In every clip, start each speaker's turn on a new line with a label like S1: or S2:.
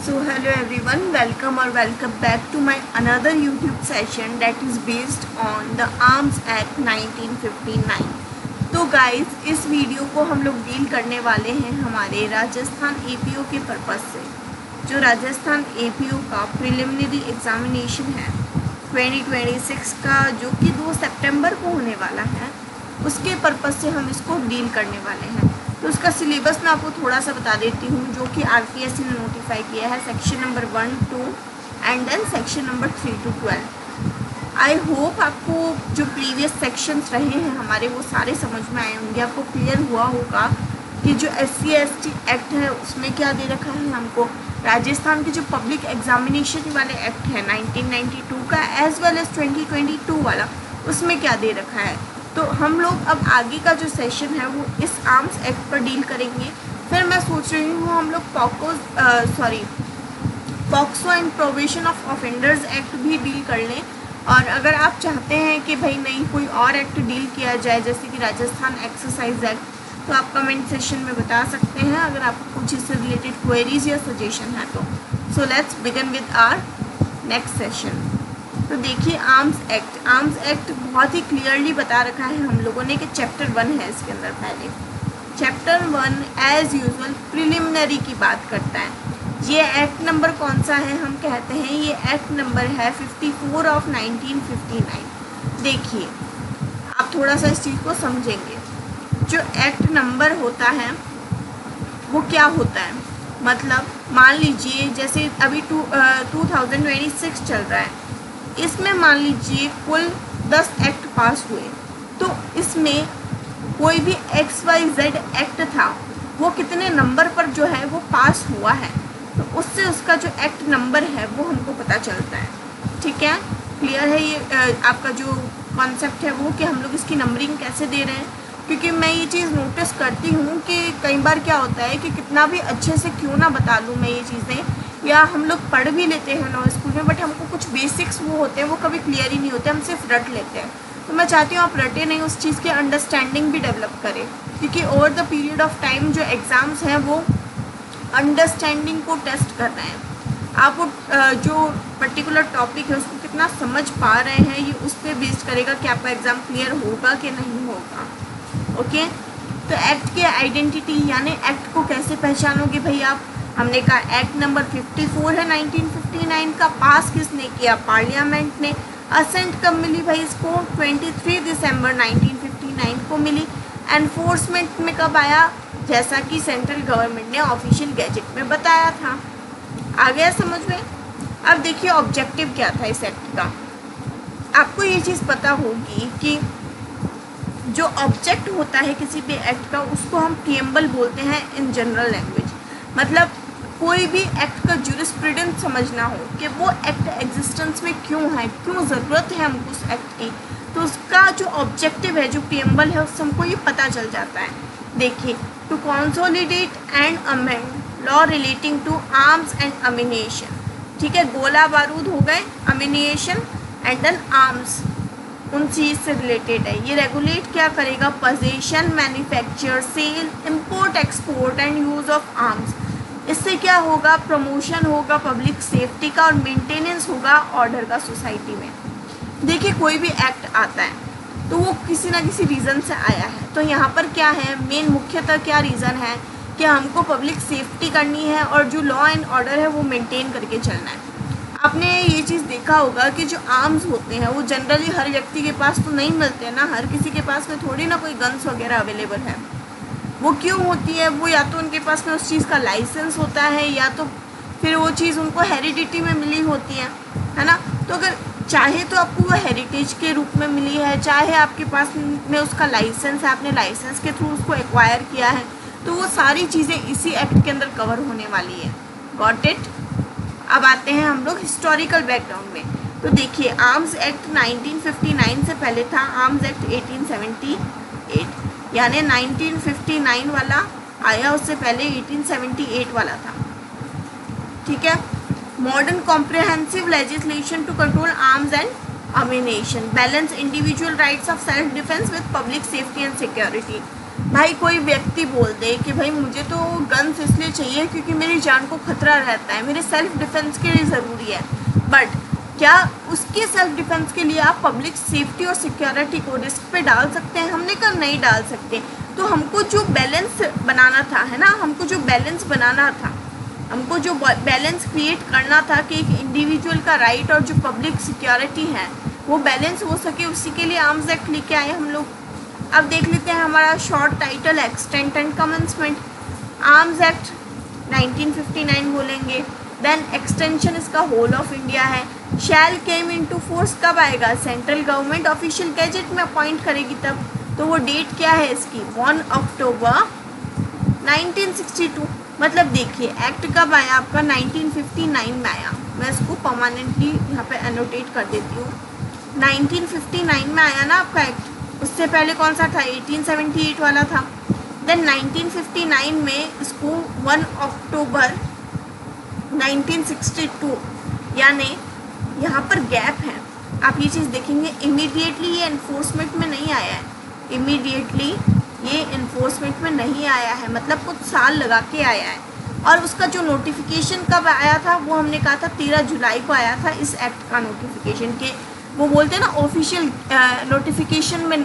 S1: So hello everyone, welcome back to my another YouTube session that is based on the Arms Act 1959. तो guys इस video को हम लोग deal करने वाले हैं हमारे राजस्थान APO के पर्पस से। जो राजस्थान APO का प्रिलिमिनरी एग्जामिनेशन है 2026 का, जो कि 2 सितंबर को होने वाला है, उसके पर्पस से हम इसको डील करने वाले हैं। तो उसका सिलेबस मैं आपको थोड़ा सा बता देती हूँ, जो कि RPSC ने नोटिफाई किया है। Section number 1, 2 and then section number 3 to 12। I hope आपको जो प्रीवियस सेक्शंस रहे हैं हमारे, वो सारे समझ में आए होंगे, आपको क्लियर हुआ होगा कि जो SC/ST एक्ट है उसमें क्या दे रखा है हमको। राजस्थान के जो पब्लिक एग्जामिनेशन वाले एक्ट है 1992 का एज वेल एज 2022 वाला, उसमें क्या दे रखा है। तो हम लोग अब आगे का जो सेशन है वो इस आर्म्स एक्ट पर डील करेंगे। फिर मैं सोच रही हूँ हम लोग POCSO and provision of offenders act भी डील कर लें। और अगर आप चाहते हैं कि भाई नहीं कोई और एक्ट डील किया जाए, जैसे कि राजस्थान एक्सरसाइज एक्ट, तो आप कमेंट सेशन में बता सकते हैं अगर आपको कुछ इससे रिलेटेड क्वेरीज या सजेशन है तो। So let's begin with our next session. तो देखिए आर्म्स एक्ट बहुत ही क्लियरली बता रखा है हम लोगों ने कि चैप्टर 1 है इसके अंदर। पहले चैप्टर 1 एज यूजुअल प्रिलिमिनरी की बात करता है। ये एक्ट नंबर कौन सा है, हम कहते हैं ये एक्ट नंबर है 54 ऑफ 1959। देखिए आप थोड़ा सा इस चीज़ को समझेंगे। जो एक्ट नंबर होता है वो क्या होता है, मतलब मान लीजिए जैसे अभी 2026 चल रहा है, इसमें मान लीजिए कुल 10 एक्ट पास हुए, तो इसमें कोई भी XYZ एक्ट था वो कितने नंबर पर जो है वो पास हुआ है, तो उससे उसका जो एक्ट नंबर है वो हमको पता चलता है। ठीक है, क्लियर है ये आपका जो कॉन्सेप्ट है वो, कि हम लोग इसकी नंबरिंग कैसे दे रहे हैं। क्योंकि मैं ये चीज़ नोटिस करती हूँ कि कई बार क्या होता है कि कितना भी अच्छे से क्यों ना बता लूँ मैं ये चीज़ें, या हम लोग पढ़ भी लेते हैं लॉ स्कूल में, बट हमको कुछ बेसिक्स वो होते हैं वो कभी क्लियर ही नहीं होते, हम सिर्फ रट लेते हैं। तो मैं चाहती हूँ आप रटे नहीं, उस चीज़ की अंडरस्टैंडिंग भी डेवलप करें, क्योंकि over the period of time जो एग्ज़ाम्स हैं वो अंडरस्टैंडिंग को टेस्ट कर रहे हैं। आप वो जो पर्टिकुलर टॉपिक है उसको कितना समझ पा रहे हैं, ये उस पर बेस्ड करेगा कि आपका एग्ज़ाम क्लियर होगा कि नहीं होगा। ओके, तो एक्ट की आइडेंटिटी यानी एक्ट को कैसे पहचानोगे भाई आप। हमने कहा एक्ट नंबर 54 है 1959 का, पास किसने किया, पार्लियामेंट ने। असेंट कब मिली भाई इसको, 23 दिसंबर 1959 को मिली। एनफोर्समेंट में कब आया, जैसा कि सेंट्रल गवर्नमेंट ने ऑफिशियल गैजेट में बताया था। आ गया समझ में। अब देखिए ऑब्जेक्टिव क्या था इस एक्ट का। आपको ये चीज़ पता होगी कि जो ऑब्जेक्ट होता है किसी भी एक्ट का उसको हम प्रीएम्बल बोलते हैं इन जनरल लैंग्वेज। मतलब कोई भी एक्ट का ज्यूरिस्प्रूडेंस समझना हो कि वो एक्ट एग्जिस्टेंस में क्यों है, क्यों ज़रूरत है हमको उस एक्ट की, तो उसका जो ऑब्जेक्टिव है, जो प्रीएम्बल है, उससे हमको ये पता चल जाता है। देखिए, to consolidate and amend law relating to arms and ammunition. ठीक है, गोला बारूद हो गए, अम्यूनिशन एंड देन आर्म्स उन चीज़ से रिलेटेड है। ये रेगुलेट क्या करेगा, possession, manufacture, sale, import, export and use of arms. इससे क्या होगा, प्रमोशन होगा पब्लिक सेफ्टी का और मेंटेनेंस होगा ऑर्डर का सोसाइटी में। देखिए कोई भी एक्ट आता है तो वो किसी ना किसी रीज़न से आया है, तो यहाँ पर क्या है, मेन मुख्यतः क्या रीज़न है कि हमको पब्लिक सेफ्टी करनी है और जो लॉ एंड ऑर्डर है वो मेंटेन करके चलना है। आपने ये चीज़ देखा होगा कि जो आर्म्स होते हैं वो जनरली हर व्यक्ति के पास तो नहीं मिलते हैं ना, हर किसी के पास में थोड़ी ना कोई गन्स वगैरह अवेलेबल है। वो क्यों होती है, वो या तो उनके पास में उस चीज़ का लाइसेंस होता है, या तो फिर वो चीज़ उनको हेरिडिटी में मिली होती है ना। तो अगर चाहे तो आपको वो हेरिटेज के रूप में मिली है, चाहे आपके पास में उसका लाइसेंस है, आपने लाइसेंस के थ्रू उसको एक्वायर किया है, तो वो सारी चीज़ें इसी एक्ट के अंदर कवर होने वाली है। Got it. अब आते हैं हम लोग हिस्टोरिकल बैकग्राउंड में। तो देखिए आर्म्स एक्ट 1959 से पहले था आर्म्स एक्ट 1878, यानी 1959 वाला आया, उससे पहले 1878 वाला था। ठीक है, modern comprehensive legislation to control arms and ammunition, balance individual rights of self defence with public safety and security. भाई कोई व्यक्ति बोल दे कि भाई मुझे तो गन्स इसलिए चाहिए क्योंकि मेरी जान को खतरा रहता है, मेरे सेल्फ डिफेंस के लिए ज़रूरी है, बट क्या उसके सेल्फ डिफेंस के लिए आप पब्लिक सेफ्टी और सिक्योरिटी को रिस्क पे डाल सकते हैं? हमने कहा नहीं डाल सकते। तो हमको जो बैलेंस बनाना था, है ना, हमको जो बैलेंस बनाना था, हमको जो बैलेंस क्रिएट करना था कि एक इंडिविजुअल का राइट और जो पब्लिक सिक्योरिटी है वो बैलेंस हो सके, उसी के लिए आर्म्स एक्ट लेके आए हम लोग। अब देख लेते हैं हमारा short title, extent and commencement. Arms act 1959 बोलेंगे, देन एक्सटेंशन इसका होल ऑफ इंडिया है। शैल केम इनटू फोर्स कब आएगा? सेंट्रल गवर्नमेंट ऑफिशियल गैजेट में अपॉइंट करेगी तब। तो वो डेट क्या है इसकी? 1 अक्टूबर 1962। मतलब देखिए एक्ट कब आया आपका? 1959 में आया। मैं इसको परमानेंटली यहाँ पे एनोटेट कर देती हूँ। 1959 में आया ना आपका एक्ट। उससे पहले कौन सा था? 1878 वाला था। देन 1959 में इसको 1 अक्टूबर 1962, यानी यहाँ पर गैप है। आप ये चीज़ देखेंगे, इमीडिएटली ये इन्फोर्समेंट में नहीं आया है, इमीडिएटली ये इन्फोर्समेंट में नहीं आया है, मतलब कुछ साल लगा के आया है। और उसका जो नोटिफिकेशन कब आया था वो हमने कहा था 13 जुलाई को आया था इस एक्ट का नोटिफिकेशन के। वो बोलते हैं ना ऑफिशियल नोटिफिकेशन में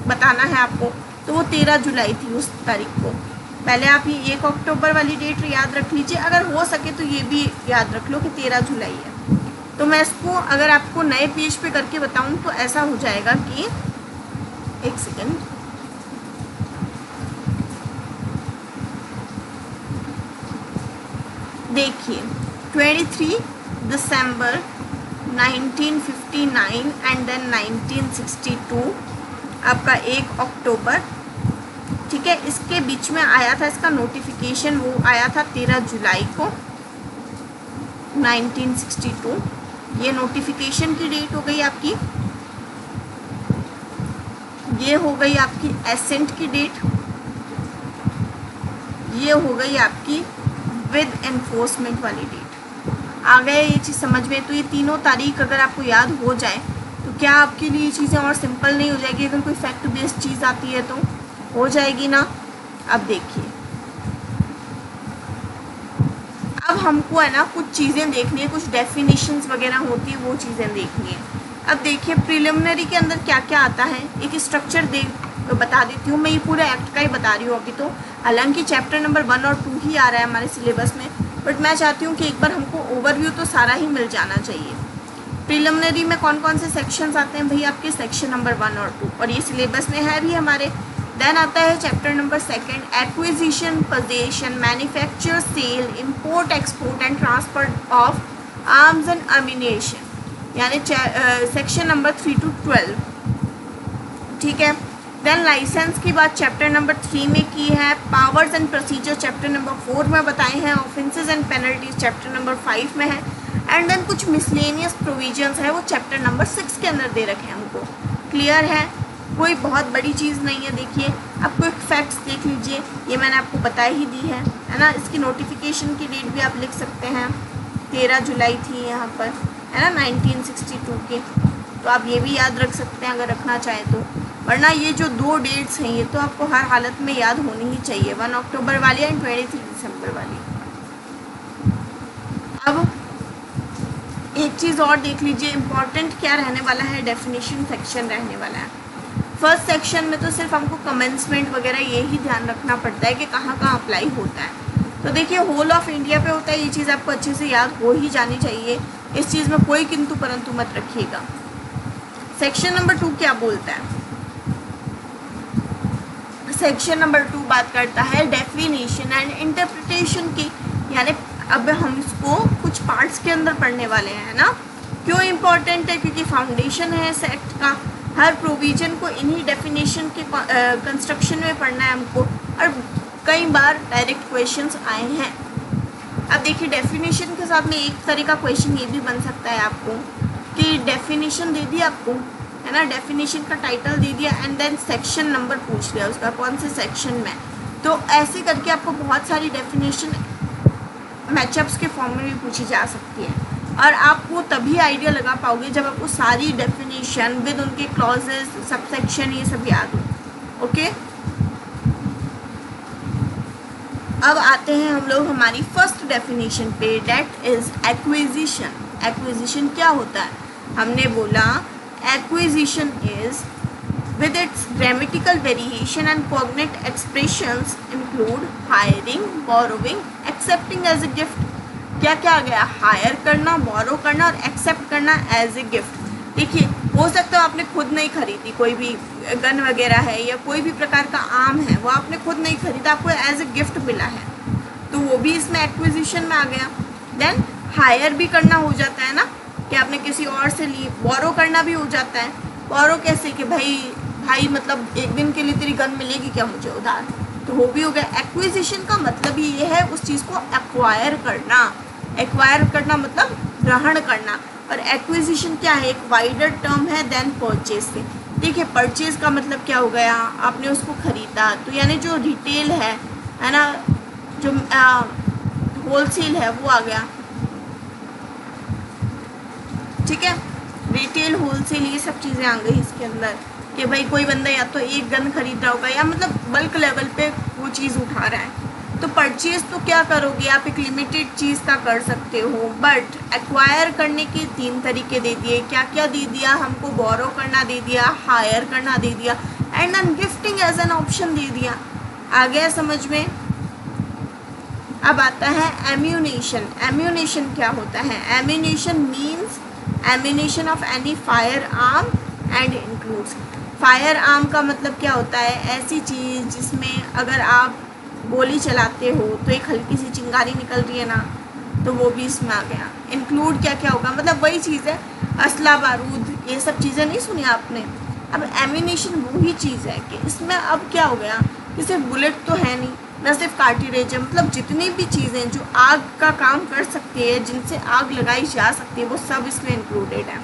S1: बताना है आपको, तो वो 13 जुलाई थी उस तारीख को। पहले आप ये 1 अक्टूबर वाली डेट याद रख लीजिए, अगर हो सके तो ये भी याद रख लो कि 13 जुलाई है। तो मैं इसको अगर आपको नए पेज पे करके बताऊं तो ऐसा हो जाएगा कि, एक सेकेंड, देखिए 23 दिसंबर 1959 एंड देन 1962 आपका 1 अक्टूबर, ठीक है, इसके बीच में आया था इसका नोटिफिकेशन, वो आया था 13 जुलाई को 1962। ये नोटिफिकेशन की डेट हो गई आपकी, ये हो गई आपकी एसेंट की डेट, ये हो गई आपकी विद एनफोर्समेंट वाली डेट। आ गए ये चीज़ समझ में? तो ये तीनों तारीख अगर आपको याद हो जाए तो क्या आपके लिए ये चीज़ें और सिंपल नहीं हो जाएगी? अगर कोई फैक्ट बेस्ड चीज़ आती है तो हो जाएगी ना। अब देखिए, अब हमको है ना कुछ चीज़ें देखनी है, कुछ डेफिनेशंस वगैरह होती है, वो चीज़ें देखनी है। अब देखिए प्रिलिमिनरी के अंदर क्या क्या आता है, एक स्ट्रक्चर बता देती हूँ मैं। ये पूरे एक्ट का ही बता रही हूँ अभी तो, हालांकि चैप्टर नंबर 1 और 2 ही आ रहा है हमारे सिलेबस में, बट मैं चाहती हूँ कि एक बार हमको ओवरव्यू तो सारा ही मिल जाना चाहिए। प्रिलिमिनरी में कौन कौन से सेक्शंस आते हैं भाई? आपके सेक्शन नंबर 1 और 2, और ये सिलेबस में है भी हमारे। देन आता है chapter number 2, acquisition, possession, manufacture, sale, import, export and transfer of arms and ammunition, यानी सेक्शन नंबर 3 to 12, ठीक है। देन लाइसेंस की बात चैप्टर नंबर 3 में की है। Powers and procedure chapter number 4 में बताए हैं। Offences and penalties chapter number 5 में है। एंड देन कुछ मिसलेनियस प्रोविजंस है वो चैप्टर नंबर 6 के अंदर दे रखे हैं हमको। क्लियर है? कोई बहुत बड़ी चीज़ नहीं है। देखिए आपको एक फैक्ट्स देख लीजिए, ये मैंने आपको बता ही दी है ना। इसकी नोटिफिकेशन की डेट भी आप लिख सकते हैं, 13 जुलाई थी यहाँ पर, है ना, 1962 की। तो आप ये भी याद रख सकते हैं अगर रखना चाहें तो, वरना ये जो 2 डेट्स हैं ये तो आपको हर हालत में याद होनी ही चाहिए, 1 अक्टूबर वाली एंड 23 दिसंबर वाली। अब एक चीज़ और देख लीजिए, इम्पॉर्टेंट क्या रहने वाला है, डेफिनेशन सेक्शन रहने वाला है। फर्स्ट सेक्शन में तो सिर्फ हमको कमेंसमेंट वगैरह ये ही ध्यान रखना पड़ता है कि कहाँ कहाँ अप्लाई होता है। तो देखिए होल ऑफ इंडिया पे होता है, ये चीज़ आपको अच्छे से याद हो ही जानी चाहिए, इस चीज़ में कोई किंतु परंतु मत रखिएगा। सेक्शन नंबर 2 क्या बोलता है? सेक्शन नंबर 2 बात करता है डेफिनेशन एंड इंटरप्रिटेशन की, यानी अब हम इसको कुछ पार्ट्स के अंदर पढ़ने वाले हैं ना। क्यों इम्पोर्टेंट है? क्योंकि फाउंडेशन है इस एक्ट का, हर प्रोविजन को इन्हीं डेफिनेशन के कंस्ट्रक्शन में पढ़ना है हमको, और कई बार डायरेक्ट क्वेश्चंस आए हैं। अब देखिए डेफिनेशन के साथ में एक तरह का क्वेश्चन ये भी बन सकता है आपको कि डेफिनेशन दे दी आपको, है ना, डेफिनेशन का टाइटल दे दिया एंड देन सेक्शन नंबर पूछ लिया उसका, कौन से सेक्शन में। तो ऐसे करके आपको बहुत सारी डेफिनेशन मैचअप्स के फॉर्म में भी पूछी जा सकती है, और आप वो तभी आइडिया लगा पाओगे जब आपको सारी डेफिनेशन विद उनके क्लॉजेस, सबसेक्शन, ये सब याद हो। ओके, अब आते हैं हम लोग हमारी फर्स्ट डेफिनेशन पे, डेट इज एक्विजिशन। एक्विजिशन क्या होता है? हमने बोला acquisition is with its grammatical variation and cognate expressions include hiring, borrowing, accepting as a gift। क्या क्या आ गया? हायर करना, बोरो करना और एक्सेप्ट करना एज ए गिफ्ट। देखिए, हो सकता है आपने खुद नहीं खरीदी, कोई भी गन वगैरह है या कोई भी प्रकार का आम है वो आपने खुद नहीं खरीदा, आपको एज ए गिफ्ट मिला है, तो वो भी इसमें एक्विजिशन में आ गया। देन हायर भी करना हो जाता है ना, कि आपने किसी और से ली। बोरो करना भी हो जाता है। बोरो कैसे? कि भाई मतलब एक दिन के लिए तेरी गन मिलेगी क्या मुझे उधार, तो वो भी हो गया। एक्विजिशन का मतलब ये है उस चीज़ को एक्वायर करना। एक्वायर करना मतलब ग्रहण करना। और एक्विजिशन क्या है? एक वाइडर टर्म है देन परचेज से। देखिए, परचेज का मतलब क्या हो गया? आपने उसको खरीदा, तो यानी जो रिटेल है ना, जो होलसेल है वो आ गया, ठीक है। रिटेल, होलसेल, ये सब चीज़ें आ गई इसके अंदर, कि भाई कोई बंदा या तो एक गन खरीद रहा होगा या मतलब बल्क लेवल पे वो चीज़ उठा रहा है। तो परचेज तो क्या करोगे आप? एक लिमिटेड चीज़ का कर सकते हो, बट एक्वायर करने के 3 तरीके दे दिए। क्या क्या दे दिया हमको? बोरो करना दे दिया, हायर करना दे दिया, एंड अनगिफ्टिंग एज एन ऑप्शन दे दिया। आ गया समझ में? अब आता है एम्यूनेशन। एम्यूनेशन क्या होता है? Ammunition means ammunition of any fire arm and includes. Fire arm का मतलब क्या होता है? ऐसी चीज़ जिसमें अगर आप गोली चलाते हो तो एक हल्की सी चिंगारी निकल रही है ना, तो वो भी इसमें आ गया। इंक्लूड क्या क्या होगा? मतलब वही चीज़ है, असला बारूद, ये सब चीज़ें नहीं सुनी आपने। अब एम्यूनेशन वही चीज़ है कि इसमें अब क्या हो गया कि सिर्फ बुलेट तो है नहीं, न सिर्फ कार्टिलेज है, मतलब जितनी भी चीज़ें जो आग का काम कर सकती है, जिनसे आग लगाई जा सकती है, वो सब इसमें इंक्लूडेड है।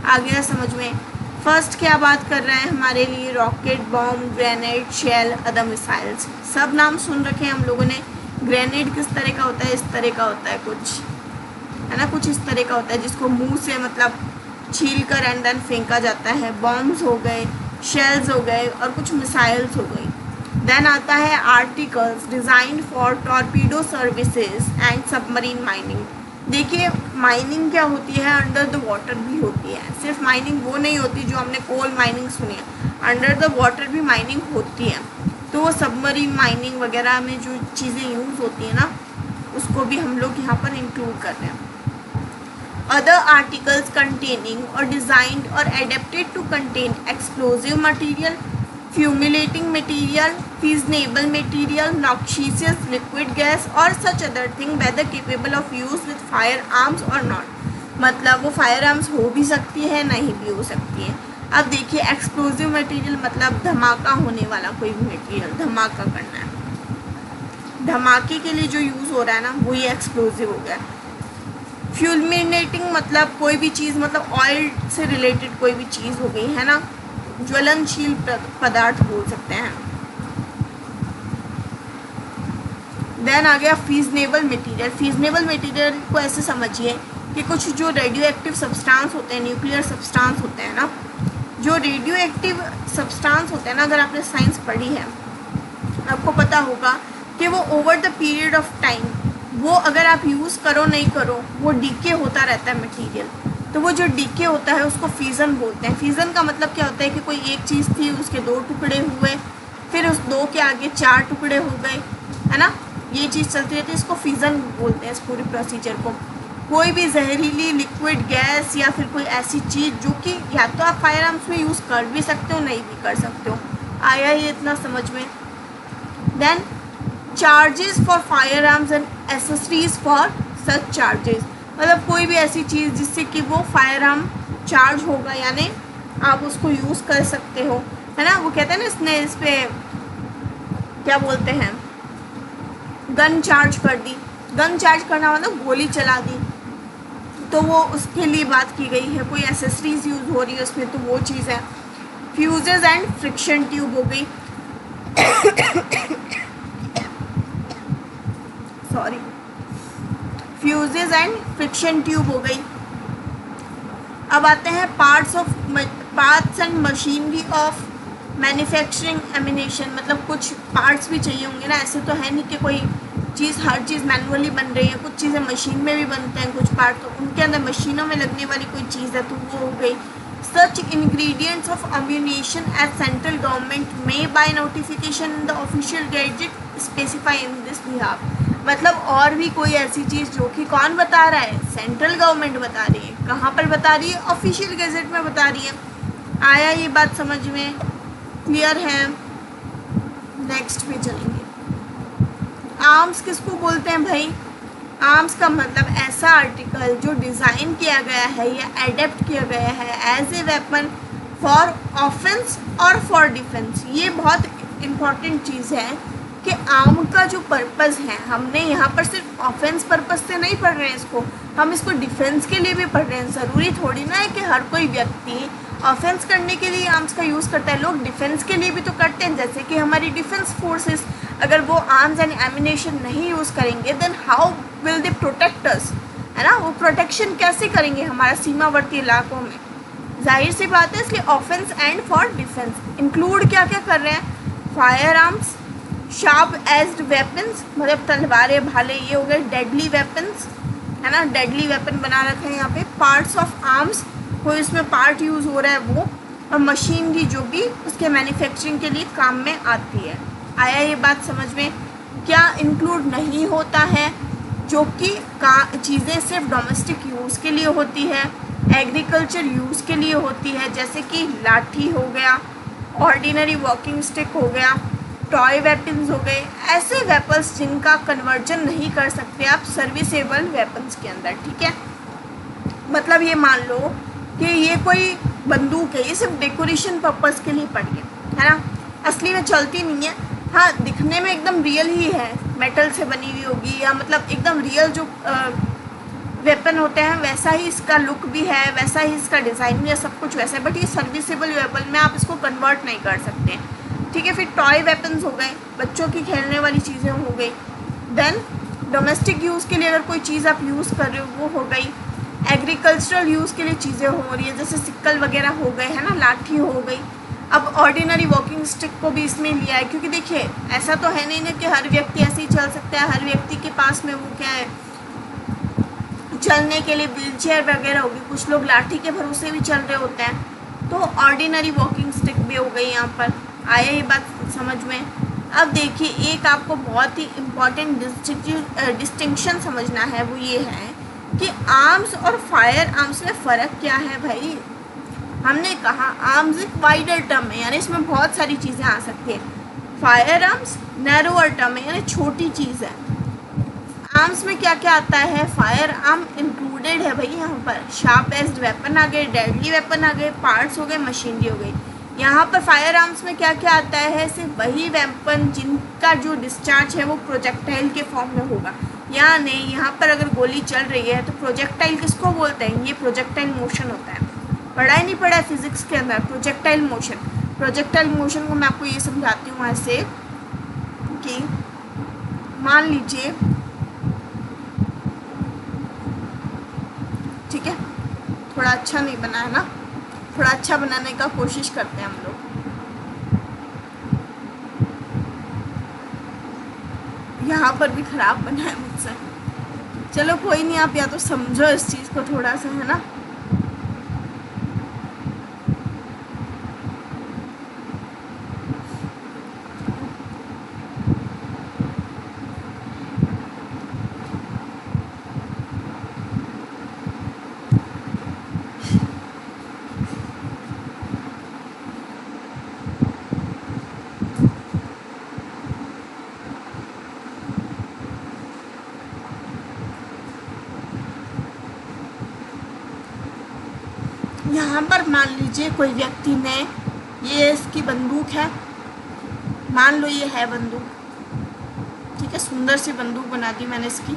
S1: आ गया समझ में? फर्स्ट क्या बात कर रहे हैं हमारे लिए? Rocket, bomb, grenade, shell, other missiles. सब नाम सुन रखे हैं हम लोगों ने। ग्रेनेड किस तरह का होता है? इस तरह का होता है कुछ, है ना, कुछ इस तरह का होता है जिसको मुंह से मतलब छील कर एंड देन फेंका जाता है। बॉम्ब्स हो गए, शेल्स हो गए और कुछ मिसाइल्स हो गई। देन आता है articles designed for torpedo services and submarine mining. देखिए, माइनिंग क्या होती है? अंडर द वाटर भी होती है। सिर्फ माइनिंग वो नहीं होती जो हमने कोल माइनिंग सुनी है, अंडर द वाटर भी माइनिंग होती है। तो वो सबमरीन माइनिंग वगैरह में जो चीज़ें यूज़ होती है ना, उसको भी हम लोग यहाँ पर इंक्लूड कर रहे हैं। Other articles containing or designed or adapted to contain explosive material, fumigating material, fissible material, noxious liquid gas or such other thing whether capable of use with firearms or not। मतलब वो fire arms हो भी सकती है, नहीं भी हो सकती है। अब देखिए, एक्सप्लोजिव मटेरियल मतलब धमाका होने वाला कोई भी मटेरियल, धमाका करना है, धमाके के लिए जो यूज़ हो रहा है ना, वही एक्सप्लोजिव हो गया। फ्यूमिगेटिंग मतलब कोई भी चीज़, मतलब ऑयल से रिलेटेड कोई भी चीज़ हो गई, है ना, ज्वलनशील पदार्थ बोल सकते हैं। देन आ गया फिजिबल मटेरियल। फिजिबल मटेरियल को ऐसे समझिए कि कुछ जो रेडियो एक्टिव सब्सटेंस होते हैं, न्यूक्लियर सब्सटेंस होते हैं ना, जो रेडियो एक्टिव सब्सटेंस होते हैं ना, अगर आपने साइंस पढ़ी है आपको पता होगा कि वो over the period of time, वो अगर आप यूज़ करो नहीं करो, वो डीके होता रहता है मटेरियल। तो वो जो डीके होता है उसको फ्यूज़न बोलते हैं। फ्यूज़न का मतलब क्या होता है कि कोई एक चीज़ थी, उसके 2 टुकड़े हुए, फिर उस 2 के आगे 4 टुकड़े हो गए, है ना, ये चीज़ चलती रहती है, इसको फ्यूज़न बोलते हैं इस पूरे प्रोसीजर को। कोई भी जहरीली लिक्विड गैस या फिर कोई ऐसी चीज़ जो कि या तो आप फायर आर्म्स में यूज़ कर भी सकते हो, नहीं भी कर सकते हो। आया ये इतना समझ में? Then charges for firearms and accessories for such charges, मतलब कोई भी ऐसी चीज़ जिससे कि वो फायर आर्म चार्ज होगा, यानी आप उसको यूज़ कर सकते हो, है ना। वो कहते हैं ना, इसने इस पर क्या बोलते हैं, गन चार्ज कर दी। गन चार्ज करना मतलब गोली चला दी, तो वो उसके लिए बात की गई है। कोई एसेसरीज यूज़ हो रही है उसमें, तो वो चीज़ है। फ्यूजेस एंड फ्रिक्शन ट्यूब हो गई sorry, fuses and friction tube हो गई। अब आते हैं parts and machinery of manufacturing ammunition, मतलब कुछ पार्ट्स भी चाहिए होंगे ना, ऐसे तो है नहीं कि कोई चीज़, हर चीज़ मैनुअली बन रही है, कुछ चीज़ें मशीन में भी बनते हैं, कुछ पार्ट तो उनके अंदर मशीनों में लगने वाली कोई चीज़ है तो वो हो गई। Such ingredients of ammunition as central government may by notification in the official gazette specify in this behalf. मतलब और भी कोई ऐसी चीज़ जो कि कौन बता रहा है, सेंट्रल गवर्नमेंट बता रही है। कहाँ पर बता रही है, ऑफिशियल गैजेट में बता रही है। आया ये बात समझ में, क्लियर है? नेक्स्ट पे चलेंगे। आर्म्स किसको बोलते हैं भाई? आर्म्स का मतलब ऐसा आर्टिकल जो डिज़ाइन किया गया है या एडेप्ट किया गया है as a weapon for offence और फॉर डिफेंस। ये बहुत इम्पॉर्टेंट चीज़ है कि आर्म का जो पर्पज़ है, हमने यहाँ पर सिर्फ ऑफेंस पर्पज़ से नहीं पढ़ रहे हैं इसको, हम इसको डिफेंस के लिए भी पढ़ रहे हैं। ज़रूरी थोड़ी ना है कि हर कोई व्यक्ति ऑफेंस करने के लिए आर्म्स का यूज़ करता है, लोग डिफेंस के लिए भी तो करते हैं। जैसे कि हमारी डिफेंस फोर्सेस, अगर वो आर्म्स एंड एमिनेशन नहीं यूज़ करेंगे then how will they protect us, है ना? वो प्रोटेक्शन कैसे करेंगे हमारा सीमावर्ती इलाकों में? जाहिर सी बात है, इसलिए offence and for defence include क्या क्या कर रहे हैं? Fire arms, sharp aged weapons, मतलब तलवारें, भाले, ये हो गए डेडली वेपन्स, है ना? डेडली वेपन बना रखे हैं यहाँ पे। पार्ट्स ऑफ आर्म्स, कोई इसमें पार्ट यूज़ हो रहा है वो, और मशीनरी जो भी उसके मैन्युफैक्चरिंग के लिए काम में आती है। आया ये बात समझ में? क्या इंक्लूड नहीं होता है? जो कि चीज़ें सिर्फ डोमेस्टिक यूज़ के लिए होती है, एग्रीकल्चर यूज़ के लिए होती है, जैसे कि लाठी हो गया, ऑर्डिनरी वॉकिंग स्टिक हो गया, टॉय वेपन्स हो गए, ऐसे वेपन्स जिनका कन्वर्जन नहीं कर सकते आप सर्विसेबल वेपन्स के अंदर, ठीक है? मतलब ये मान लो कि ये कोई बंदूक है, ये सिर्फ डेकोरेशन पर्पज़ के लिए पड़ी है ना? असली में चलती नहीं है। हाँ, दिखने में एकदम रियल ही है, मेटल से बनी हुई होगी, या मतलब एकदम रियल जो वेपन होते हैं वैसा ही इसका लुक भी है, वैसा ही इसका डिज़ाइन भी है, सब कुछ वैसा है, बट ये सर्विसेबल वेपन में आप इसको कन्वर्ट नहीं कर सकते, ठीक है? फिर टॉय वेपन्स हो गए, बच्चों की खेलने वाली चीज़ें हो गई। देन डोमेस्टिक यूज़ के लिए अगर कोई चीज़ आप यूज़ कर रहे हो वो हो गई। एग्रीकल्चरल यूज़ के लिए चीज़ें हो रही है, जैसे सिक्कल वगैरह हो गए, है ना, लाठी हो गई। अब ऑर्डिनरी वॉकिंग स्टिक को भी इसमें लिया है, क्योंकि देखिए ऐसा तो है नहीं ना कि हर व्यक्ति ऐसे ही चल सकता है, हर व्यक्ति के पास में वो क्या है, चलने के लिए व्हील चेयर वगैरह होगी, कुछ लोग लाठी के भरोसे भी चल रहे होते हैं, तो ऑर्डिनरी वॉकिंग स्टिक भी हो गई यहाँ पर। आया ये बात समझ में? अब देखिए, एक आपको बहुत ही इम्पॉर्टेंट डिस्टिंक्शन समझना है, वो ये है कि आर्म्स और फायर आर्म्स में फ़र्क क्या है भाई? हमने कहा आर्म्स एक वाइडर टर्म है, यानी इसमें बहुत सारी चीज़ें आ सकती हैं। फायर आर्म्स नैरोअर टर्म है, यानी छोटी चीज़ है। आर्म्स में क्या क्या आता है? फायर आर्म इंक्लूडेड है भाई यहाँ पर, शार्प एज्ड वेपन आ गए, डेडली वेपन आ गए, पार्ट्स हो गए, मशीनरी हो गई। यहाँ पर फायर आर्म्स में क्या क्या आता है? सिर्फ वही वेपन जिनका जो डिस्चार्ज है वो प्रोजेक्टाइल के फॉर्म में होगा। यानी यहाँ पर अगर गोली चल रही है तो प्रोजेक्टाइल किसको बोलते हैं? ये प्रोजेक्टाइल मोशन होता है। पढ़ा ही नहीं पढ़ा है फिजिक्स के अंदर प्रोजेक्टाइल मोशन? प्रोजेक्टाइल मोशन को मैं आपको ये समझाती हूँ ऐसे कि मान लीजिए, ठीक है, थोड़ा अच्छा नहीं बना है ना, थोड़ा अच्छा बनाने का कोशिश करते हैं हम लोग। यहाँ पर भी ख़राब बना है मुझसे, चलो कोई नहीं, आप या तो समझो इस चीज़ को थोड़ा सा, है ना? यहाँ पर मान लीजिए कोई व्यक्ति ने, ये इसकी बंदूक है, मान लो ये है बंदूक, ठीक है, सुंदर सी बंदूक बना दी मैंने इसकी।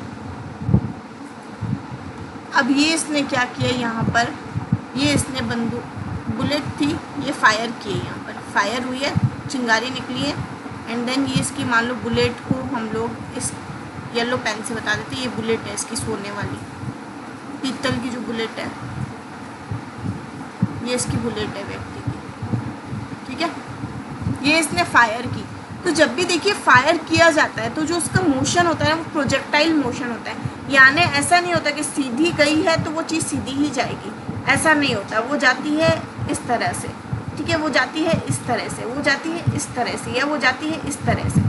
S1: अब ये इसने क्या किया, यहाँ पर ये इसने बंदूक, बुलेट थी, ये फायर किए, यहाँ पर फायर हुई है, चिंगारी निकली है, एंड देन ये इसकी मान लो बुलेट को हम लोग इस येलो पेन से बता देते हैं ये बुलेट है इसकी, सोने वाली पीतल की जो बुलेट है, ये इसकी बुलेट है व्यक्ति की, ठीक है, ये इसने फायर की। तो जब भी देखिए फायर किया जाता है तो जो उसका मोशन होता है वो प्रोजेक्टाइल मोशन होता है, यानी ऐसा नहीं होता कि सीधी गई है तो वो चीज़ सीधी ही जाएगी, ऐसा नहीं होता। वो जाती है इस तरह से, ठीक है, वो जाती है इस तरह से, वो जाती है इस तरह से, या वो जाती है इस तरह से,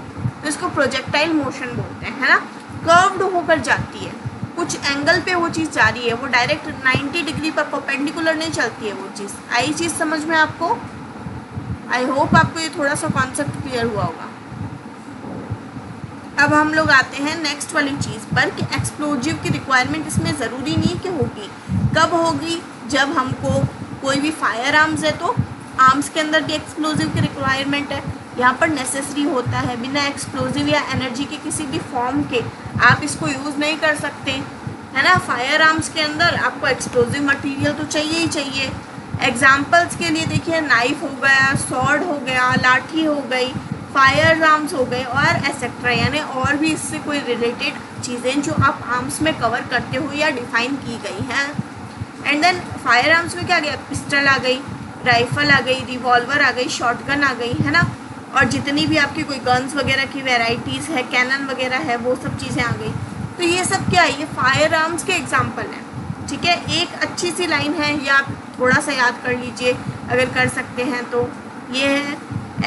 S1: तो इसको प्रोजेक्टाइल मोशन बोलते हैं, है ना। कर्व्ड होकर जाती है, कुछ एंगल पे वो चीज़ जा रही है, वो डायरेक्ट 90 डिग्री पर परपेंडिकुलर नहीं चलती है वो चीज़। आई चीज़ समझ में आपको? आई होप आपको ये थोड़ा सा कॉन्सेप्ट क्लियर हुआ होगा। अब हम लोग आते हैं नेक्स्ट वाली चीज़ पर कि एक्सप्लोजिव की रिक्वायरमेंट इसमें ज़रूरी नहीं कि होगी। कब होगी? जब हमको कोई भी फायर आर्म्स है तो आर्म्स के अंदर भी एक्सप्लोजिव की रिक्वायरमेंट है, यहाँ पर नेसेसरी होता है। बिना एक्सप्लोजिव या एनर्जी के किसी भी फॉर्म के आप इसको यूज़ नहीं कर सकते, है ना। फायर आर्म्स के अंदर आपको एक्सप्लोजिव मटेरियल तो चाहिए ही चाहिए। एग्जाम्पल्स के लिए देखिए, नाइफ हो गया, सॉर्ड हो गया, लाठी हो गई, फायर आर्म्स हो गए और एसेट्रा, यानी और भी इससे कोई रिलेटेड चीज़ें जो आप आर्म्स में कवर करते हो या डिफाइन की गई हैं। एंड देन फायर आर्म्स में क्या गया? पिस्टल आ गई, राइफल आ गई, रिवॉल्वर आ गई, शॉटगन आ गई, है ना। और जितनी भी आपकी कोई गन्स वगैरह की वेराइटीज़ है, कैनन वगैरह है, वो सब चीज़ें आ गई। तो ये सब क्या है? ये फायर आर्म्स के एग्जाम्पल हैं, ठीक है। एक अच्छी सी लाइन है, या आप थोड़ा सा याद कर लीजिए अगर कर सकते हैं तो। ये है,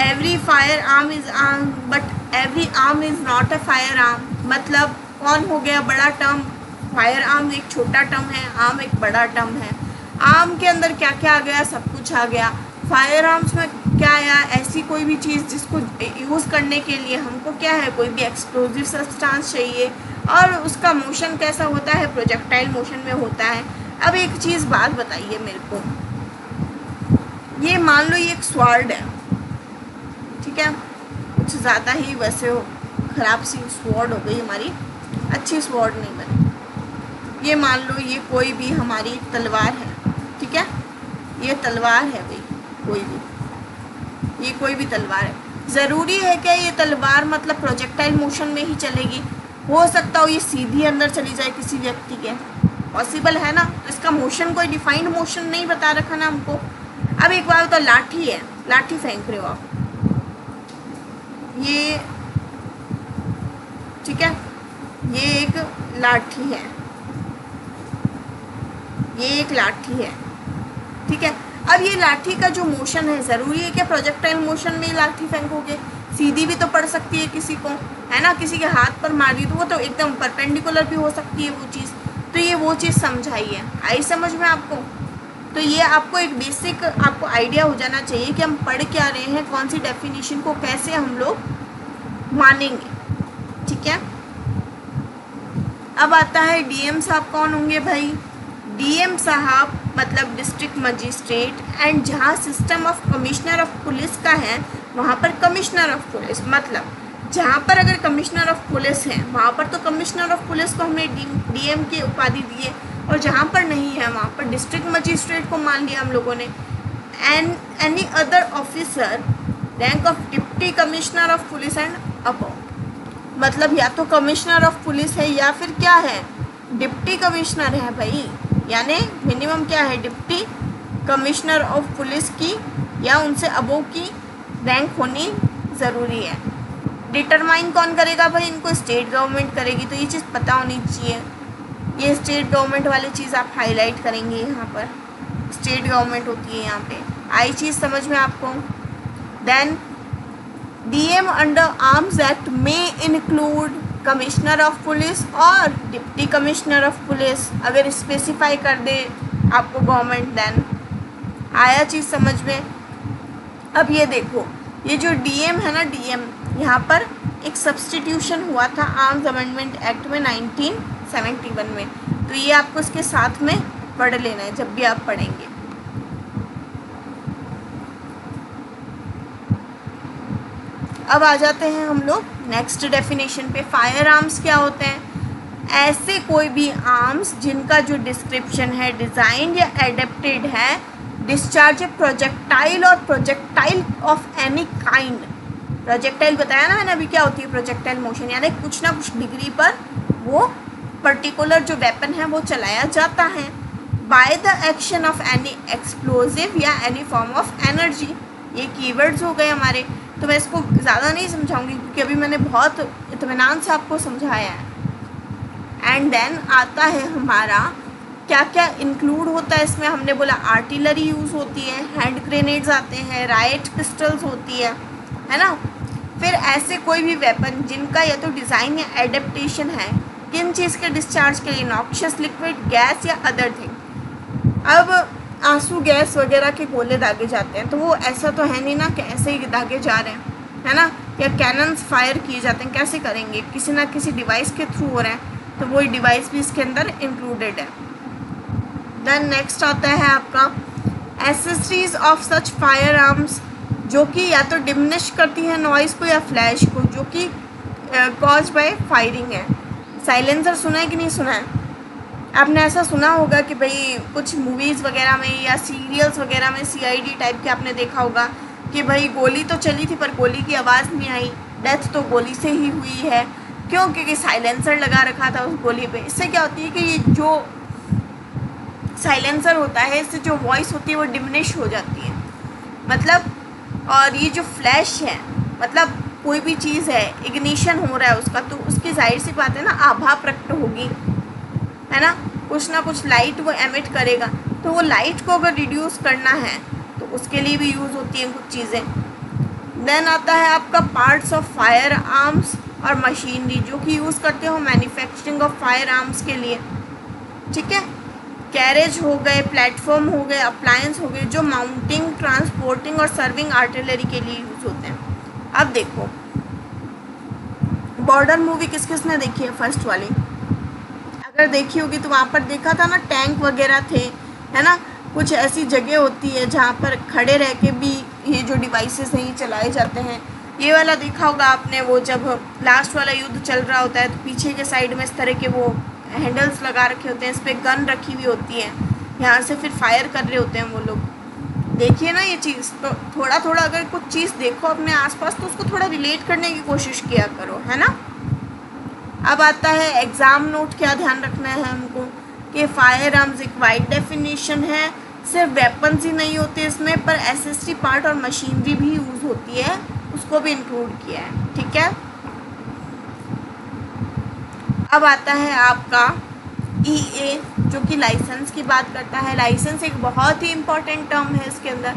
S1: every fire arm is arm but every arm is not a fire arm. मतलब कौन हो गया बड़ा टर्म? फायर आर्म एक छोटा टर्म है, आर्म एक बड़ा टर्म है। आर्म के अंदर क्या क्या आ गया? सब कुछ आ गया। फायर आर्म्स में क्या आया? ऐसी कोई भी चीज़ जिसको यूज़ करने के लिए हमको क्या है, कोई भी एक्सप्लोजिव सब्सटेंस चाहिए, और उसका मोशन कैसा होता है? प्रोजेक्टाइल मोशन में होता है। अब एक चीज़ बात बताइए मेरे को, ये मान लो ये एक स्वॉर्ड है, ठीक है, कुछ ज़्यादा ही वैसे ख़राब सी स्वॉर्ड हो गई हमारी, अच्छी स्वॉर्ड नहीं बनी। ये मान लो ये कोई भी हमारी तलवार है, ठीक है, ये तलवार है भाई, कोई भी, ये कोई भी तलवार है। ज़रूरी है क्या ये तलवार मतलब प्रोजेक्टाइल मोशन में ही चलेगी? हो सकता हो ये सीधी अंदर चली जाए किसी व्यक्ति के, पॉसिबल है ना। तो इसका मोशन कोई डिफाइंड मोशन नहीं बता रखा ना हमको। अब एक बार तो लाठी है, लाठी फेंक रहे हो आप, ये ठीक है, ये एक लाठी है, ये एक लाठी है, ठीक है। अब ये लाठी का जो मोशन है, ज़रूरी है कि प्रोजेक्टाइल मोशन में लाठी फेंकोगे? सीधी भी तो पड़ सकती है किसी को, है ना। किसी के हाथ पर मार दी तो वो तो एकदम परपेंडिकुलर भी हो सकती है वो चीज़। तो ये वो चीज़ समझाई है, आई समझ में आपको? तो ये आपको एक बेसिक आपको आइडिया हो जाना चाहिए कि हम पढ़ क्या रहे हैं, कौन सी डेफिनेशन को कैसे हम लोग मानेंगे, ठीक है। अब आता है डीएम साहब कौन होंगे भाई? डीएम साहब मतलब डिस्ट्रिक्ट मजिस्ट्रेट, एंड जहाँ system of commissioner of police का है वहाँ पर कमिश्नर ऑफ पुलिस, मतलब जहाँ पर अगर कमिश्नर ऑफ पुलिस है वहाँ पर तो कमिश्नर ऑफ पुलिस को हमने डीएम की उपाधि दी है, और जहाँ पर नहीं है वहाँ पर डिस्ट्रिक्ट मजिस्ट्रेट को मान लिया हम लोगों ने। And any other officer rank of deputy commissioner of police and above, मतलब या तो कमिश्नर ऑफ पुलिस है या फिर क्या है, डिप्टी कमिश्नर है भाई, यानी मिनिमम क्या है, डिप्टी कमिश्नर ऑफ पुलिस की या उनसे अबव की रैंक होनी ज़रूरी है। डिटरमाइन कौन करेगा भाई? इनको स्टेट गवर्नमेंट करेगी, तो ये चीज़ पता होनी चाहिए। ये स्टेट गवर्नमेंट वाली चीज़ आप हाईलाइट करेंगे, यहाँ पर स्टेट गवर्नमेंट होती है यहाँ पे, आई चीज़ समझ में आपको? Then DM under arms act में इंक्लूड कमिश्नर ऑफ पुलिस और डिप्टी कमिश्नर ऑफ पुलिस, अगर स्पेसिफाई कर दे आपको गवर्नमेंट, देन आया चीज़ समझ में। अब ये देखो, ये जो डीएम है ना, डीएम यहाँ पर एक सब्स्टिट्यूशन हुआ था आर्म्स अमेंडमेंट एक्ट में 1971 में, तो ये आपको इसके साथ में पढ़ लेना है जब भी आप पढ़ेंगे। अब आ जाते हैं हम लोग नेक्स्ट डेफिनेशन पे। फायर आर्म्स क्या होते हैं? ऐसे कोई भी आर्म्स जिनका जो डिस्क्रिप्शन है डिज़ाइन या एडेप्टेड है डिस्चार्ज प्रोजेक्टाइल और projectile of any kind. Projectile बताया ना मैंने अभी, क्या होती है प्रोजेक्टाइल मोशन, यानी कुछ ना कुछ डिग्री पर वो पर्टिकुलर जो वेपन है वो चलाया जाता है by the action of any explosive या एनी फॉर्म ऑफ एनर्जी। ये कीवर्ड्स हो गए हमारे, तो मैं इसको ज़्यादा नहीं समझाऊंगी क्योंकि अभी मैंने बहुत इत्मीनान से आपको समझाया है। एंड देन आता है हमारा क्या क्या इंक्लूड होता है इसमें। हमने बोला आर्टिलरी यूज़ होती है, हैंड ग्रेनेड्स आते हैं, राइट पिस्टल्स होती है ना। फिर ऐसे कोई भी वेपन जिनका या तो डिज़ाइन या एडेप्टेशन है किन चीज़ के डिस्चार्ज के लिए, नॉक्शियस लिक्विड, गैस या अदर थिंग। अब आंसू गैस वगैरह के गोले दागे जाते हैं तो वो ऐसा तो है नहीं ना कि ऐसे ही दागे जा रहे हैं, है ना, या कैनन्स फायर किए जाते हैं, कैसे करेंगे, किसी ना किसी डिवाइस के थ्रू हो रहे हैं, तो वही डिवाइस भी इसके अंदर इंक्लूडेड है। देन नेक्स्ट आता है आपका accessories of such fire arms, जो कि या तो डिमिनिश करती है नॉइज़ को या फ्लैश को, जो कि कॉज बाय फायरिंग है। साइलेंसर सुना है कि नहीं सुना है? आपने ऐसा सुना होगा कि भाई कुछ मूवीज़ वगैरह में या सीरियल्स वगैरह में CID टाइप के आपने देखा होगा कि भाई गोली तो चली थी पर गोली की आवाज़ नहीं आई, डेथ तो गोली से ही हुई है। क्यों? क्योंकि साइलेंसर लगा रखा था उस गोली पे। इससे क्या होती है कि ये जो साइलेंसर होता है इससे जो वॉइस होती है वो डिमिनिश हो जाती है, मतलब। और ये जो फ्लैश है, मतलब कोई भी चीज़ है इग्निशन हो रहा है उसका, तो उसकी जाहिर सी बात है ना आभा प्रकट होगी, है ना कुछ लाइट वो एमिट करेगा। तो वो लाइट को अगर रिड्यूस करना है तो उसके लिए भी यूज़ होती हैं कुछ चीज़ें। देन आता है आपका पार्ट्स ऑफ फायर आर्म्स और मशीनरी, जो कि यूज़ करते हो मैन्युफैक्चरिंग ऑफ फायर आर्म्स के लिए, ठीक है। कैरेज हो गए, प्लेटफॉर्म हो गए, अप्लायंस हो गए, जो माउंटिंग, ट्रांसपोर्टिंग और सर्विंग आर्टिलरी के लिए यूज़ होते हैं। अब देखो बॉर्डर मूवी किस किस ने देखी है? फर्स्ट वाली अगर देखी होगी तो वहाँ पर देखा था ना टैंक वगैरह थे, है ना। कुछ ऐसी जगह होती है जहाँ पर खड़े रह के भी ये जो डिवाइसेस हैं ये चलाए जाते हैं। ये वाला देखा होगा आपने, वो जब लास्ट वाला युद्ध चल रहा होता है तो पीछे के साइड में इस तरह के वो हैंडल्स लगा रखे होते हैं, इस पर गन रखी हुई होती है, यहाँ से फिर फायर कर रहे होते हैं वो लोग। देखिए ना ये चीज़, तो थोड़ा थोड़ा अगर कुछ चीज़ देखो अपने आसपास तो उसको थोड़ा रिलेट करने की कोशिश किया करो, है ना। अब आता है एग्ज़ाम नोट। क्या ध्यान रखना है हमको कि फायर आर्म्स एक वाइड डेफिनेशन है, सिर्फ वेपन्स ही नहीं होते इसमें, पर एसेसरी पार्ट और मशीनरी भी यूज़ होती है, उसको भी इंक्लूड किया है, ठीक है। अब आता है आपका EA, जो कि लाइसेंस की बात करता है। लाइसेंस एक बहुत ही इम्पॉर्टेंट टर्म है इसके अंदर।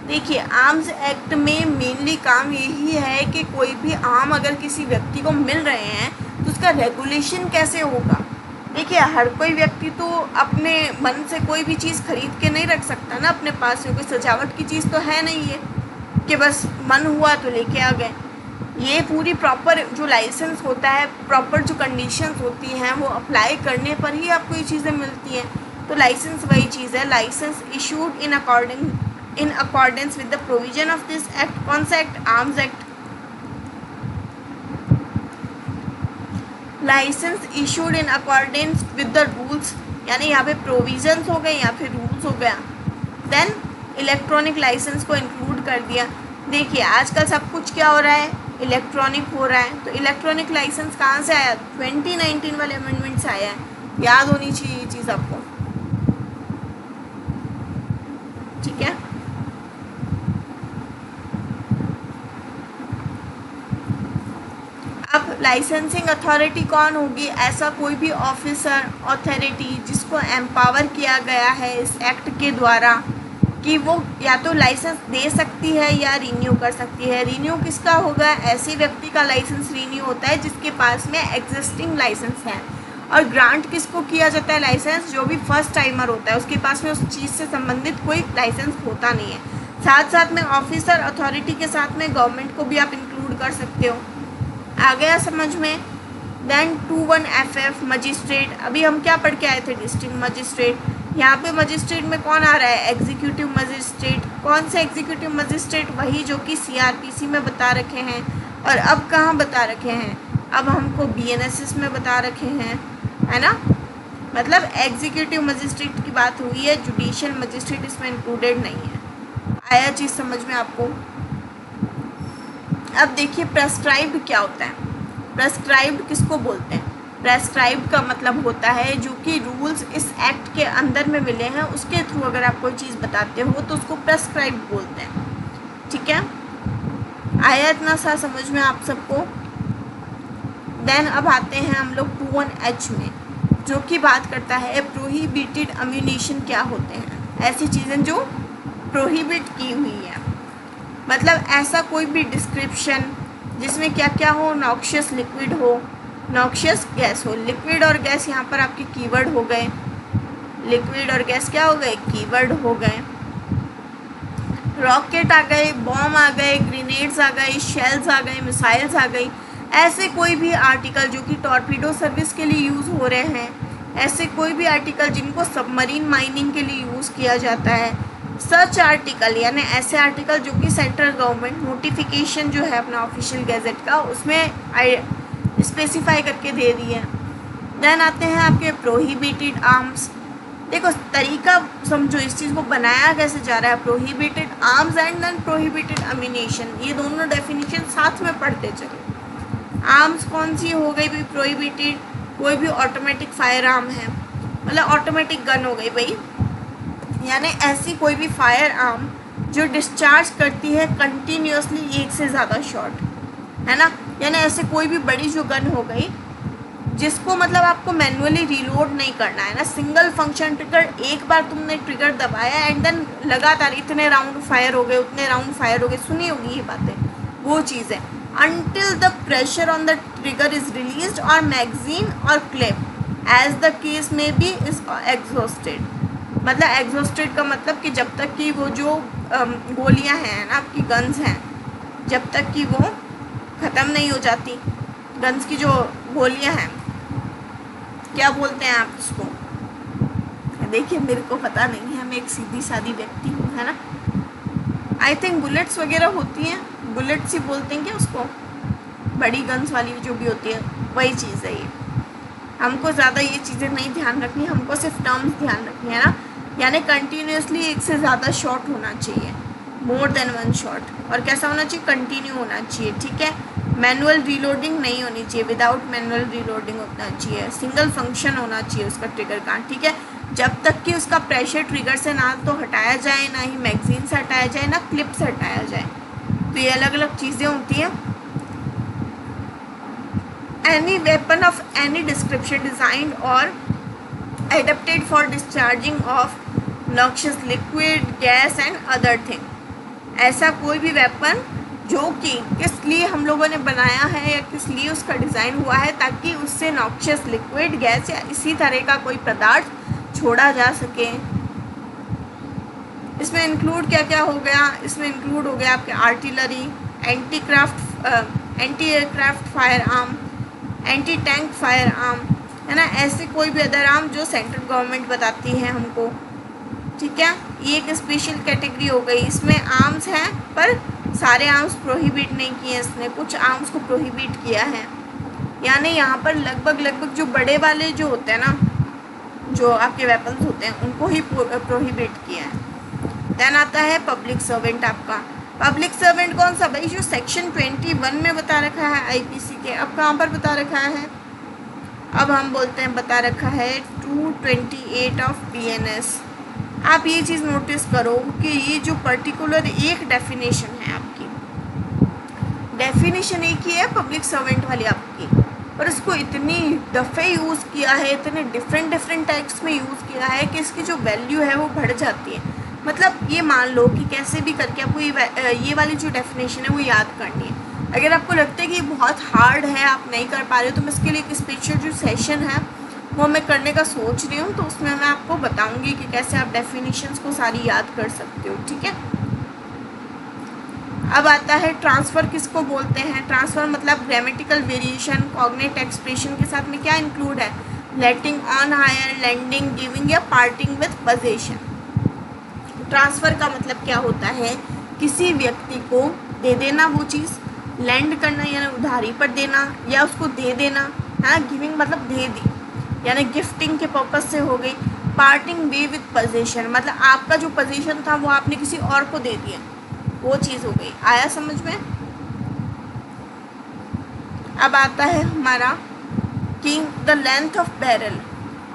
S1: देखिए आर्म्स एक्ट में मेनली काम यही है कि कोई भी आर्म अगर किसी व्यक्ति को मिल रहे हैं तो उसका रेगुलेशन कैसे होगा। देखिए हर कोई व्यक्ति तो अपने मन से कोई भी चीज़ खरीद के नहीं रख सकता ना अपने पास में, कोई सजावट की चीज़ तो है नहीं है कि बस मन हुआ तो लेके आ गए। ये पूरी प्रॉपर जो लाइसेंस होता है, प्रॉपर जो कंडीशंस होती हैं वो अप्लाई करने पर ही आपको ये चीज़ें मिलती हैं। तो लाइसेंस वही चीज़ है, licence issued in accordance with the provision of this act. कौन सा act? Arms act. Licence issued in accordance with the rules, यानी यहाँ पे प्रोविजंस हो गए या फिर रूल्स हो गया। देन इलेक्ट्रॉनिक लाइसेंस को इंक्लूड कर दिया। देखिए आजकल सब कुछ क्या हो रहा है, इलेक्ट्रॉनिक हो रहा है। तो इलेक्ट्रॉनिक लाइसेंस कहाँ से आया? 2019 वाले अमेंडमेंट से आया है, याद होनी चाहिए ये चीज़ आपको, ठीक है। अब लाइसेंसिंग अथॉरिटी कौन होगी? ऐसा कोई भी ऑफिसर, अथॉरिटी जिसको एम्पावर किया गया है इस एक्ट के द्वारा कि वो या तो लाइसेंस दे सकती है या रीन्यू कर सकती है। रीन्यू किसका होगा? ऐसे व्यक्ति का लाइसेंस रीन्यू होता है जिसके पास में एग्जिस्टिंग लाइसेंस है। और ग्रांट किसको किया जाता है लाइसेंस? जो भी फर्स्ट टाइमर होता है उसके पास में उस चीज़ से संबंधित कोई लाइसेंस होता नहीं है। साथ साथ में ऑफिसर, अथॉरिटी के साथ में गवर्नमेंट को भी आप इंक्लूड कर सकते हो। आ गया समझ में? Then 21FF magistrate. अभी हम क्या पढ़ के आए थे? District magistrate. यहाँ पे मजिस्ट्रेट में कौन आ रहा है? Executive magistrate. कौन से एग्जीक्यूटिव मजिस्ट्रेट? वही जो कि CRPC में बता रखे हैं। और अब कहाँ बता रखे हैं? अब हमको BNSS में बता रखे हैं, है ना। मतलब एग्जीक्यूटिव मजिस्ट्रेट की बात हुई है, जुडिशियल मजिस्ट्रेट इसमें इंक्लूडेड नहीं है। आया चीज़ समझ में आपको? अब देखिए प्रेस्क्राइब्ड क्या होता है। प्रेस्क्राइब्ड किसको बोलते हैं? प्रेस्क्राइब्ड का मतलब होता है जो कि रूल्स इस एक्ट के अंदर में मिले हैं उसके थ्रू अगर आप कोई चीज़ बताते हो तो उसको प्रेस्क्राइब्ड बोलते हैं, ठीक है। आया इतना सा समझ में आप सबको? देन अब आते हैं हम लोग 21H में, जो कि बात करता है प्रोहिबिटेड अम्यूनिशन क्या होते हैं, ऐसी चीज़ें जो प्रोहिबिट की हुई है। मतलब ऐसा कोई भी डिस्क्रिप्शन जिसमें क्या क्या हो, नॉक्शियस लिक्विड हो, नॉक्शियस गैस हो। लिक्विड और गैस यहाँ पर आपके कीवर्ड हो गए, लिक्विड और गैस क्या हो गए, कीवर्ड हो गए। रॉकेट आ गए, बॉम्ब आ गए, ग्रेनेड्स आ गए, शेल्स आ गए, मिसाइल्स आ गई। ऐसे कोई भी आर्टिकल जो कि टॉर्पीडो सर्विस के लिए यूज़ हो रहे हैं, ऐसे कोई भी आर्टिकल जिनको सबमरीन माइनिंग के लिए यूज़ किया जाता है, सच आर्टिकल यानी ऐसे आर्टिकल जो कि सेंट्रल गवर्नमेंट नोटिफिकेशन जो है अपना ऑफिशियल गैजेट का उसमें स्पेसिफाई करके दे दी है। देन आते हैं आपके प्रोहिबिटेड आर्म्स। देखो तरीका समझो, इस चीज़ को बनाया कैसे जा रहा है। Prohibited arms and then prohibited ammunition, ये दोनों डेफिनेशन साथ में पढ़ते चलो। आर्म्स कौन सी हो गई भाई, प्रोहिबिटेड कोई भी ऑटोमेटिक फायर आर्म है, मतलब ऑटोमेटिक गन हो गई भाई, यानी ऐसी कोई भी फायर आर्म जो डिस्चार्ज करती है कंटिन्यूसली एक से ज़्यादा शॉट, है ना। यानी ऐसे कोई भी बड़ी जो गन हो गई जिसको मतलब आपको मैनुअली रीलोड नहीं करना है ना, सिंगल फंक्शन ट्रिगर, एक बार तुमने ट्रिगर दबाया एंड देन लगातार इतने राउंड फायर हो गए, उतने राउंड फायर हो गए, सुनी होगी ये बातें, वो चीज़ है। Until the pressure on the trigger is released और मैगजीन और क्लिप एज द केस में बी इज एग्जॉस्टेड। मतलब एग्जॉस्टेड का मतलब कि जब तक कि वो जो गोलियां हैं ना आपकी गन्स हैं, जब तक कि वो ख़त्म नहीं हो जाती, गन्स की जो गोलियां हैं, क्या बोलते हैं आप उसको, देखिए मेरे को पता नहीं है, मैं एक सीधी सादी व्यक्ति हूँ, है ना। आई थिंक बुलेट्स वगैरह होती हैं, बुलेट्स ही बोलते हैं क्या उसको, बड़ी गन्स वाली जो भी होती है वही चीज़ है ये। हमको ज़्यादा ये चीज़ें नहीं ध्यान रखनी, हमको सिर्फ टर्म्स ध्यान रखनी है ना। यानी कंटिन्यूसली एक से ज़्यादा शॉट होना चाहिए, मोर देन वन शॉट, और कैसा होना चाहिए, कंटिन्यू होना चाहिए, ठीक है। मैनुअल रीलोडिंग नहीं होनी चाहिए, विदाउट मैनुअल रीलोडिंग होना चाहिए, सिंगल फंक्शन होना चाहिए उसका ट्रिगर का, ठीक है। जब तक कि उसका प्रेशर ट्रिगर से ना तो हटाया जाए, ना ही मैगजीन से हटाया जाए, ना क्लिप से हटाया जाए, तो ये अलग अलग चीज़ें होती हैं। Any weapon of any description designed और adapted for discharging of noxious liquid, gas and other thing. ऐसा कोई भी वेपन जो कि किस लिए हम लोगों ने बनाया है या किस लिए उसका डिज़ाइन हुआ है, ताकि उससे नॉक्शियस लिक्विड, गैस या इसी तरह का कोई पदार्थ छोड़ा जा सके। इसमें इंक्लूड क्या क्या हो गया, इसमें इंक्लूड हो गया आपके artillery, anti aircraft fire arm, anti tank fire arm, है ना। ऐसे कोई भी अदर आर्म जो सेंट्रल गवर्नमेंट बताती है हमको, ठीक है। ये एक स्पेशल कैटेगरी हो गई। इसमें आर्म्स हैं पर सारे आर्म्स प्रोहिबिट नहीं किए इसने, कुछ आर्म्स को प्रोहिबिट किया है। यानी यहाँ पर लगभग जो बड़े वाले जो होते हैं ना, जो आपके वेपन्स होते हैं, उनको ही प्रोहिबिट किया है। देन आता है पब्लिक सर्वेंट आपका। पब्लिक सर्वेंट कौन सा भाई, जो सेक्शन 21 में बता रखा है आईपीसी के। अब कहाँ पर बता रखा है, अब हम बोलते हैं बता रखा है 228 ऑफ बीएनएस। आप ये चीज़ नोटिस करो कि ये जो पर्टिकुलर एक डेफिनेशन है आपकी, डेफिनेशन एक ही है पब्लिक सर्वेंट वाली आपकी, पर इसको इतनी दफ़े यूज़ किया है, इतने डिफरेंट टाइप्स में यूज़ किया है कि इसकी जो वैल्यू है वो बढ़ जाती है। मतलब ये मान लो कि कैसे भी करके आपको ये वाली जो डेफिनेशन है वो याद करनी है। अगर आपको लगता है कि ये बहुत हार्ड है, आप नहीं कर पा रहे हो, तो मैं इसके लिए एक स्पेशल जो सेशन है वो मैं करने का सोच रही हूँ, तो उसमें मैं आपको बताऊँगी कि कैसे आप डेफिनेशंस को सारी याद कर सकते हो, ठीक है। अब आता है ट्रांसफ़र किसको बोलते हैं। ट्रांसफ़र मतलब ग्रामेटिकल वेरिएशन, कॉग्निट एक्सप्रेशन के साथ में क्या इंक्लूड है, लेटिंग ऑन हायर, लैंडिंग, गिविंग या पार्टिंग विथ पोजेशन। ट्रांसफ़र का मतलब क्या होता है, किसी व्यक्ति को दे देना वो चीज़, लैंड करना यानी उधारी पर देना, या उसको दे देना, है ना। गिविंग मतलब दे दी, यानी गिफ्टिंग के पर्पज़ से हो गई। पार्टिंग वे विथ पोजेशन मतलब आपका जो पोजीशन था वो आपने किसी और को दे दिया, वो चीज़ हो गई। आया समझ में। अब आता है हमारा कि the length of barrel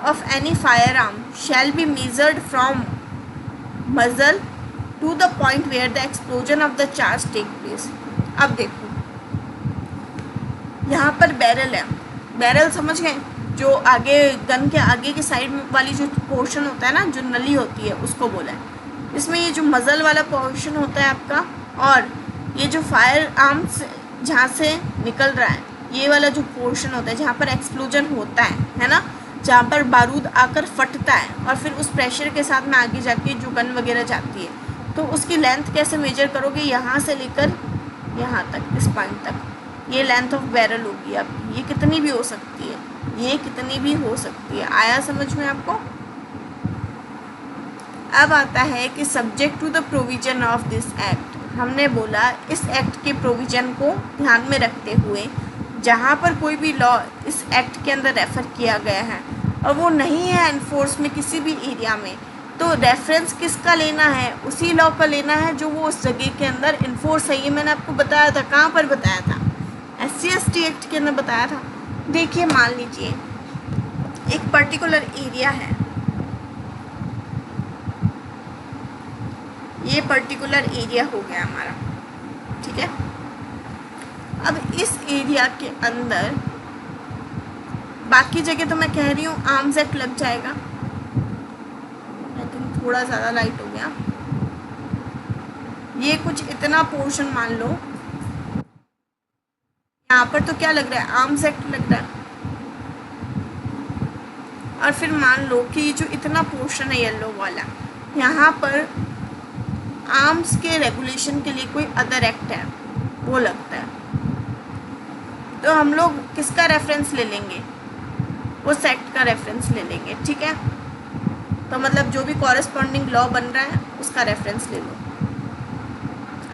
S1: of any firearm shall be measured from muzzle to the point where the explosion of the charge take place. अब देखो यहाँ पर बैरल है, बैरल समझ गए, जो आगे गन के आगे की साइड वाली जो पोर्शन होता है ना, जो नली होती है, उसको बोला है। इसमें ये जो मज़ल वाला पोर्शन होता है आपका, और ये जो फायर आर्म्स जहाँ से निकल रहा है, ये वाला जो पोर्शन होता है जहाँ पर एक्सप्लोजन होता है ना, जहाँ पर बारूद आकर फटता है और फिर उस प्रेशर के साथ में आगे जाके जो गन वगैरह जाती है, तो उसकी लेंथ कैसे मेजर करोगे, यहाँ से लेकर यहाँ तक, इस पॉइंट तक, ये लेंथ ऑफ बैरल होगी आपकी। ये कितनी भी हो सकती है, ये कितनी भी हो सकती है। आया समझ में आपको? अब आता है कि subject to the provision of this act, हमने बोला इस एक्ट के प्रोविजन को ध्यान में रखते हुए जहाँ पर कोई भी लॉ इस एक्ट के अंदर रेफ़र किया गया है और वो नहीं है एनफोर्स में किसी भी एरिया में, तो रेफरेंस किसका लेना है, उसी लॉ का लेना है जो वो उस जगह के अंदर इन्फोर्स है। ये मैंने आपको बताया था, कहाँ पर बताया था, SC/ST एक्ट के अंदर बताया था। देखिए मान लीजिए एक पर्टिकुलर एरिया है, ये पर्टिकुलर एरिया हो गया हमारा, ठीक है। अब इस एरिया के अंदर बाकी जगह तो मैं कह रही हूँ आर्म्स एक्ट लग जाएगा। आई थिंक थोड़ा ज़्यादा लाइट हो गया। ये कुछ इतना पोर्शन मान लो, यहाँ पर तो क्या लग रहा है, आर्म्स एक्ट लग रहा है। और फिर मान लो कि जो इतना पोर्शन है येलो वाला, यहाँ पर आर्म्स के रेगुलेशन के लिए कोई अदर एक्ट है वो लगता है, तो हम लोग किसका रेफरेंस ले लेंगे, उस एक्ट का रेफरेंस ले लेंगे, ठीक है। तो मतलब जो भी कॉरेस्पॉन्डिंग लॉ बन रहा है उसका रेफरेंस ले लो।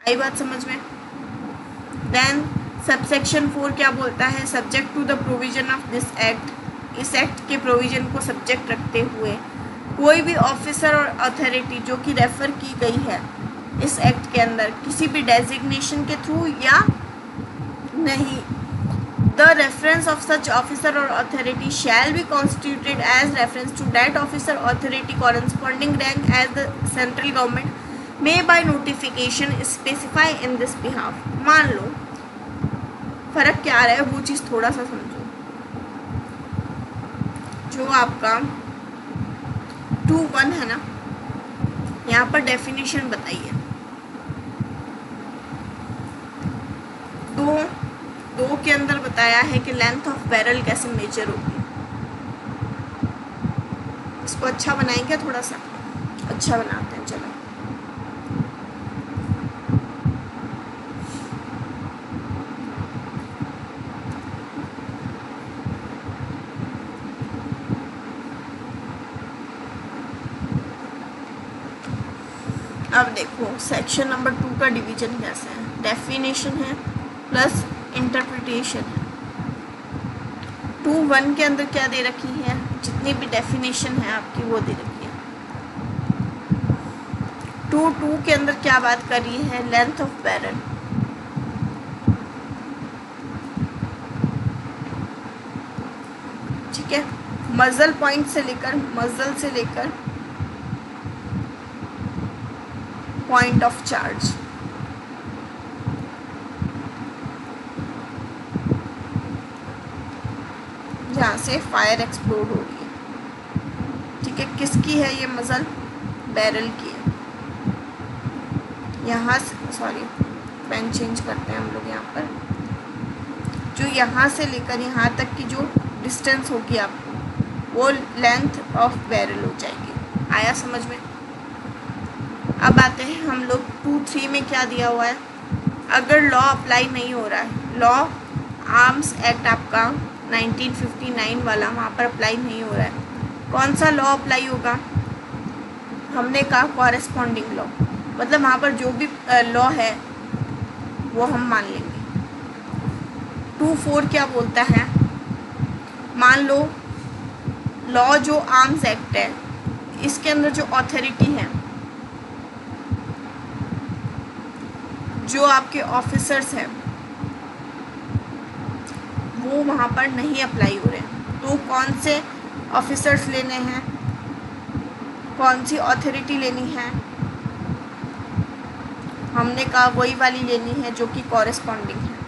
S1: आई बात समझ में? देन सबसेक्शन 4 क्या बोलता है, subject to the provision of this act, इस एक्ट के प्रोविजन को सब्जेक्ट रखते हुए कोई भी ऑफिसर और अथॉरिटी जो कि रेफ़र की गई है इस एक्ट के अंदर किसी भी डेजिग्नेशन के थ्रू या नहीं, the reference of such officer और authority shall be constituted as reference to that officer authority corresponding rank as the central government may by notification specify in this behalf. मान लो फ़र्क क्या आ रहा है वो चीज़ थोड़ा सा समझो। जो आपका 2(1) है ना, यहाँ पर डेफिनेशन बताइए। दो के अंदर बताया है कि लेंथ ऑफ बैरल कैसे मेजर होगी। इसको अच्छा बनाएंगे, थोड़ा सा अच्छा बनाते हैं, चलो। अब देखो सेक्शन नंबर 2 का डिवीजन कैसे है, डेफिनेशन है प्लस इंटरप्रिटेशन है। 2(1) के अंदर क्या दे रखी है, जितनी भी डेफिनेशन है आपकी वो दे रखी है। 2(2) के अंदर क्या बात कर रही है, लेंथ ऑफ बैरल। ठीक है, मजल पॉइंट से लेकर पॉइंट ऑफ चार्ज, जहाँ से फायर एक्सप्लोड हो रही है। ठीक है, किसकी है ये मजल, बैरल की है। यहाँ से, सॉरी पेन चेंज करते हैं हम लोग, यहाँ पर जो यहाँ से लेकर यहाँ तक की जो डिस्टेंस होगी आपको वो लेंथ ऑफ बैरल हो जाएगी। आया समझ में? अब आते हैं हम लोग 2(3) में क्या दिया हुआ है, अगर लॉ अप्लाई नहीं हो रहा है, लॉ आर्म्स एक्ट आपका 1959 वाला वहाँ पर अप्लाई नहीं हो रहा है, कौन सा लॉ अप्लाई होगा, हमने कहा कॉरेस्पॉन्डिंग लॉ, मतलब वहाँ पर जो भी लॉ है वो हम मान लेंगे। 2(4) क्या बोलता है, मान लो लॉ जो आर्म्स एक्ट है इसके अंदर जो अथॉरिटी है, जो आपके ऑफिसर्स हैं वो वहाँ पर नहीं अप्लाई हो रहे हैं, तो कौन से ऑफिसर्स लेने हैं, कौन सी अथॉरिटी लेनी है, हमने कहा वही वाली लेनी है जो कि कॉरेस्पॉन्डिंग है।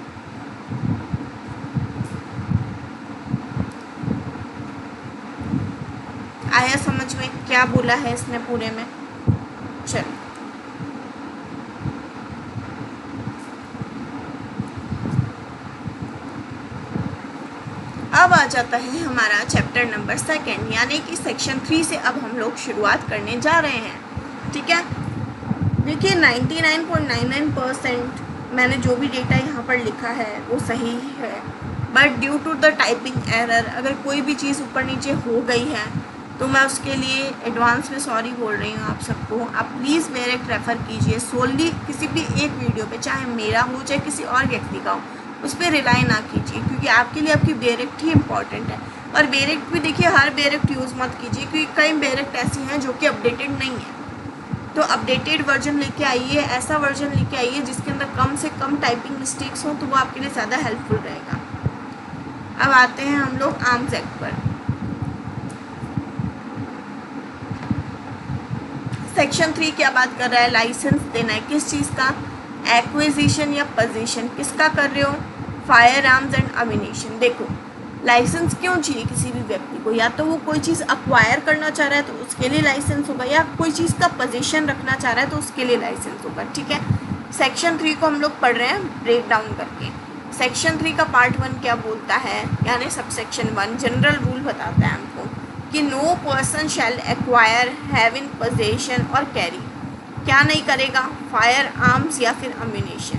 S1: आया समझ में क्या बोला है इसने पूरे में? चलो अब आ जाता है हमारा चैप्टर नंबर 2, यानी कि सेक्शन 3 से अब हम लोग शुरुआत करने जा रहे हैं। ठीक है, देखिए 99.99% मैंने जो भी डेटा यहाँ पर लिखा है वो सही है, but due to the typing error अगर कोई भी चीज़ ऊपर नीचे हो गई है तो मैं उसके लिए एडवांस में सॉरी बोल रही हूँ आप सबको। आप प्लीज़ मेरे रेफ़र कीजिए सोनली किसी भी एक वीडियो पे, चाहे मेरा हो चाहे किसी और व्यक्ति का हो, उस पर रिलाई ना कीजिए, क्योंकि आपके लिए आपकी बेरेक्ट ही इम्पॉर्टेंट है। और बेरेक्ट भी देखिए हर बेरेक्ट यूज़ मत कीजिए, क्योंकि कई बेरेक्ट ऐसी हैं जो कि अपडेटेड नहीं है। तो अपडेटेड वर्जन लेके आइए, ऐसा वर्जन लेके आइए जिसके अंदर कम से कम टाइपिंग मिस्टेक्स हों, तो वो आपके लिए ज़्यादा हेल्पफुल रहेगा। अब आते हैं हम लोग आर्म्स एक्ट पर। सेक्शन 3 क्या बात कर रहा है? लाइसेंस देना है, किस चीज़ का? एक्विजिशन या पोजीशन किसका कर रहे हो? Fire arms and ammunition. देखो लाइसेंस क्यों चाहिए किसी भी व्यक्ति को? या तो वो कोई चीज़ अक्वायर करना चाह रहा है तो उसके लिए लाइसेंस होगा, या कोई चीज़ का पोजीशन रखना चाह रहा है तो उसके लिए लाइसेंस होगा। ठीक है, सेक्शन 3 को हम लोग पढ़ रहे हैं ब्रेक डाउन करके। सेक्शन 3 का पार्ट 1 क्या बोलता है, यानी सबसेक्शन 1 जनरल रूल बताता है हमको कि no person shall acquire, have in possession और कैरी, क्या नहीं करेगा? फायर आर्म्स या फिर अम्यूनेशन।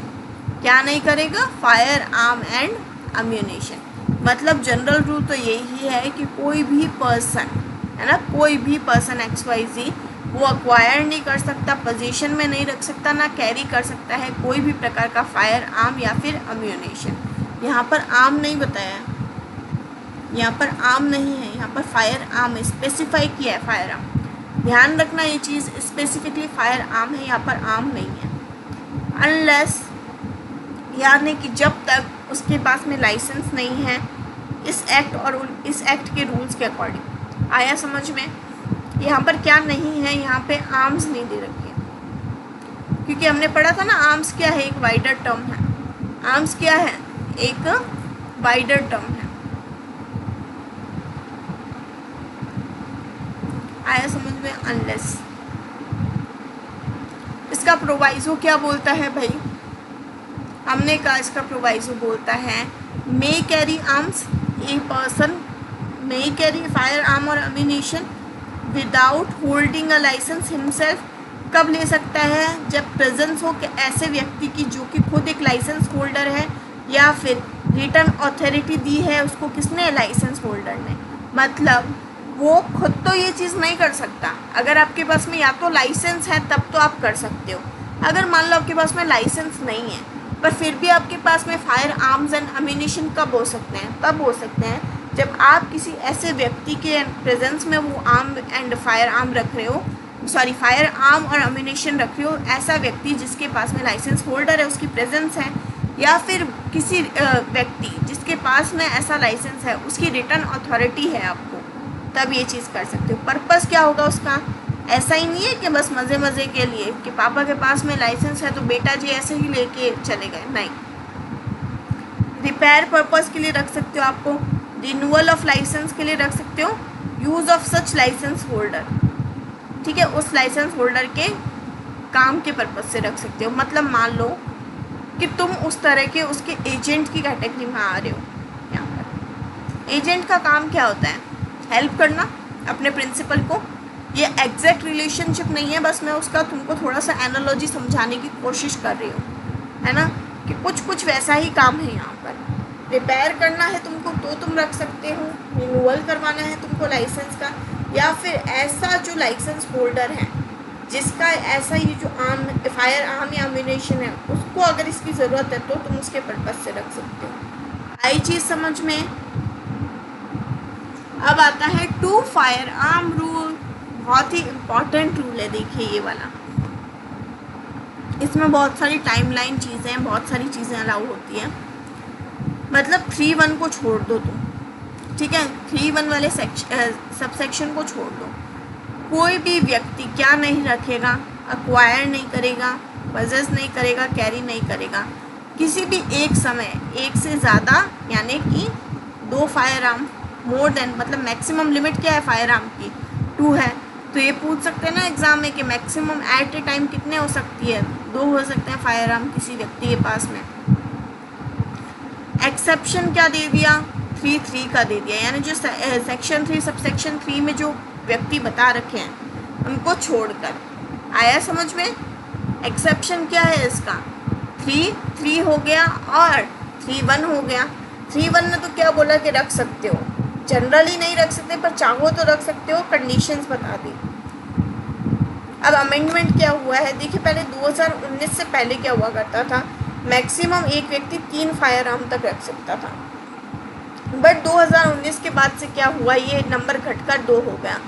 S1: क्या नहीं करेगा? Fire arm and ammunition. मतलब जनरल रूल तो यही है कि कोई भी पर्सन, है ना, कोई भी पर्सन XYZ वो अक्वायर नहीं कर सकता, पोजीशन में नहीं रख सकता, ना कैरी कर सकता है कोई भी प्रकार का फायर आर्म या फिर अम्यूनेशन। यहाँ पर आर्म नहीं बताया, यहाँ पर आर्म नहीं है, यहाँ पर फायर आर्म स्पेसिफाई किया है, फायर आर्म। ध्यान रखना ये चीज़, स्पेसिफिकली फायर आर्म है, यहाँ पर आर्म नहीं है। अनलेस, यानी कि जब तक उसके पास में लाइसेंस नहीं है इस एक्ट और इस एक्ट के रूल्स के अकॉर्डिंग। आया समझ में? यहाँ पर क्या नहीं है, यहाँ पे आर्म्स नहीं दे रखे, क्योंकि हमने पढ़ा था ना आर्म्स क्या है, एक वाइडर टर्म है। आर्म्स क्या है? एक वाइडर टर्म है। आया समझ में? अनलेस। इसका प्रोवाइजो क्या बोलता है भाई? हमने कहा इसका प्रोवाइजो बोलता है may carry arms, a person may carry firearm और ammunition without holding a licence himself. कब ले सकता है? जब प्रेजेंस हो कि ऐसे व्यक्ति की जो कि खुद एक लाइसेंस होल्डर है, या फिर रिटर्न अथॉरिटी दी है उसको, किसने? लाइसेंस होल्डर ने। मतलब वो खुद तो ये चीज़ नहीं कर सकता। अगर आपके पास में या तो लाइसेंस है तब तो आप कर सकते हो। अगर मान लो आपके पास में लाइसेंस नहीं है पर फिर भी आपके पास में फायर आर्म्स एंड अम्यूनेशन कब हो सकते हैं? तब हो सकते हैं जब आप किसी ऐसे व्यक्ति के प्रेजेंस में वो आर्म एंड फायर आर्म रख रहे हो, सॉरी फायर आर्म और अम्यूनेशन रख रहे हो, ऐसा व्यक्ति जिसके पास में लाइसेंस होल्डर है उसकी प्रेजेंस है, या फिर किसी व्यक्ति जिसके पास में ऐसा लाइसेंस है उसकी रिटर्न अथॉरिटी है आपको, तब ये चीज़ कर सकते हो। पर्पस क्या होगा उसका? ऐसा ही नहीं है कि बस मज़े मज़े के लिए कि पापा के पास में लाइसेंस है तो बेटा जी ऐसे ही लेके चले गए, नहीं। रिपेयर पर्पस के लिए रख सकते हो, आपको रिन्यूअल ऑफ लाइसेंस के लिए रख सकते हो, use of such licence holder, ठीक है, उस लाइसेंस होल्डर के काम के पर्पस से रख सकते हो। मतलब मान लो कि तुम उस तरह के उसके एजेंट की कैटेगरी में आ रहे हो। यहाँ पर एजेंट का काम क्या होता है? हेल्प करना अपने प्रिंसिपल को। ये एग्जैक्ट रिलेशनशिप नहीं है, बस मैं उसका तुमको थोड़ा सा एनालॉजी समझाने की कोशिश कर रही हूँ, है ना, कि कुछ वैसा ही काम है यहाँ पर। रिपेयर करना है तुमको तो तुम रख सकते हो, रिन्यूअल करवाना है तुमको लाइसेंस का, या फिर ऐसा जो लाइसेंस होल्डर है जिसका ऐसा ये जो आर्म फायर आर्म या अम्यूनेशन है उसको अगर इसकी ज़रूरत है तो तुम उसके पर्पस से रख सकते हो। आई चीज़ समझ में? अब आता है टू फायर आर्म रूल। बहुत ही इम्पॉर्टेंट रूल है, देखिए ये वाला। इसमें बहुत सारी टाइमलाइन चीज़ें हैं, बहुत सारी चीज़ें अलाउ होती हैं। मतलब 3(1) को छोड़ दो तुम, ठीक है, 3(1) वाले सबसेक्शन को छोड़ दो। कोई भी व्यक्ति क्या नहीं रखेगा? अक्वायर नहीं करेगा, पजेस नहीं करेगा, कैरी नहीं करेगा। किसी भी एक समय एक से ज़्यादा यानी कि 2 फायर आर्म, मोर देन मतलब मैक्सिमम लिमिट क्या है फायर आर्म की 2 है। तो ये पूछ सकते हैं ना एग्जाम में कि मैक्सिमम एट ए टाइम कितने हो सकती है, 2 हो सकते हैं फायर आर्म किसी व्यक्ति के पास में। एक्सेप्शन क्या दे दिया, 3 का दे दिया, यानी जो सेक्शन 3 सब सेक्शन 3 में जो व्यक्ति बता रखे हैं उनको छोड़कर। आया समझ में? एक्सेप्शन क्या है इसका, 3 हो गया और 3(1) हो गया। 3(1) ने तो क्या बोला कि रख सकते हो, जनरली नहीं रख सकते पर चाहो तो रख सकते हो, कंडीशंस बता दी। अब अमेंडमेंट क्या हुआ है देखिए, पहले 2019 से पहले क्या हुआ करता था, मैक्सिमम एक व्यक्ति 3 फायर आर्म तक रख सकता था, बट 2019 के बाद से क्या हुआ, ये नंबर घटकर 2 हो गया।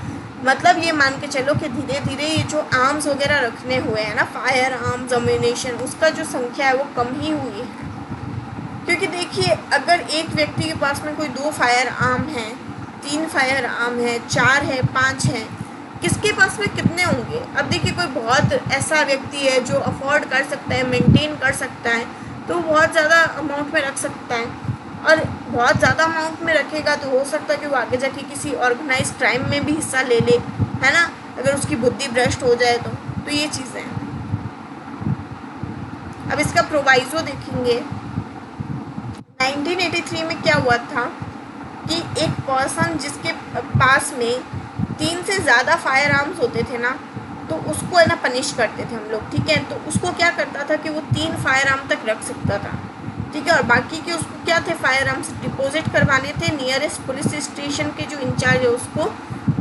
S1: मतलब ये मान के चलो कि धीरे धीरे ये जो आर्म्स वगैरह रखने हुए हैं ना, फायर आर्म्स, अम्यूनिशन, उसका जो संख्या है वो कम ही हुई है। क्योंकि देखिए अगर एक व्यक्ति के पास में कोई 2 फायर आर्म है, 3 फायर आर्म है, 4 है, 5 है, किसके पास में कितने होंगे। अब देखिए कोई बहुत ऐसा व्यक्ति है जो अफोर्ड कर सकता है, मेंटेन कर सकता है, तो बहुत ज़्यादा अमाउंट में रख सकता है, और बहुत ज़्यादा अमाउंट में रखेगा तो हो सकता है कि वो आगे जाके किसी ऑर्गेनाइज क्राइम में भी हिस्सा ले ले, है ना, अगर उसकी बुद्धि भ्रष्ट हो जाए तो ये चीज़ें हैं। अब इसका प्रोवाइजो देखेंगे, 1983 में क्या हुआ था कि एक पर्सन जिसके पास में 3 से ज़्यादा फायर आर्म्स होते थे ना, तो उसको है ना पनिश करते थे हम लोग, ठीक है। तो उसको क्या करता था कि वो 3 फायर आर्म तक रख सकता था, ठीक है, और बाकी के उसको क्या थे, फायर आर्म्स डिपॉजिट करवाने थे नियरेस्ट पुलिस स्टेशन के जो इंचार्ज है उसको,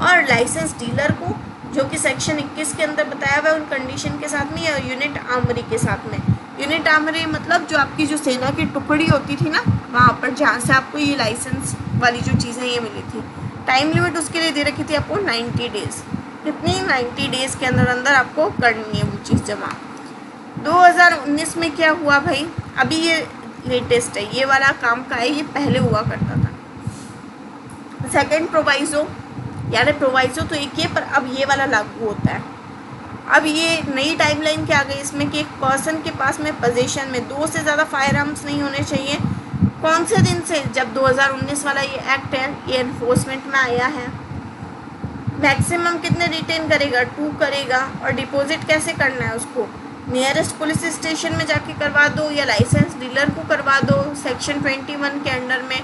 S1: और लाइसेंस डीलर को, जो कि सेक्शन 21 के अंदर बताया हुआ है उन कंडीशन के साथ में, या यूनिट आर्मरी के साथ में। यूनिट आर्मरी मतलब जो आपकी जो सेना की टुकड़ी होती थी ना, वहाँ पर जहाँ से आपको ये लाइसेंस वाली जो चीज़ें ये मिली थी। टाइम लिमिट उसके लिए दे रखी थी आपको 90 डेज़। कितनी, 90 डेज़ के अंदर अंदर आपको करनी है वो चीज़ जमा। 2019 में क्या हुआ भाई, अभी ये लेटेस्ट है, ये वाला काम का है, ये पहले हुआ करता था। सेकेंड प्रोवाइजो, यानी प्रोवाइजो तो एक ही, पर अब ये वाला लागू होता है। अब ये नई टाइमलाइन क्या आ गई इसमें कि एक पर्सन के पास में पोजीशन में 2 से ज़्यादा फायर आर्म्स नहीं होने चाहिए। कौन से दिन से, जब 2019 वाला ये एक्ट है ये एनफोर्समेंट में आया है। मैक्सिमम कितने रिटेन करेगा, 2 करेगा, और डिपॉजिट कैसे करना है उसको, नियरेस्ट पुलिस स्टेशन में जाके करवा दो, या लाइसेंस डीलर को करवा दो सेक्शन 21 के अंडर में,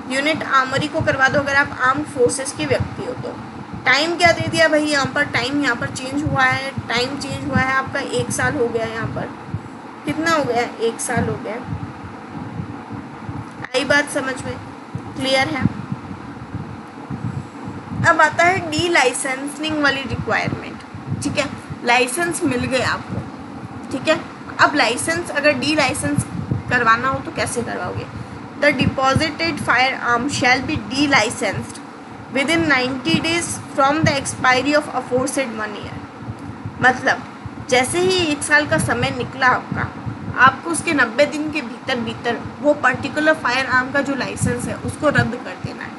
S1: यूनिट आर्मरी को करवा दो अगर आप आर्म्ड फोर्सेस के व्यक्ति हो तो। टाइम क्या दे दिया भाई, यहाँ पर टाइम यहाँ पर चेंज हुआ है, टाइम चेंज हुआ है आपका, 1 साल हो गया, यहाँ पर कितना हो गया, 1 साल हो गया। आई बात समझ में, क्लियर है। अब आता है डी लाइसेंसिंग वाली रिक्वायरमेंट, ठीक है, लाइसेंस मिल गए आपको, ठीक है। अब लाइसेंस अगर डी लाइसेंस करवाना हो तो कैसे करवाओगे, the deposited fire arm shall B D licensed within 90 days from the expiry of aforesaid 1 year। मतलब जैसे ही 1 साल का समय निकला आपका, आपको उसके 90 दिन के भीतर वो पर्टिकुलर फायर आर्म का जो लाइसेंस है उसको रद्द कर देना है।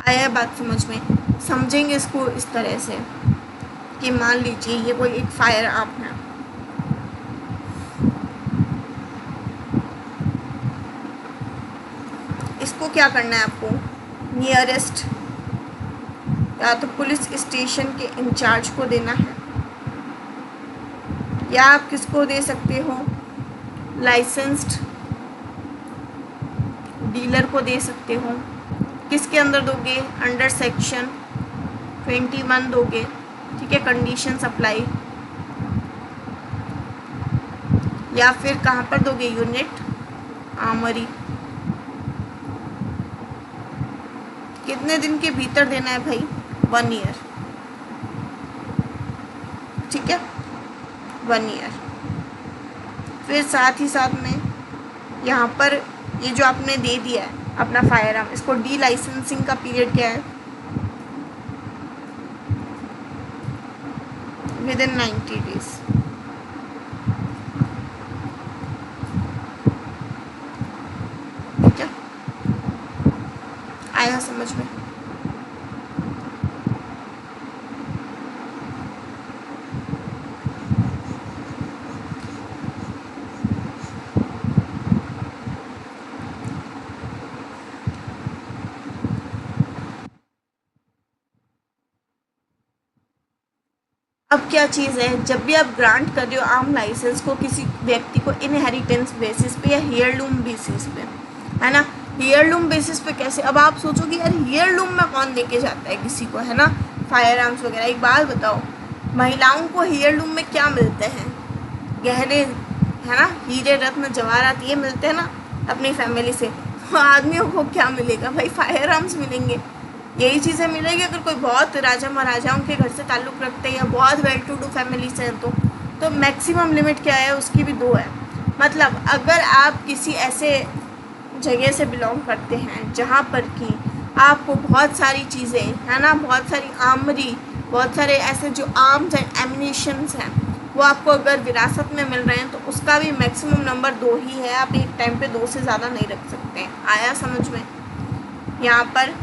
S1: आया बात समझ में? समझेंगे इसको इस तरह से कि मान लीजिए ये कोई एक फायर आर्म है, इसको क्या करना है आपको, नियरेस्ट या तो पुलिस स्टेशन के इंचार्ज को देना है, या आप किसको दे सकते हो, लाइसेंस्ड डीलर को दे सकते हो। किसके अंदर दोगे, अंडर सेक्शन 21 दोगे, ठीक है, कंडीशन अप्लाई, या फिर कहाँ पर दोगे, यूनिट आर्मरी। कितने दिन के भीतर देना है भाई, 1 ईयर, ठीक है, 1 ईयर। फिर साथ ही साथ में यहाँ पर ये जो आपने दे दिया है अपना फायर आर्म, इसको डी लाइसेंसिंग का पीरियड क्या है, विदिन 90 डेज। ठीक है, आया समझ में? अब क्या चीज़ है, जब भी आप ग्रांट कर रहे हो आर्म लाइसेंस को किसी व्यक्ति को इनहेरिटेंस बेसिस पे या हेयरलूम बेसिस पे, है ना। हेयरलूम बेसिस पे कैसे, अब आप सोचो कि यार हेयरलूम में कौन लेके जाता है किसी को, है ना, फायर आर्म्स वगैरह। एक बात बताओ, महिलाओं को हेयरलूम में क्या मिलते हैं, गहने, है ना, हीरे रत्न जवाहरात ये मिलते हैं ना अपनी फैमिली से। तो आदमियों को क्या मिलेगा भाई, फायर आर्म्स मिलेंगे, यही चीज़ें मिलेगी। अगर कोई बहुत राजा महाराजाओं के घर से ताल्लुक़ रखते हैं या बहुत वेल टू डू फैमिली से हैं तो मैक्सिमम लिमिट क्या है उसकी भी 2 है। मतलब अगर आप किसी ऐसे जगह से बिलोंग करते हैं जहाँ पर कि आपको बहुत सारी चीज़ें, है ना, बहुत सारी आर्मरी, बहुत सारे ऐसे जो आर्म्स एंड एमिनेशंस हैं वो आपको अगर विरासत में मिल रहे हैं तो उसका भी मैक्सिमम नंबर 2 ही है। आप एक टाइम पे 2 से ज़्यादा नहीं रख सकते हैं। आया समझ में? यहाँ पर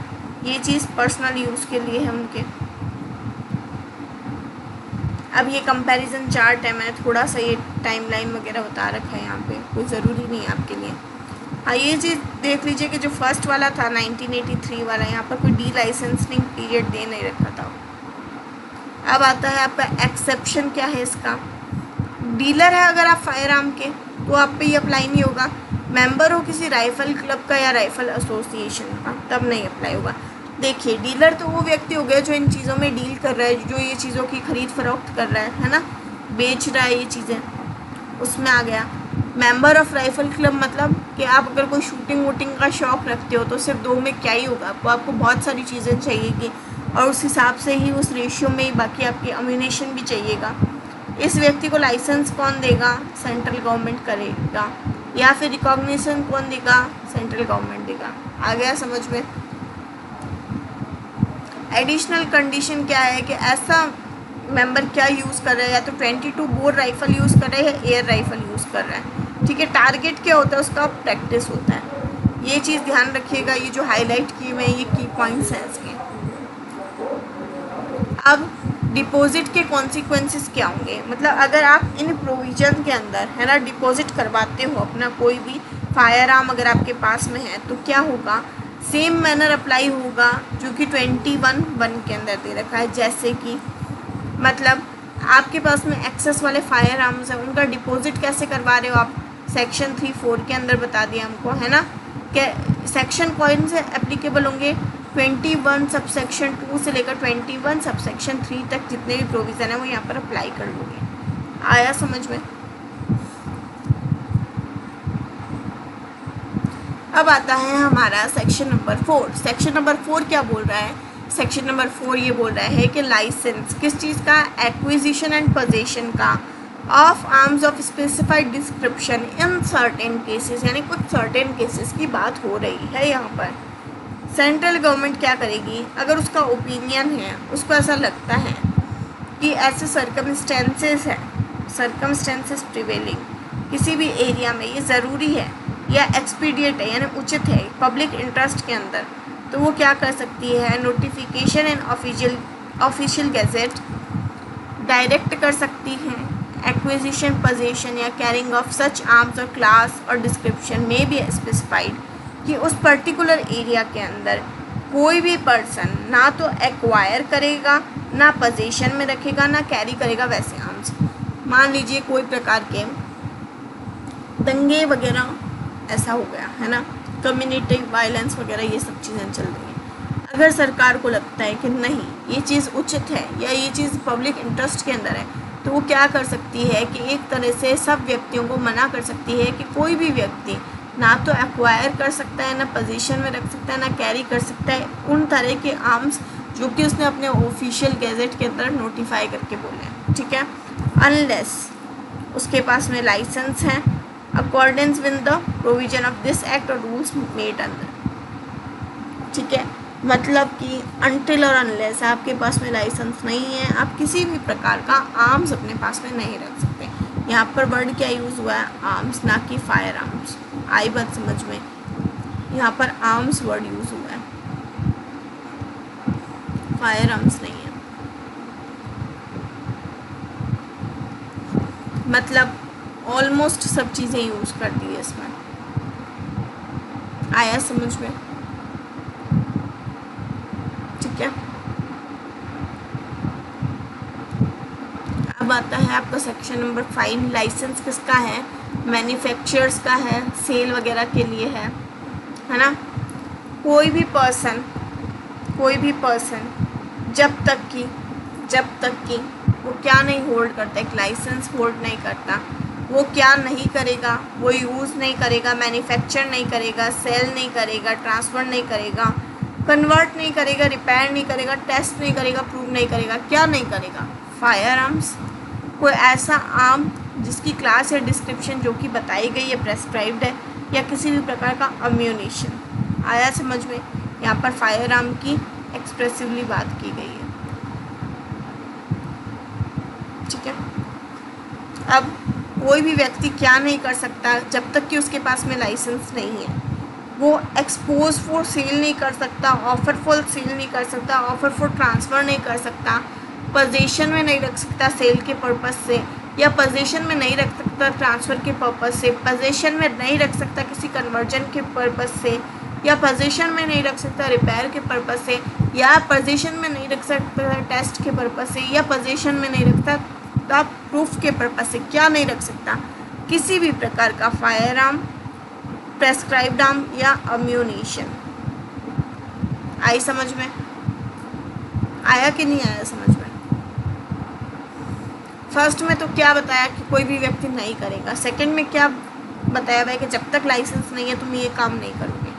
S1: ये चीज़ पर्सनल यूज़ के लिए है उनके। अब ये कंपैरिजन चार्ट है, मैंने थोड़ा सा ये टाइमलाइन वगैरह बता रखा है यहाँ पे, कोई ज़रूरी नहीं है आपके लिए। हाँ, ये चीज़ देख लीजिए कि जो फर्स्ट वाला था 1983 वाला, यहाँ पर कोई डी लाइसेंसिंग पीरियड दे नहीं रखा था। अब आता है आपका एक्सेप्शन क्या है इसका। डीलर है अगर आप फायर आर्म के तो आप पे ये अप्लाई नहीं होगा। मेंबर हो किसी राइफ़ल क्लब का या राइफ़ल एसोसिएशन का तब नहीं अप्लाई होगा। देखिए, डीलर तो वो व्यक्ति हो गया जो इन चीज़ों में डील कर रहा है, जो ये चीज़ों की खरीद फरोख्त कर रहा है ना, बेच रहा है ये चीज़ें, उसमें आ गया। मेंबर ऑफ राइफ़ल क्लब मतलब कि आप अगर कोई शूटिंग वूटिंग का शौक़ रखते हो तो सिर्फ 2 में क्या ही होगा, आपको बहुत सारी चीज़ें चाहिएगी और उस हिसाब से ही उस रेशियो में ही बाकी आपकी अम्यूनेशन भी चाहिएगा। इस व्यक्ति को लाइसेंस कौन देगा, सेंट्रल गवर्नमेंट करेगा, या फिर रिकॉग्निशन कौन देगा, सेंट्रल गवर्नमेंट देगा। आ गया समझ में? एडिशनल कंडीशन क्या है कि ऐसा मेंबर क्या यूज़ कर रहा है, या तो 22 बोर राइफ़ल यूज़ कर रहा है या एयर राइफ़ल यूज़ कर रहा है। ठीक है, टारगेट क्या होता है उसका, प्रैक्टिस होता है। ये चीज़ ध्यान रखिएगा, ये जो हाईलाइट किए हुए हैं ये की पॉइंट्स हैं इसके। अब डिपॉजिट के कॉन्सिक्वेंसेस क्या होंगे, मतलब अगर आप इन प्रोविज़न के अंदर, है ना, डिपॉजिट करवाते हो अपना कोई भी फायर आर्म अगर आपके पास में है तो क्या होगा, सेम मैनर अप्लाई होगा जो कि 21(1) के अंदर दे रखा है। जैसे कि मतलब आपके पास में एक्सेस वाले फायर आर्म्स हैं, उनका डिपॉजिट कैसे करवा रहे हो आप, सेक्शन 3(4) के अंदर बता दिया हमको, है ना। क्या सेक्शन कौन से एप्लीकेबल होंगे, 21 सबसेक्शन 2 से लेकर 21 सबसेक्शन 3 तक जितने भी प्रोविज़न है वो यहाँ पर अप्लाई कर लोगे। आया समझ में? अब आता है हमारा सेक्शन नंबर 4। सेक्शन नंबर 4 क्या बोल रहा है, सेक्शन नंबर 4 ये बोल रहा है कि लाइसेंस किस चीज़ का, एक्विजिशन एंड पोजेशन का of arms of specified description in certain cases, यानी कुछ सर्टेन केसेस की बात हो रही है यहाँ पर। सेंट्रल गवर्नमेंट क्या करेगी, अगर उसका ओपिनियन है, उसको ऐसा लगता है कि ऐसे सर्कमस्टेंसेस प्रिवेलिंग किसी भी एरिया में ये ज़रूरी है या एक्सपीडिएट है, यानी उचित है पब्लिक इंटरेस्ट के अंदर, तो वो क्या कर सकती है, notification and official gazette direct कर सकती हैं। एक्विजिशन, पोजेशन या कैरिंग ऑफ सच आर्म्स और क्लास और डिस्क्रिप्शन में भी स्पेसिफाइड कि उस पर्टिकुलर एरिया के अंदर कोई भी पर्सन ना तो एक्वायर करेगा, ना पोजीशन में रखेगा, ना कैरी करेगा वैसे आर्म्स। मान लीजिए कोई प्रकार के दंगे वगैरह ऐसा हो गया, है ना, कम्युनिटी वायलेंस वगैरह ये सब चीज़ें चल रही हैं। अगर सरकार को लगता है कि नहीं ये चीज़ उचित है या ये चीज़ पब्लिक इंटरेस्ट के अंदर है, तो वो क्या कर सकती है कि एक तरह से सब व्यक्तियों को मना कर सकती है कि कोई भी व्यक्ति ना तो एक्वायर कर सकता है, ना पोजीशन में रख सकता है, ना कैरी कर सकता है उन तरह के आर्म्स जो कि उसने अपने ऑफिशियल गैजेट के अंदर नोटिफाई करके बोले हैं। ठीक है, अनलेस उसके पास में लाइसेंस है accordance with the provision of this act और रूल्स मेड अंदर। ठीक है, मतलब कि अनटिल और अनलेस आपके पास में लाइसेंस नहीं है, आप किसी भी प्रकार का आर्म्स अपने पास में नहीं रख सकते। यहाँ पर वर्ड क्या यूज़ हुआ है, आर्म्स, ना कि फायर आर्म्स। आई बात समझ में, यहाँ पर आर्म्स वर्ड यूज़ हुआ है, फायर आर्म्स नहीं है। मतलब ऑलमोस्ट सब चीज़ें यूज़ कर दी है इसमें। आया समझ में? ठीक है, अब आता है आपका सेक्शन नंबर 5, लाइसेंस किसका है, मैन्युफैक्चरर्स का है, सेल वगैरह के लिए है ना। कोई भी पर्सन जब तक कि वो क्या नहीं होल्ड करता, एक लाइसेंस होल्ड नहीं करता, वो क्या नहीं करेगा, वो यूज़ नहीं करेगा, मैन्युफैक्चर नहीं करेगा, सेल नहीं करेगा, ट्रांसफ़र नहीं करेगा, कन्वर्ट नहीं करेगा, रिपेयर नहीं करेगा, टेस्ट नहीं करेगा, प्रूव नहीं करेगा, क्या नहीं करेगा, फायर आर्म्स, कोई ऐसा आर्म जिसकी क्लास या डिस्क्रिप्शन जो कि बताई गई है, प्रेस्क्राइब्ड है, या किसी भी प्रकार का अम्यूनिशन। आया समझ में? यहाँ पर फायर आर्म की एक्सप्रेसिवली बात की गई है, ठीक है। अब कोई भी व्यक्ति क्या नहीं कर सकता जब तक कि उसके पास में लाइसेंस नहीं है, वो एक्सपोज फॉर सेल नहीं कर सकता, ऑफर फॉर सेल नहीं कर सकता, ऑफर फॉर ट्रांसफ़र नहीं कर सकता, पोजीशन में नहीं रख सकता सेल के पर्पज़ से, या पोजीशन में नहीं रख सकता ट्रांसफ़र के पर्पज़ से, पोजीशन में नहीं रख सकता किसी कन्वर्जन के पर्पज़ से, या पोजीशन में नहीं रख सकता रिपेयर के पर्पज़ से, या पोजीशन में नहीं रख सकता टेस्ट के पर्पज़ से, या पोजीशन में नहीं रख सकता प्रूफ के पर्पज़ से। क्या नहीं रख सकता? किसी भी प्रकार का फायर आर्म, प्रेस्क्राइब्ड आर्म या अम्यूनिशन। आई समझ में? आया कि नहीं आया समझ में? फर्स्ट में तो क्या बताया कि कोई भी व्यक्ति नहीं करेगा, सेकंड में क्या बताया हुआ है कि जब तक लाइसेंस नहीं है तुम ये काम नहीं करोगे,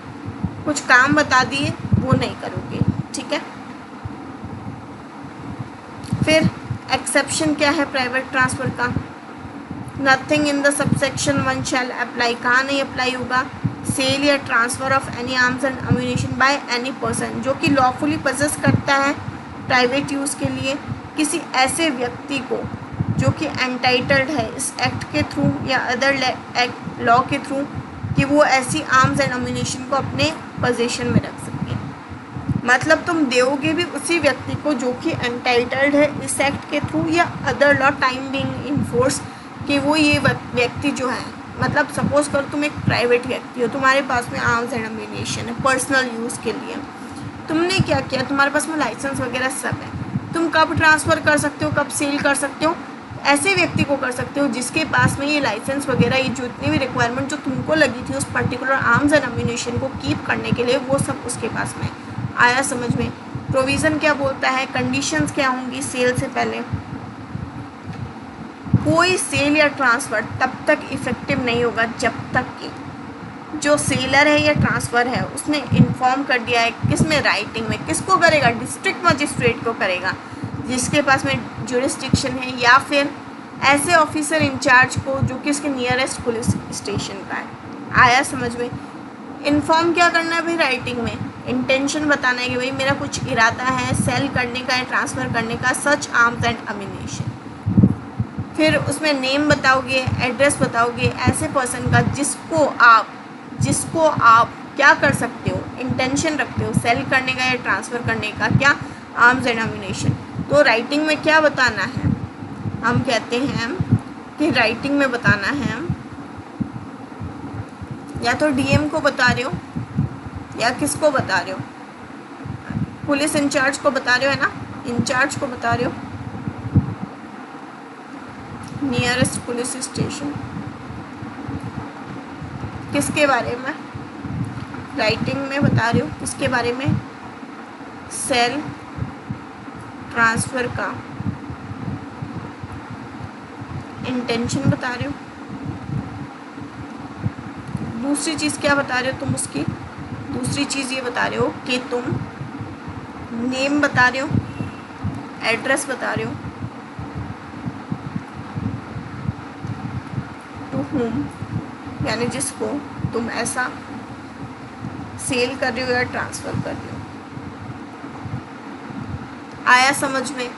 S1: कुछ काम बता दिए वो नहीं करोगे, ठीक है। फिर एक्सेप्शन क्या है प्राइवेट ट्रांसफ़र का, nothing in the subsection 1 shall apply, कहाँ नहीं अप्लाई होगा, सेल या transfer of any arms and ammunition by any person जो कि लॉफुली पजेस करता है प्राइवेट यूज़ के लिए किसी ऐसे व्यक्ति को जो कि एंटाइटल्ड है इस एक्ट के थ्रू या अदर एक्ट लॉ के थ्रू कि वो ऐसी आर्म्स एंड अम्यूनिशन को अपने पोजीशन में रख सके। मतलब तुम दोगे भी उसी व्यक्ति को जो कि एंटाइटल्ड है इस एक्ट के थ्रू या other law time being in force, कि वो ये व्यक्ति जो है, मतलब सपोज कर तुम एक प्राइवेट व्यक्ति हो, तुम्हारे पास में आर्म्स एंड अम्यूनिशन है पर्सनल यूज़ के लिए, तुमने क्या किया, तुम्हारे पास में लाइसेंस वगैरह सब है, तुम कब ट्रांसफ़र कर सकते हो, कब सेल कर सकते हो, ऐसे व्यक्ति को कर सकते हो जिसके पास में ये लाइसेंस वगैरह, ये जितनी भी रिक्वायरमेंट जो तुमको लगी थी उस पर्टिकुलर आर्म्स एंड अम्यूनिशन को कीप करने के लिए, वो सब उसके पास में। आया समझ में? प्रोविज़न क्या बोलता है, कंडीशंस क्या होंगी सेल से पहले, कोई सेल या ट्रांसफ़र तब तक इफ़ेक्टिव नहीं होगा जब तक कि जो सेलर है या ट्रांसफ़र है उसने इन्फॉर्म कर दिया है, किस में, राइटिंग में, किसको करेगा, डिस्ट्रिक्ट मजिस्ट्रेट को करेगा जिसके पास में जुरिस्डिक्शन है, या फिर ऐसे ऑफिसर इंचार्ज को जो कि इसके नियरेस्ट पुलिस स्टेशन का है। आया समझ में? इन्फॉर्म क्या करना है भाई, राइटिंग में इंटेंशन बताना है कि भाई मेरा कुछ इरादा है सेल करने का या ट्रांसफ़र करने का सच आर्म्स एंड अम्यूनिशन। फिर उसमें नेम बताओगे, एड्रेस बताओगे ऐसे पर्सन का जिसको आप क्या कर सकते हो, इंटेंशन रखते हो सेल करने का या ट्रांसफ़र करने का, क्या, आर्म्स एंड अम्यूनिशन। तो राइटिंग में क्या बताना है, हम कहते हैं कि राइटिंग में बताना है, या तो डीएम को बता रहे हो या किसको बता रहे हो, पुलिस इंचार्ज को बता रहे हो, है ना, इंचार्ज को बता रहे हो, नियरेस्ट पुलिस स्टेशन। किसके बारे में राइटिंग में बता रहे हो, किसके बारे में, सेल ट्रांसफ़र का इंटेंशन बता रहे हो। दूसरी चीज़ क्या बता रहे हो तुम, उसकी दूसरी चीज़ ये बता रहे हो कि तुम नेम बता रहे हो, एड्रेस बता रहे हो, टू होम यानी जिसको तुम ऐसा सेल कर रहे हो या ट्रांसफ़र कर रहे हो। आया समझ में?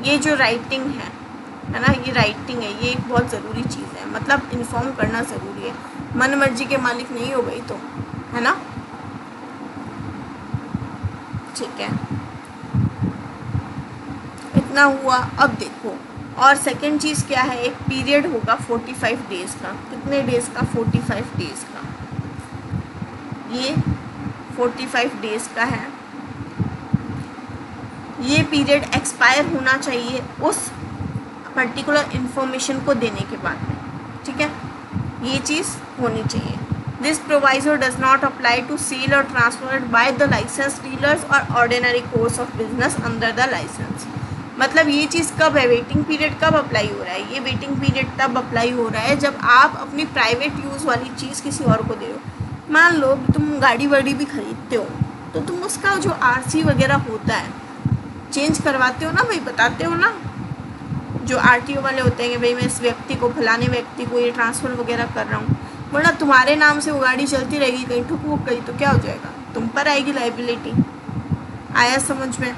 S1: ये जो राइटिंग है ना, ये राइटिंग है, ये एक बहुत ज़रूरी चीज़ है, मतलब इन्फॉर्म करना ज़रूरी है, मन मर्जी के मालिक नहीं हो गई तो, है ना, ठीक है। इतना हुआ। अब देखो, और सेकंड चीज़ क्या है, एक पीरियड होगा 45 डेज़ का। कितने डेज़ का? 45 डेज़ का। ये 45 डेज़ का है। ये पीरियड एक्सपायर होना चाहिए उस पर्टिकुलर इन्फॉर्मेशन को देने के बाद में, ठीक है, ये चीज़ होनी चाहिए। This proviso does not apply to sale और transfer by the licence dealers और ordinary course of business under the licence. मतलब ये चीज़ कब है, वेटिंग पीरियड कब अप्लाई हो रहा है, ये वेटिंग पीरियड तब अप्लाई हो रहा है जब आप अपनी प्राइवेट यूज़ वाली चीज़ किसी और को दे रहे हो। मान लो तुम गाड़ी वाड़ी भी खरीदते हो तो तुम उसका जो आरसी वगैरह होता है चेंज करवाते हो ना भाई, बताते हो ना, जो आरटीओ वाले होते हैं कि भाई मैं इस व्यक्ति को, फलाने व्यक्ति को ये ट्रांसफ़र वगैरह कर रहा हूँ, वरना तुम्हारे नाम से वो गाड़ी चलती रहेगी, कहीं ठुक वुक गई तो क्या हो जाएगा, तुम पर आएगी लाइबिलिटी। आया समझ में?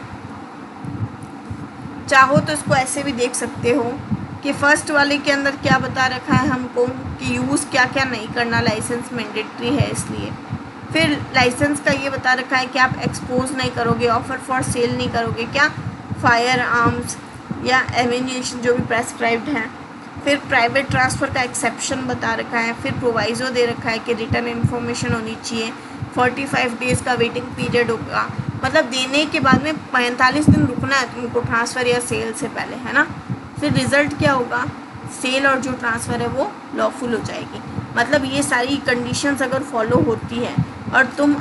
S1: चाहो तो इसको ऐसे भी देख सकते हो कि फर्स्ट वाले के अंदर क्या बता रखा है हमको कि यूज़ क्या क्या नहीं करना, लाइसेंस मैंडेटरी है इसलिए। फिर लाइसेंस का ये बता रखा है कि आप एक्सपोज नहीं करोगे, ऑफर फॉर सेल नहीं करोगे, क्या, फायर आर्म्स या एम्यूनिशन जो भी प्रेस्क्राइब्ड हैं। फिर प्राइवेट ट्रांसफ़र का एक्सेप्शन बता रखा है। फिर प्रोवाइजो दे रखा है कि रिटर्न इन्फॉर्मेशन होनी चाहिए, 45 डेज़ का वेटिंग पीरियड होगा, मतलब देने के बाद में 45 दिन रुकना है तुमको ट्रांसफ़र या सेल से पहले, है ना। फिर रिज़ल्ट क्या होगा, सेल और जो ट्रांसफ़र है वो लॉफुल हो जाएगी। मतलब ये सारी कंडीशंस अगर फॉलो होती है और तुम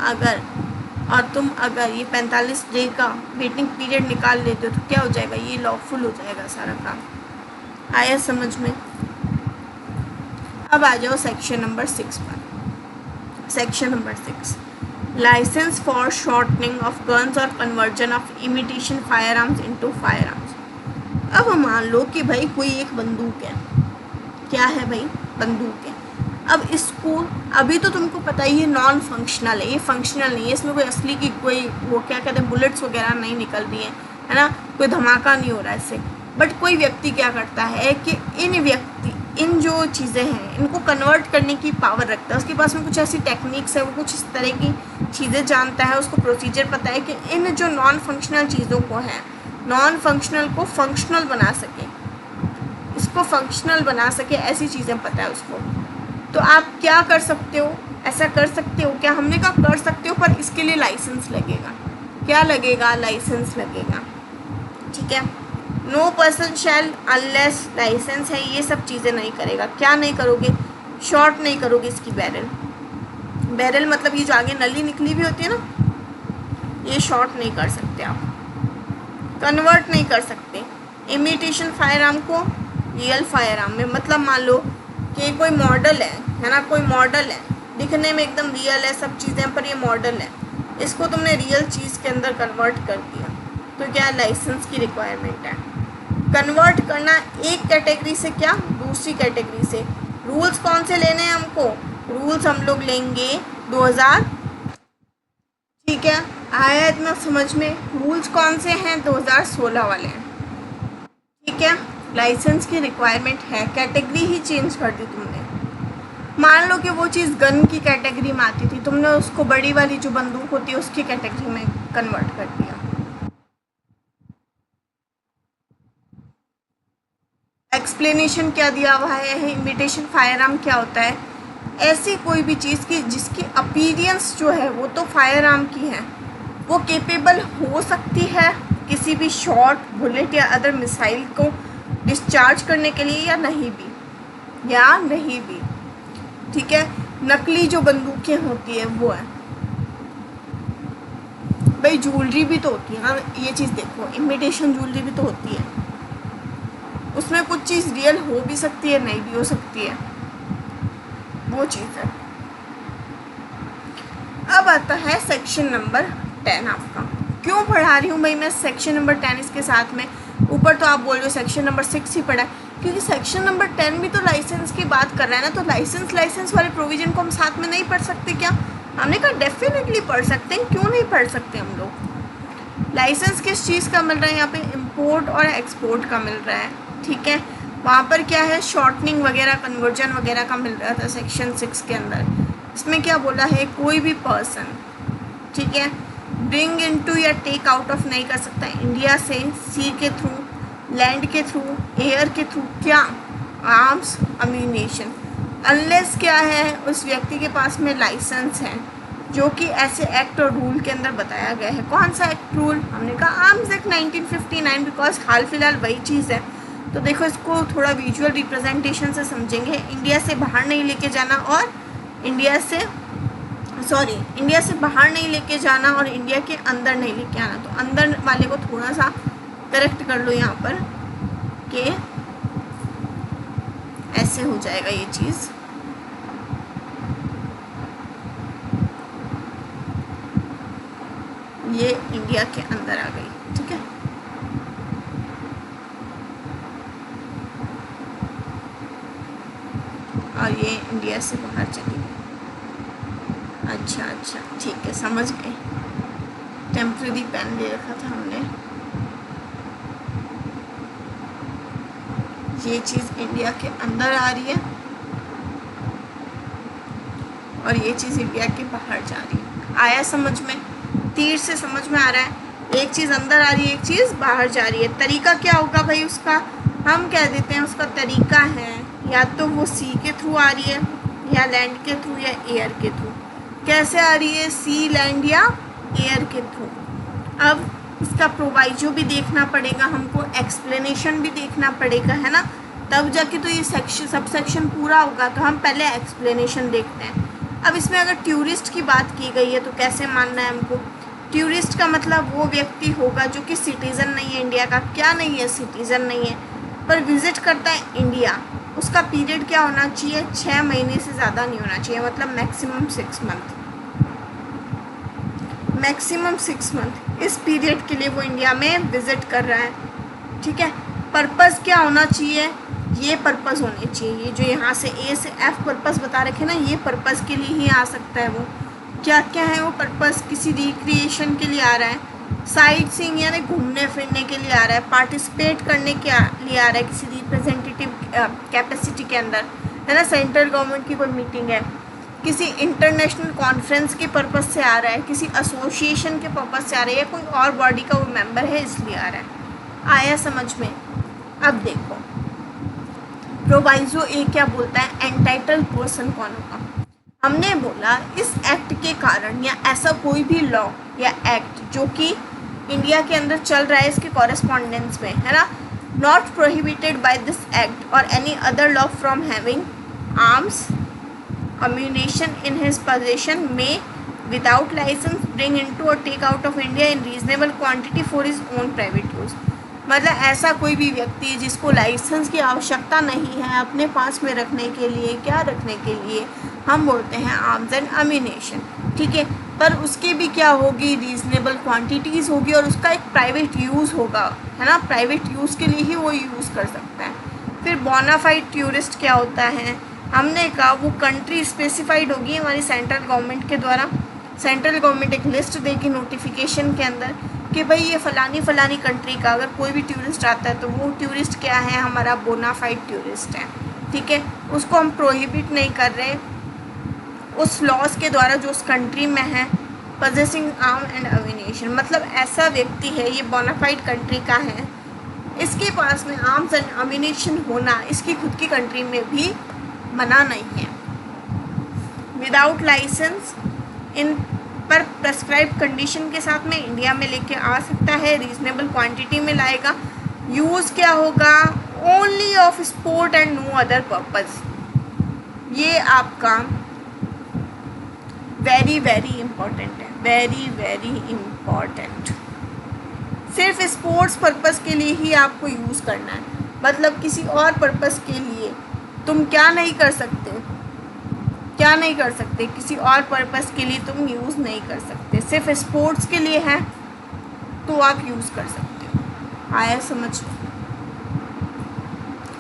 S1: अगर ये 45 डे का वेटिंग पीरियड निकाल लेते हो तो क्या हो जाएगा, ये लॉफुल हो जाएगा सारा काम। आया समझ में? अब आ जाओ सेक्शन नंबर 6 पर। Section number 6, licence for shortening of guns और conversion of imitation firearms into firearms. अब मान लो कि भाई कोई एक बंदूक है, क्या है भाई, बंदूक है। अब इसको, अभी तो तुमको पता ही है नॉन फंक्शनल है, ये फंक्शनल नहीं है, इसमें कोई असली की कोई वो क्या कहते हैं बुलेट्स वगैरह नहीं निकल रही है ना, कोई धमाका नहीं हो रहा है इससे। बट कोई व्यक्ति क्या करता है कि इन जो चीज़ें हैं इनको कन्वर्ट करने की पावर रखता है, उसके पास में कुछ ऐसी टेक्निक्स है, वो कुछ इस तरह की चीज़ें जानता है, उसको प्रोसीजर पता है कि इन जो नॉन फंक्शनल चीज़ों को है, नॉन फंक्शनल को फंक्शनल बना सके, इसको फंक्शनल बना सके, ऐसी चीज़ें पता है उसको। तो आप क्या कर सकते हो, ऐसा कर सकते हो क्या, हमने कहा कर सकते हो, पर इसके लिए लाइसेंस लगेगा। क्या लगेगा, लाइसेंस लगेगा, ठीक है। No person shall unless, licence है, ये सब चीज़ें नहीं करेगा। क्या नहीं करोगे, शॉर्ट नहीं करोगे इसकी बैरल मतलब ये जो आगे नली निकली हुई होती है ना, ये शॉर्ट नहीं कर सकते आप, कन्वर्ट नहीं कर सकते इमिटेशन फायर आर्म को रियल फायर आर्म में। मतलब मान लो कि कोई मॉडल है ना, कोई मॉडल है, दिखने में एकदम रियल है सब चीज़ें, पर ये मॉडल है, इसको तुमने रियल चीज़ के अंदर कन्वर्ट कर दिया तो क्या लाइसेंस की रिक्वायरमेंट है। कन्वर्ट करना एक कैटेगरी से क्या दूसरी कैटेगरी से। रूल्स कौन से लेने हैं हमको, रूल्स हम लोग लेंगे 2000, ठीक है, आया इतना समझ में। रूल्स कौन से हैं, 2016 वाले हैं, ठीक है। लाइसेंस की रिक्वायरमेंट है, कैटेगरी ही चेंज कर दी तुमने। मान लो कि वो चीज़ गन की कैटेगरी में आती थी, तुमने उसको बड़ी वाली जो बंदूक होती है उसकी कैटेगरी में कन्वर्ट कर दिया। एक्सप्लेनेशन क्या दिया हुआ है, इमिटेशन फायर आर्म क्या होता है, ऐसी कोई भी चीज़ की जिसकी अपीयरेंस जो है वो तो फायर आर्म की है, वो केपेबल हो सकती है किसी भी शॉट, बुलेट या अदर मिसाइल को डिस्चार्ज करने के लिए या नहीं भी, ठीक है। नकली जो बंदूकें होती है वो है भाई, ज्वेलरी भी तो होती है ना, ये चीज़ देखो, इमिटेशन ज्वेलरी भी तो होती है, उसमें कुछ चीज़ रियल हो भी सकती है, नहीं भी हो सकती है, वो चीज़ है। अब आता है सेक्शन नंबर 10 आपका। क्यों पढ़ा रही हूँ भाई मैं सेक्शन नंबर 10 इसके साथ में, ऊपर तो आप बोल रहे हो सेक्शन नंबर 6 ही पढ़ा है, क्योंकि सेक्शन नंबर 10 भी तो लाइसेंस की बात कर रहा है ना, तो लाइसेंस वाले प्रोविज़न को हम साथ में नहीं पढ़ सकते क्या। हमने कहा डेफिनेटली पढ़ सकते हैं, क्यों नहीं पढ़ सकते हम लोग। लाइसेंस किस चीज़ का मिल रहा है यहाँ पे, इंपोर्ट और एक्सपोर्ट का मिल रहा है, ठीक है। वहाँ पर क्या है, शॉर्टनिंग वगैरह, कन्वर्जन वगैरह का मिल रहा था सेक्शन 6 के अंदर। इसमें क्या बोला है, कोई भी पर्सन, ठीक है, ब्रिंग इनटू या टेक आउट ऑफ नहीं कर सकता इंडिया से, सी के थ्रू, लैंड के थ्रू, एयर के थ्रू, क्या, आर्म्स, अम्यूनेशन, अनलेस क्या है उस व्यक्ति के पास में लाइसेंस है, जो कि ऐसे एक्ट और रूल के अंदर बताया गया है। कौन सा एक्ट रूल, हमने कहा आर्म्स एक्ट 1959, बिकॉज हाल फिलहाल वही चीज़ है तो देखो इसको थोड़ा विजुअल रिप्रेजेंटेशन से समझेंगे। इंडिया से बाहर नहीं लेके जाना और इंडिया से बाहर नहीं लेके जाना और इंडिया के अंदर नहीं लेके आना। तो अंदर वाले को थोड़ा सा करेक्ट कर लो यहाँ पर कि ऐसे हो जाएगा ये चीज़। ये इंडिया के अंदर आ गई, ठीक है। और ये इंडिया से बाहर चली गई। अच्छा ठीक है, समझ गए। टेम्परेरी पेन ले रखा था हमने। ये चीज़ इंडिया के अंदर आ रही है और ये चीज़ इंडिया के बाहर जा रही है। आया समझ में? तीर से समझ में आ रहा है। एक चीज़ अंदर आ रही है, एक चीज़ बाहर जा रही है। तरीका क्या होगा भाई उसका? हम कह देते हैं उसका तरीका है या तो वो सी के थ्रू आ रही है या लैंड के थ्रू या एयर के थ्रू। कैसे आ रही है? सी, लैंड या एयर के थ्रू। अब इसका प्रोवाइजो भी देखना पड़ेगा हमको, एक्सप्लेनेशन भी देखना पड़ेगा, है ना, तब जाके तो ये सब सेक्शन पूरा होगा। तो हम पहले एक्सप्लेनेशन देखते हैं। अब इसमें अगर टूरिस्ट की बात की गई है तो कैसे मानना है हमको? टूरिस्ट का मतलब वो व्यक्ति होगा जो कि सिटीज़न नहीं है इंडिया का। क्या नहीं है? सिटीज़न नहीं है, पर विज़िट करता है इंडिया। उसका पीरियड क्या होना चाहिए? 6 महीने से ज़्यादा नहीं होना चाहिए, मतलब मैक्सिमम 6 मंथ। मैक्सिमम 6 मंथ इस पीरियड के लिए वो इंडिया में विज़िट कर रहा है, ठीक है। पर्पज़ क्या होना चाहिए? ये पर्पज़ होने चाहिए। ये जो यहाँ से ए से एफ पर्पज़ बता रखे ना, ये पर्पज़ के लिए ही आ सकता है। वो क्या क्या है वो पर्पज़? किसी रिक्रिएशन के लिए आ रहा है, साइट सीइंग यानी घूमने फिरने के लिए आ रहा है, पार्टिसिपेट करने के लिए आ रहा है किसी रिप्रेजेंटेटिव कैपेसिटी के अंदर, है ना, सेंट्रल गवर्नमेंट की कोई मीटिंग है, किसी इंटरनेशनल कॉन्फ्रेंस के पर्पज़ से आ रहा है, किसी एसोसिएशन के पर्पज़ से आ रहा है, या कोई और बॉडी का वो मेंबर है इसलिए आ रहा है। आया समझ में? अब देखो प्रोवाइजो ए क्या बोलता है? एंटाइटल्ड पर्सन कौन होगा? हमने बोला इस एक्ट के कारण या ऐसा कोई भी लॉ या एक्ट जो कि इंडिया के अंदर चल रहा है इसके कॉरेस्पॉन्डेंस में, है ना, not prohibited by this act और any other law from having arms ammunition in his possession may without license bring into or take out of India in reasonable quantity for his own private use। मतलब ऐसा कोई भी व्यक्ति जिसको licence की आवश्यकता नहीं है अपने पास में रखने के लिए, क्या रखने के लिए, हम बोलते हैं आर्म्स एंड अम्यूनेशन, ठीक है। पर उसकी भी क्या होगी? रीजनेबल क्वांटिटीज़ होगी और उसका एक प्राइवेट यूज़ होगा, है ना, प्राइवेट यूज़ के लिए ही वो यूज़ कर सकता है। फिर बोनाफाइड टूरिस्ट क्या होता है? हमने कहा वो कंट्री स्पेसिफाइड होगी हमारी सेंट्रल गवर्नमेंट के द्वारा। सेंट्रल गवर्नमेंट एक लिस्ट देगी नोटिफिकेशन के अंदर कि भाई ये फ़लानी कंट्री का अगर कोई भी टूरिस्ट आता है तो वो टूरिस्ट क्या है? हमारा बोनाफाइड टूरिस्ट है, ठीक है। उसको हम प्रोहिबिट नहीं कर रहे उस लॉज के द्वारा जो उस कंट्री में है। पजेसिंग आर्म एंड अम्यूनेशन मतलब ऐसा व्यक्ति है, ये बोनाफाइड कंट्री का है, इसके पास में आर्म्स एंड अम्यूनेशन होना इसकी खुद की कंट्री में भी मना नहीं है। विदाउट लाइसेंस इन पर प्रेस्क्राइब कंडीशन के साथ में इंडिया में लेके आ सकता है, रीजनेबल क्वांटिटी में लाएगा। यूज़ क्या होगा? Only of sport and no other purpose. ये आपका वेरी वेरी इम्पॉर्टेंट है, वेरी वेरी इम्पॉर्टेंट। सिर्फ स्पोर्ट्स पर्पज़ के लिए ही आपको यूज़ करना है, मतलब किसी और पर्पज़ के लिए तुम क्या नहीं कर सकते, क्या नहीं कर सकते, किसी और पर्पज़ के लिए तुम यूज़ नहीं कर सकते। सिर्फ स्पोर्ट्स के लिए है तो आप यूज़ कर सकते हो। आया समझ?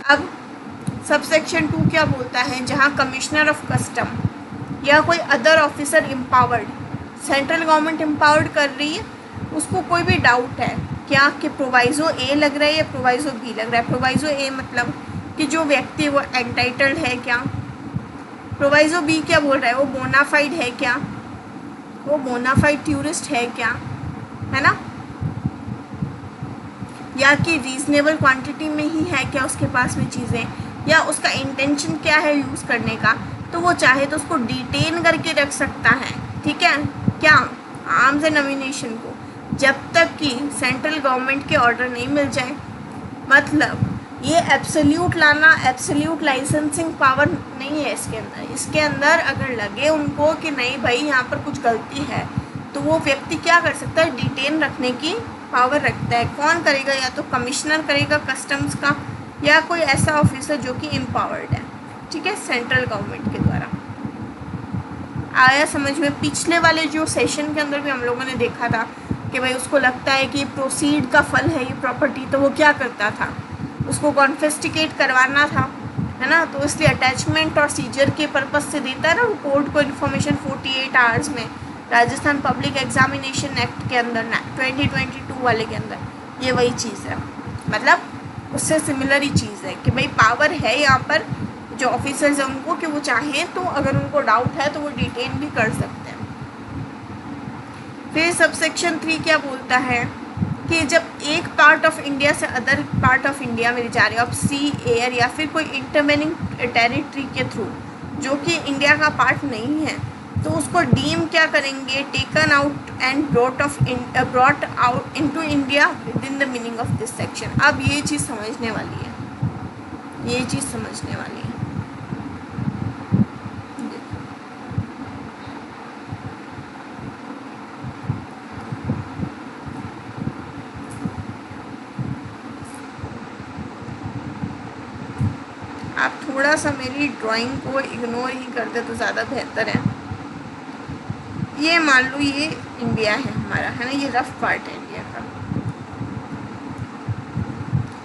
S1: अब सबसेक्शन 2 क्या बोलता है? जहाँ कमिश्नर ऑफ कस्टम या कोई other officer empowered, central government empowered कर रही है, उसको कोई भी डाउट है क्या कि प्रोवाइजो ए लग रहा है या प्रोवाइजो बी लग रहा है। प्रोवाइजो ए मतलब कि जो व्यक्ति वो एंटाइटल्ड है क्या, प्रोवाइजो बी क्या बोल रहा है? वो बोनाफाइड है क्या, वो बोनाफाइड टूरिस्ट है क्या, है ना, या कि रीजनेबल क्वांटिटी में ही है क्या उसके पास में चीज़ें, या उसका इंटेंशन क्या है यूज़ करने का। तो वो चाहे तो उसको डिटेन करके रख सकता है, ठीक है, क्या, आर्म्स एंड अम्यूनेशन को, जब तक कि सेंट्रल गवर्नमेंट के ऑर्डर नहीं मिल जाए। मतलब ये एब्सोल्यूट लाना, एब्सोल्यूट लाइसेंसिंग पावर नहीं है इसके अंदर। इसके अंदर अगर लगे उनको कि नहीं भाई यहाँ पर कुछ गलती है, तो वो व्यक्ति क्या कर सकता है, डिटेन रखने की पावर रखता है। कौन करेगा, या तो कमिश्नर करेगा कस्टम्स का, या कोई ऐसा ऑफिसर जो कि एम्पावर्ड है, ठीक है, सेंट्रल गवर्नमेंट के द्वारा। आया समझ में? पिछले वाले जो सेशन के अंदर भी हम लोगों ने देखा था कि भाई उसको लगता है कि प्रोसीड का फल है ये प्रॉपर्टी, तो वो क्या करता था, उसको कॉन्फिस्टिकेट करवाना था, है ना। तो इसलिए अटैचमेंट और सीजर के पर्पस से देता है ना कोर्ट को इन्फॉर्मेशन 48 आवर्स में। राजस्थान पब्लिक एग्जामिनेशन एक्ट के अंदर 2022 वाले के अंदर ये वही चीज़ है, मतलब उससे सिमिलर ही चीज़ है कि भाई पावर है यहाँ पर जो ऑफिसर्स हैं उनको कि वो चाहें तो अगर उनको डाउट है तो वो डिटेन भी कर सकते हैं। फिर सबसेक्शन 3 क्या बोलता है कि जब एक पार्ट ऑफ इंडिया से अदर पार्ट ऑफ इंडिया में जा रहे हो आप, सी, एयर या फिर कोई इंटरवेनिंग टेरिटरी के थ्रू जो कि इंडिया का पार्ट नहीं है, तो उसको डीम क्या करेंगे, taken out and brought out into India with in the meaning of this section. अब ये चीज़ समझने वाली है, ये चीज़ समझने वाली है। आप थोड़ा सा मेरी ड्राइंग को इग्नोर ही कर दे तो ज़्यादा बेहतर है। ये मान लो ये इंडिया है हमारा, है ना, ये रफ पार्ट है इंडिया का,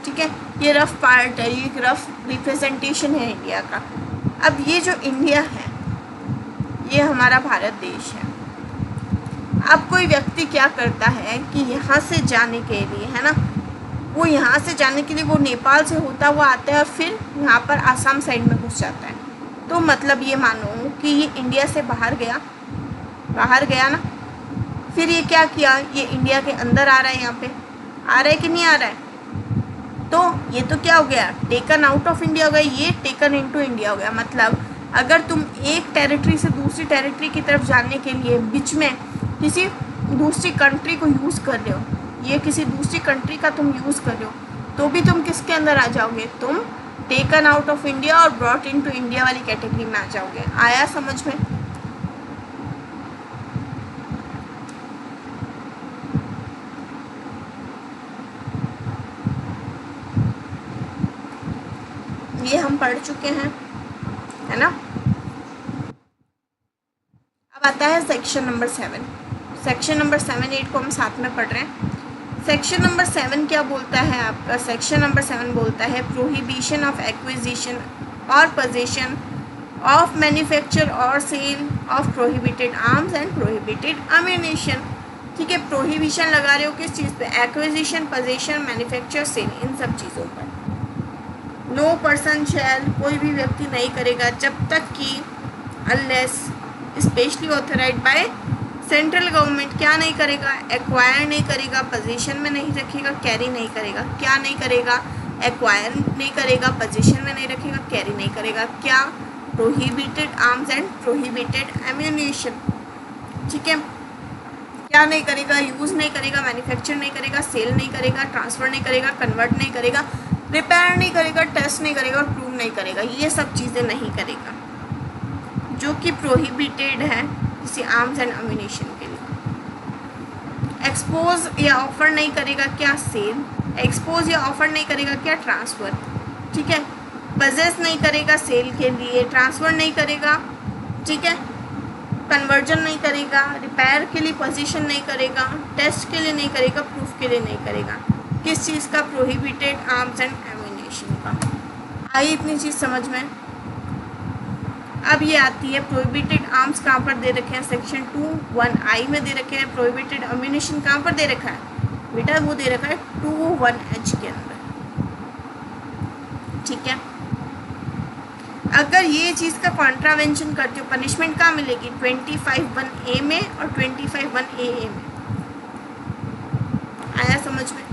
S1: ठीक है, ये रफ पार्ट है, ये एक रफ रिप्रेजेंटेशन है इंडिया का। अब ये जो इंडिया है ये हमारा भारत देश है। अब कोई व्यक्ति क्या करता है कि यहाँ से जाने के लिए, है ना, वो यहाँ से जाने के लिए वो नेपाल से होता हुआ आता है और फिर यहाँ पर आसाम साइड में घुस जाता है। तो मतलब ये मानो कि ये इंडिया से बाहर गया ना, फिर ये क्या किया, ये इंडिया के अंदर आ रहा है, यहाँ पे आ रहा है कि नहीं आ रहा है, तो ये तो क्या हो गया, टेकन आउट ऑफ इंडिया हो गया, ये टेकन इनटू इंडिया हो गया। मतलब अगर तुम एक टेरिटरी से दूसरी टेरिटरी की तरफ जाने के लिए बीच में किसी दूसरी कंट्री को यूज़ कर रहे हो, ये किसी दूसरी कंट्री का तुम यूज़ कर रहे हो, तो भी तुम किसके अंदर आ जाओगे, तुम टेकन आउट ऑफ इंडिया और ब्रॉट इनटू इंडिया वाली कैटेगरी में आ जाओगे। आया समझ में? ये हम पढ़ चुके हैं, है ना। अब आता है सेक्शन नंबर 7। सेक्शन नंबर 7, 8 को हम साथ में पढ़ रहे हैं। सेक्शन नंबर 7 क्या बोलता है आपका, सेक्शन नंबर 7 बोलता है प्रोहिबिशन ऑफ एक्विजिशन और पोजीशन ऑफ मैन्युफैक्चर और sale of prohibited arms and prohibited ammunition. ठीक है, प्रोहिबिशन लगा रहे हो किस चीज़ पे, एक्विजिशन, पोजीशन, मैन्युफैक्चर, सेल, इन सब चीज़ों पर। नो पर्सन शैल, कोई भी व्यक्ति नहीं करेगा जब तक कि unless specially authorised by central government, क्या नहीं करेगा, एक्वायर नहीं करेगा, पोजीशन में नहीं रखेगा, कैरी नहीं करेगा। क्या नहीं करेगा, एक्वायर नहीं करेगा, पोजीशन में नहीं रखेगा, कैरी नहीं करेगा। क्या, prohibited arms and prohibited ammunition. ठीक है, क्या नहीं करेगा, यूज़ नहीं करेगा, मैन्युफैक्चर नहीं करेगा, सेल नहीं करेगा, ट्रांसफ़र नहीं करेगा, कन्वर्ट नहीं करेगा, रिपेयर नहीं करेगा, टेस्ट नहीं करेगा और प्रूव नहीं करेगा। ये सब चीज़ें नहीं करेगा जो कि प्रोहिबिटेड है किसी आर्म्स एंड अम्यूनिशन के लिए। एक्सपोज या ऑफर नहीं करेगा, क्या, सेल। एक्सपोज या ऑफर नहीं करेगा, क्या, ट्रांसफ़र। ठीक है, पजेस नहीं करेगा सेल के लिए, ट्रांसफ़र नहीं करेगा, ठीक है, कन्वर्जन नहीं करेगा, रिपेयर के लिए पोजीशन नहीं करेगा, टेस्ट के लिए नहीं करेगा, प्रूफ के लिए नहीं करेगा। किस चीज़ का, प्रोहिबिटेड आर्म्स एंड एम्यूनिशन का। आई इतनी चीज़ समझ में। अब ये आती है प्रोहिबिटेड आर्म्स कहाँ पर दे रखे हैं, सेक्शन 2(1)(i) में दे रखे हैं। प्रोहिबिटेड अम्यूनिशन कहाँ पर दे रखा है बेटा, वो दे रखा है 2(1)(h) के अंदर। ठीक है, अगर ये चीज़ का कॉन्ट्रावेंशन करते हो पनिशमेंट कहाँ मिलेगी, 25(1)(a) में और 25(1)(a) में। आया समझ में।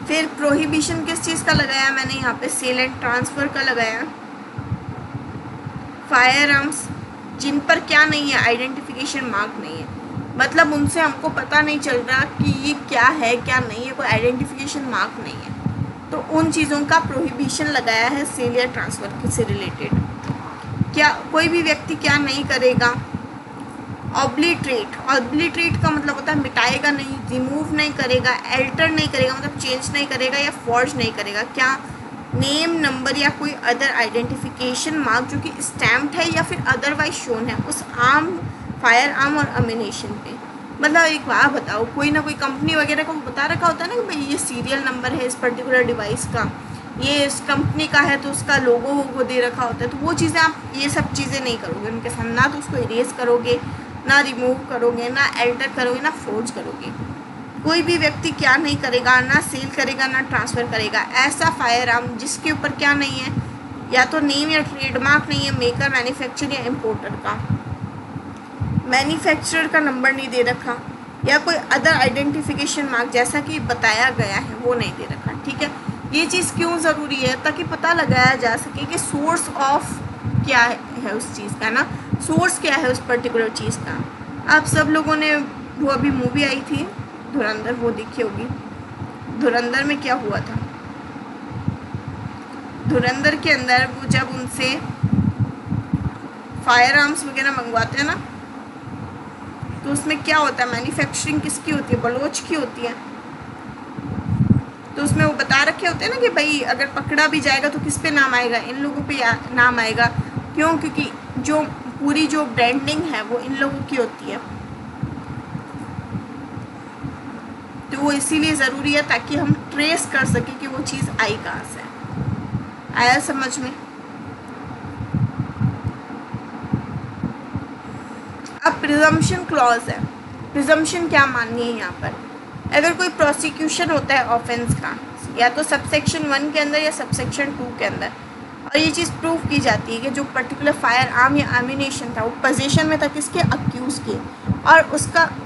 S1: फिर प्रोहिबिशन किस चीज़ का लगाया मैंने यहाँ पे, सेल एंड ट्रांसफ़र का लगाया। फायर आर्म्स जिन पर क्या नहीं है, आइडेंटिफिकेशन मार्क नहीं है, मतलब उनसे हमको पता नहीं चल रहा कि ये क्या है क्या नहीं है, कोई आइडेंटिफिकेशन मार्क नहीं है, तो उन चीज़ों का प्रोहिबिशन लगाया है सेल या ट्रांसफ़र से रिलेटेड। क्या कोई भी व्यक्ति क्या नहीं करेगा, ऑब्लिटरेट का मतलब होता है मिटाएगा नहीं, रिमूव नहीं करेगा, एल्टर नहीं करेगा मतलब चेंज नहीं करेगा या फॉर्ज नहीं करेगा। क्या नेम, नंबर या कोई अदर आइडेंटिफिकेशन मार्क जो कि स्टैम्प्ड है या फिर अदरवाइज शोन है उस आर्म, फायर आर्म और अम्यूनिशन पे। मतलब एक बात बताओ, कोई ना कोई कंपनी वगैरह को बता रखा होता है ना कि भाई ये सीरियल नंबर है इस पर्टिकुलर डिवाइस का, ये इस कंपनी का है तो उसका लोगो वो दे रखा होता है। तो वो चीज़ें आप ये सब चीज़ें नहीं करोगे उनके साथ, ना तो उसको इरेज करोगे, ना रिमूव करोगे, ना एल्टर करोगे, ना फोर्ज करोगे। कोई भी व्यक्ति क्या नहीं करेगा, ना सेल करेगा ना ट्रांसफ़र करेगा ऐसा फायर आर्म जिसके ऊपर क्या नहीं है, या तो नेम या ट्रेडमार्क नहीं है मेकर, मैन्युफैक्चरर या इम्पोर्टर का, मैन्युफैक्चरर का नंबर नहीं दे रखा, या कोई अदर आइडेंटिफिकेशन मार्क जैसा कि बताया गया है वो नहीं दे रखा। ठीक है, ये चीज़ क्यों ज़रूरी है, ताकि पता लगाया जा सके कि सोर्स ऑफ क्या है उस चीज़ का ना, सोर्स क्या है उस पर्टिकुलर चीज़ का। आप सब लोगों ने वो अभी मूवी आई थी धुरंधर, वो देखी होगी। धुरंधर में क्या हुआ था, धुरंधर के अंदर वो जब उनसे फायर आर्म्स वगैरह मंगवाते हैं ना, तो उसमें क्या होता है, मैन्युफैक्चरिंग किसकी होती है, बलोच की होती है। तो उसमें वो बता रखे होते हैं ना कि भाई अगर पकड़ा भी जाएगा तो किस पे नाम आएगा, इन लोगों पे नाम आएगा। क्यों? क्योंकि जो पूरी जो ब्रांडिंग है वो इन लोगों की होती है। तो वो इसीलिए ज़रूरी है ताकि हम ट्रेस कर सकें कि वो चीज़ आई कहाँ से। आया समझ में? अब प्रिजम्पशन क्लॉज है। प्रिजम्पशन क्या माननी है यहाँ पर, अगर कोई प्रोसिक्यूशन होता है ऑफेंस का, या तो सबसेक्शन 1 के अंदर या सबसेक्शन 2 के अंदर, और ये चीज़ प्रूव की जाती है कि जो पर्टिकुलर फायर आर्म या एम्यूनेशन था वो पोजीशन में था किसके, अक्यूज़ के, और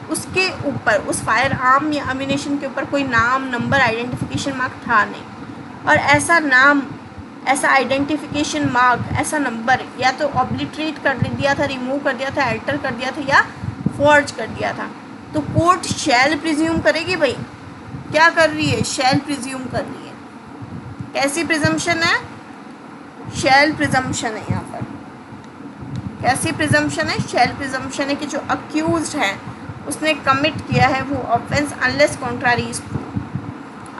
S1: उसके ऊपर उस फायर आर्म या एम्यूनेशन के ऊपर कोई नाम, नंबर, आइडेंटिफिकेशन मार्क था नहीं, और ऐसा नाम, ऐसा आइडेंटिफिकेशन मार्क, ऐसा नंबर या तो ऑब्लिटरेट कर दिया था, रिमूव कर दिया था, एल्टर कर दिया था या फॉर्ज कर दिया था, तो कोर्ट शैल प्रिज्यूम करेगी। भाई क्या कर रही है, शैल प्रिज्यूम कर रही है। कैसी प्रिजम्पशन है, शैल प्रिजम्पशन है यहाँ पर। कैसी प्रिजम्पशन है, शैल प्रिजम्पशन है कि जो अक्यूज्ड है उसने कमिट किया है वो offence unless contrary is proved,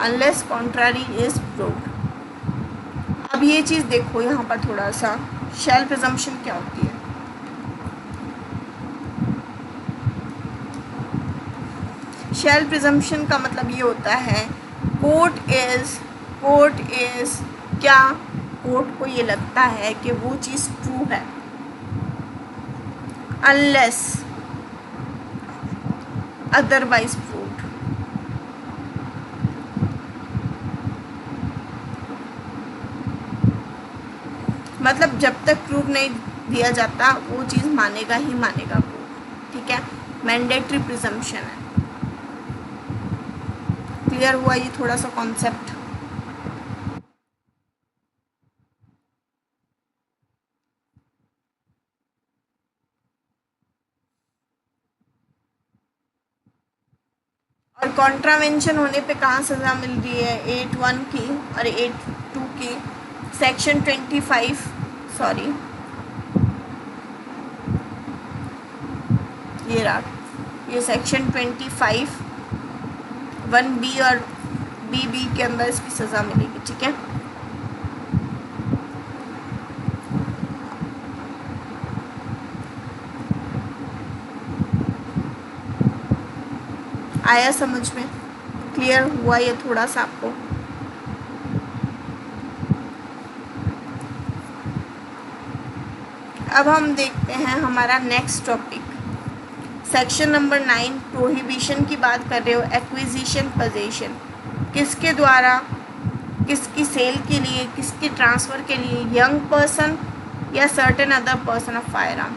S1: unless contrary is proved. अब ये चीज़ देखो यहाँ पर थोड़ा सा, शैल प्रिजम्पशन क्या होती है। शैल प्रिजम्पशन का मतलब ये होता है कोर्ट इज क्या, कोर्ट को ये लगता है कि वो चीज़ ट्रू है अनलेस अदरवाइज प्रूव्ड। मतलब जब तक प्रूव नहीं दिया जाता वो चीज़ मानेगा ही मानेगा कोर्ट। ठीक है, मैंडेटरी प्रिजम्पशन है। क्लियर हुआ ये थोड़ा सा कॉन्सेप्ट। और कॉन्ट्रावेंशन होने पे कहाँ सज़ा मिल रही है, 8(1) की और 8(2) की, सेक्शन 25, सॉरी ये रहा, ये सेक्शन 25 1B और BB के अंदर इसकी सज़ा मिलेगी। ठीक है, आया समझ में? क्लियर हुआ ये थोड़ा सा आपको? अब हम देखते हैं हमारा next topic, section number 9, prohibition की बात कर रहे हो। एक्विजिशन, पोजेशन, किसके द्वारा, किसकी सेल के लिए, किसके ट्रांसफ़र के लिए, यंग पर्सन या certain other person of fire arm.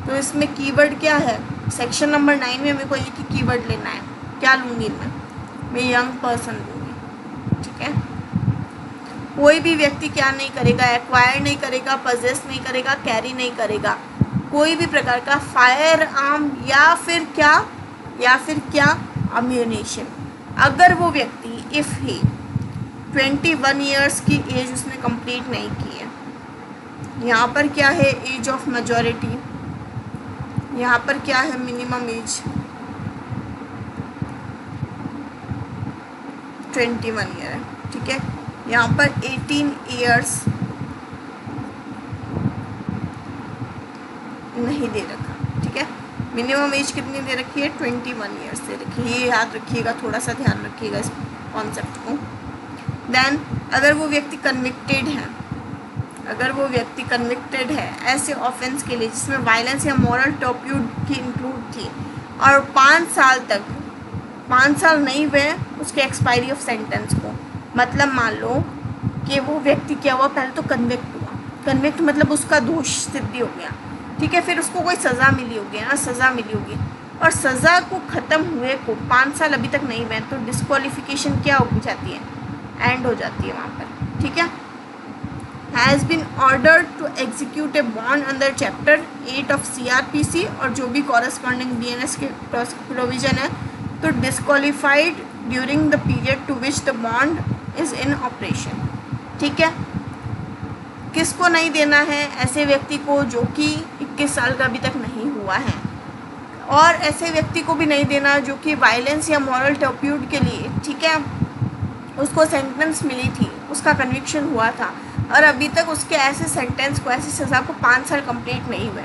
S1: तो इसमें कीवर्ड क्या है, सेक्शन नंबर 9 में मेरे को एक ही कीवर्ड लेना है। क्या लूँगी मैं यंग पर्सन लूँगी। ठीक है, कोई भी व्यक्ति क्या नहीं करेगा, एक्वायर नहीं करेगा, पजेस नहीं करेगा, कैरी नहीं करेगा कोई भी प्रकार का फायर आर्म या फिर क्या अम्यूनेशन, अगर वो व्यक्ति इफ़ ही 21 ईयर्स की एज उसने कंप्लीट नहीं की है। यहाँ पर क्या है, एज ऑफ मेजॉरिटी, यहाँ पर क्या है, मिनिमम एज 21 ईयर है, ठीक है। यहाँ पर 18 ईयर्स नहीं दे रखा, ठीक है। मिनिमम एज कितनी दे रखी है, 21 ईयर्स दे रखी है। ये याद रखिएगा, थोड़ा सा ध्यान रखिएगा इस कॉन्सेप्ट को। देन अगर वो व्यक्ति कन्विक्टेड है, अगर वो व्यक्ति कन्विक्टेड है ऐसे ऑफेंस के लिए जिसमें वायलेंस या मॉरल टर्प्यूड की इंक्लूड थी और 5 साल तक, 5 साल नहीं हुए उसके एक्सपायरी ऑफ सेंटेंस को, मतलब मान लो कि वो व्यक्ति क्या हुआ, पहले तो कन्विक्ट हुआ, कन्विक्ट मतलब उसका दोष सिद्धि हो गया, ठीक है, फिर उसको कोई सज़ा मिली होगी, हाँ सज़ा मिली होगी, और सज़ा को ख़त्म हुए को 5 साल अभी तक नहीं हुए तो डिस्क्वालिफिकेशन क्या हो जाती है, एंड हो जाती है वहाँ पर, ठीक है। Has been ordered to execute a bond under chapter 8 of CRPC और जो भी कॉरस्पॉन्डिंग BNS के प्रोविजन है, तो disqualified during the period to which the bond is in operation, ठीक है। किसको नहीं देना है, ऐसे व्यक्ति को जो कि 21 साल का अभी तक नहीं हुआ है, और ऐसे व्यक्ति को भी नहीं देना जो कि वायलेंस या मॉरल टर्प्यूड के लिए, ठीक है, उसको सेंटेंस मिली थी, उसका कन्विक्शन हुआ था और अभी तक उसके ऐसे सेंटेंस को, ऐसी सज़ा को 5 साल कंप्लीट नहीं हुए,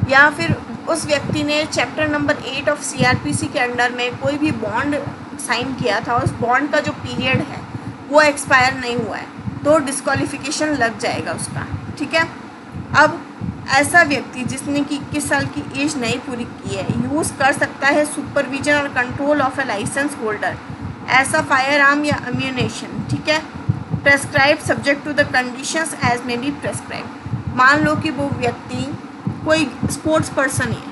S1: या फिर उस व्यक्ति ने चैप्टर नंबर 8 ऑफ CRPC के अंडर में कोई भी बॉन्ड साइन किया था, उस बॉन्ड का जो पीरियड है वो एक्सपायर नहीं हुआ है, तो डिस्क्वालिफिकेशन लग जाएगा उसका, ठीक है। अब ऐसा व्यक्ति जिसने कि 21 साल की एज नहीं पूरी की है यूज़ कर सकता है सुपरविजन और control of a licence holder ऐसा फायर आर्म या अम्यूनेशन, ठीक है, prescribe subject to the conditions as may be prescribe. मान लो कि वो व्यक्ति कोई स्पोर्ट्स पर्सन है,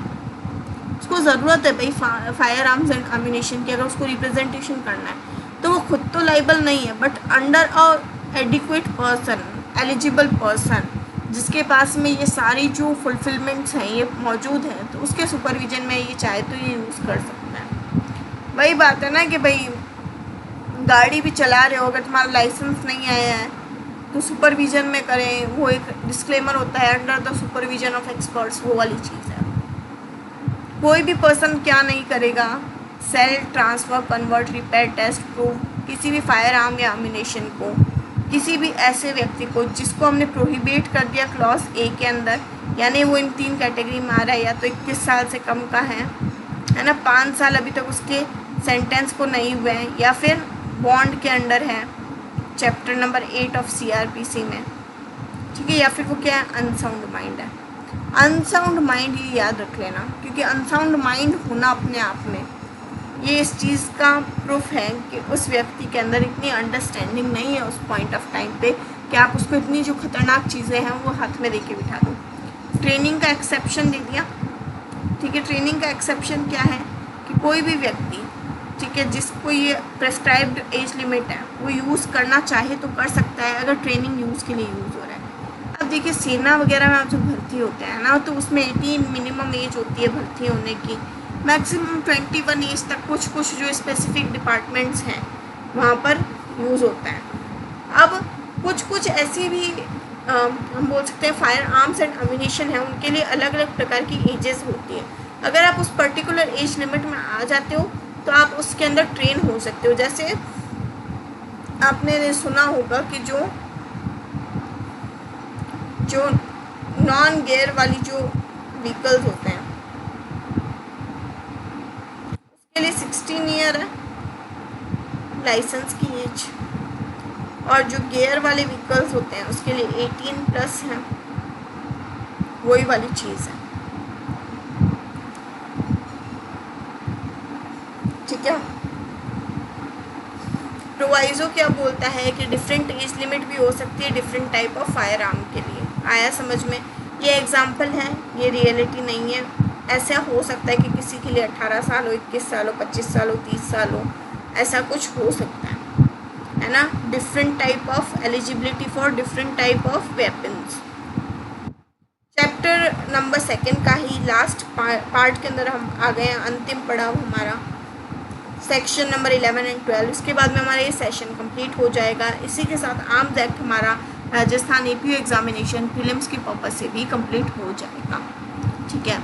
S1: उसको ज़रूरत है भाई फायर आर्म्स एंड अम्यूनेशन की, अगर उसको रिप्रेजेंटेशन करना है तो वो खुद तो लाइबल नहीं है, but under a adequate person, eligible person जिसके पास में ये सारी जो फुलफिलमेंट्स हैं ये मौजूद हैं, तो उसके सुपरविजन में ये चाहे तो ये यूज़ कर सकता है। वही बात है ना कि भाई गाड़ी भी चला रहे हो, अगर तुम्हारा लाइसेंस नहीं आया है तो सुपरविजन में करें, वो एक डिस्क्लेमर होता है under the supervision of experts, वो वाली चीज़ है। कोई भी पर्सन क्या नहीं करेगा, sale, transfer, convert, repair, test, prove किसी भी फायर आर्म या अम्यूनेशन को किसी भी ऐसे व्यक्ति को जिसको हमने प्रोहिबिट कर दिया क्लॉज ए के अंदर, यानी वो इन 3 कैटेगरी में आ रहा है, या तो 21 साल से कम का है ना, 5 साल अभी तक उसके सेंटेंस को नहीं हुए हैं, या फिर बॉन्ड के अंडर है चैप्टर नंबर 8 ऑफ CRPC में, ठीक है, या फिर वो क्या है, अनसाउंड माइंड है। अनसाउंड माइंड ये याद रख लेना, क्योंकि अनसाउंड माइंड होना अपने आप में ये इस चीज़ का प्रूफ है कि उस व्यक्ति के अंदर इतनी अंडरस्टैंडिंग नहीं है उस पॉइंट ऑफ टाइम पे कि आप उसको इतनी जो खतरनाक चीज़ें हैं वो हाथ में दे के बिठा दो। ट्रेनिंग का एक्सेप्शन दे दिया, ठीक है। ट्रेनिंग का एक्सेप्शन क्या है कि कोई भी व्यक्ति, ठीक है, जिसको ये प्रेस्क्राइब्ड एज लिमिट है वो यूज़ करना चाहे तो कर सकता है अगर ट्रेनिंग यूज़ के लिए यूज़ हो रहा है। अब देखिए सेना वगैरह में आप जब भर्ती होते हैं ना, तो उसमें 18 मिनिमम एज होती है भर्ती होने की, मैक्सिमम 21 एज तक कुछ जो स्पेसिफिक डिपार्टमेंट्स हैं वहाँ पर यूज़ होता है। अब कुछ ऐसी भी हम बोल सकते हैं फायर आर्म्स एंड अम्यूनेशन है, उनके लिए अलग अलग प्रकार की एजेस होती है। अगर आप उस पर्टिकुलर एज लिमिट में आ जाते हो तो आप उसके अंदर ट्रेन हो सकते हो। जैसे आपने सुना होगा कि जो नॉन गियर वाली जो व्हीकल्स होते हैं उसके लिए 16 ईयर है लाइसेंस की एज, और जो गियर वाले व्हीकल्स होते हैं उसके लिए 18+ है, वही वाली चीज़ है, ठीक है। प्रोवाइजो क्या बोलता है कि डिफरेंट एज लिमिट भी हो सकती है different type of fire arm के लिए। आया समझ में? ये एग्जांपल है, ये रियलिटी नहीं है। ऐसा हो सकता है कि किसी के लिए 18 साल हो, 21 साल हो, 25 साल हो, 30 साल हो, ऐसा कुछ हो सकता है ना। Different type of eligibility for different type of weapons. Chapter number 2 का ही लास्ट पार्ट के अंदर हम आ गए हैं, अंतिम पड़ाव हमारा सेक्शन नंबर 11 एंड 12। उसके बाद में हमारा ये सेशन कंप्लीट हो जाएगा। इसी के साथ आर्म्स एक्ट हमारा राजस्थान एपीयू एग्जामिनेशन प्रीलिम्स के पर्पज़ से भी कंप्लीट हो जाएगा। ठीक है,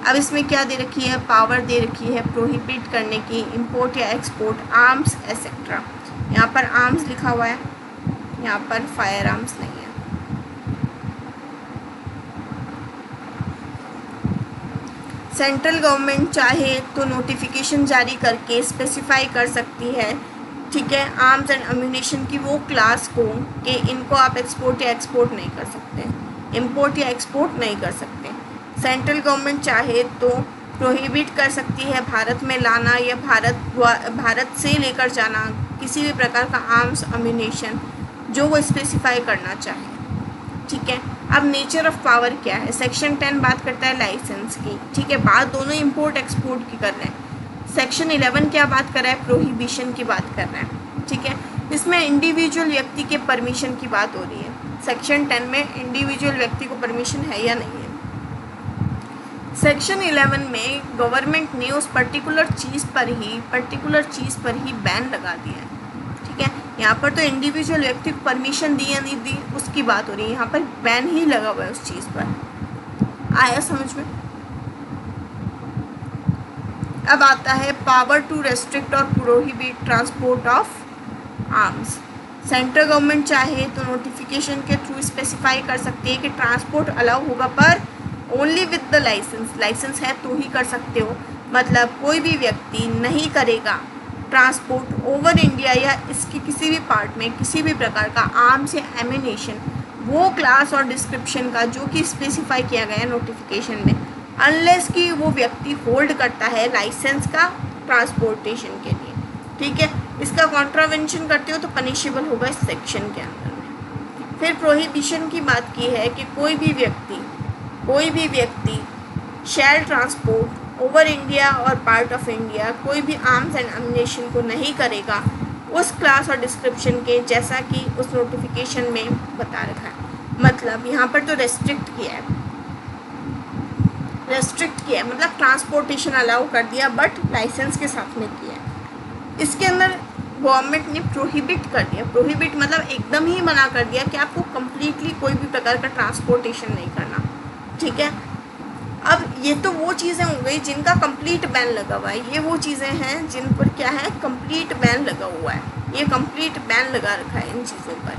S1: अब इसमें क्या दे रखी है, पावर दे रखी है प्रोहिबिट करने की इंपोर्ट या एक्सपोर्ट आर्म्स एसेट्रा। यहाँ पर आर्म्स लिखा हुआ है, यहाँ पर फायर आर्म्स नहीं है। सेंट्रल गवर्नमेंट चाहे तो नोटिफिकेशन जारी करके स्पेसिफाई कर सकती है, ठीक है, आर्म्स एंड अम्यूनेशन की वो क्लास को कि इनको आप एक्सपोर्ट या एक्सपोर्ट नहीं कर सकते, इंपोर्ट या एक्सपोर्ट नहीं कर सकते। सेंट्रल गवर्नमेंट चाहे तो प्रोहिबिट कर सकती है भारत में लाना या भारत से लेकर जाना किसी भी प्रकार का आर्म्स अम्यूनेशन जो वो स्पेसिफाई करना चाहे। ठीक है, अब नेचर ऑफ पावर क्या है, सेक्शन 10 बात करता है लाइसेंस की। ठीक है, बात दोनों इंपोर्ट एक्सपोर्ट की कर रहे हैं। सेक्शन 11 क्या बात कर रहा है, प्रोहिबिशन की बात कर रहा है। ठीक है, इसमें इंडिविजुअल व्यक्ति के परमिशन की बात हो रही है। सेक्शन 10 में इंडिविजुअल व्यक्ति को परमिशन है या नहीं है। सेक्शन 11 में गवर्नमेंट ने उस पर्टिकुलर चीज़ पर ही बैन लगा दिया है। ठीक है, यहाँ पर तो इंडिविजुअल व्यक्ति को परमिशन दी या नहीं दी उसकी बात हो रही है, यहाँ पर बैन ही लगा हुआ है उस चीज़ पर। आया समझ में। अब आता है पावर टू रेस्ट्रिक्ट और prohibit transport of arms. Central government चाहे तो नोटिफिकेशन के थ्रू स्पेसिफाई कर सकती है कि ट्रांसपोर्ट अलाउ होगा पर only with the licence. Licence है तो ही कर सकते हो, मतलब कोई भी व्यक्ति नहीं करेगा ट्रांसपोर्ट ओवर इंडिया या इसके किसी भी पार्ट में किसी भी प्रकार का आर्म्स या एम्यूनेशन वो क्लास और डिस्क्रिप्शन का जो कि स्पेसिफाई किया गया है नोटिफिकेशन में, अनलेस कि वो व्यक्ति होल्ड करता है लाइसेंस का ट्रांसपोर्टेशन के लिए। ठीक है, इसका कॉन्ट्रावेंशन करते हो तो पनिशेबल होगा इस सेक्शन के अंदर में। फिर प्रोहिबिशन की बात की है कि कोई भी व्यक्ति शैल ट्रांसपोर्ट ओवर इंडिया और पार्ट ऑफ इंडिया कोई भी आर्म्स एंड अम्यूनेशन को नहीं करेगा उस क्लास और डिस्क्रिप्शन के जैसा कि उस नोटिफिकेशन में बता रखा है। मतलब यहाँ पर तो रेस्ट्रिक्ट किया है, मतलब ट्रांसपोर्टेशन अलाउ कर दिया बट लाइसेंस के साथ में किया है। इसके अंदर गवर्नमेंट ने प्रोहिबिट कर दिया। प्रोहिबिट मतलब एकदम ही मना कर दिया कि आपको कम्प्लीटली कोई भी प्रकार का ट्रांसपोर्टेशन नहीं करना। ठीक है, अब ये तो वो चीज़ें हो गई जिनका कंप्लीट बैन लगा हुआ है। ये वो चीज़ें हैं जिन पर क्या है, कंप्लीट बैन लगा हुआ है। ये कंप्लीट बैन लगा रखा है इन चीज़ों पर,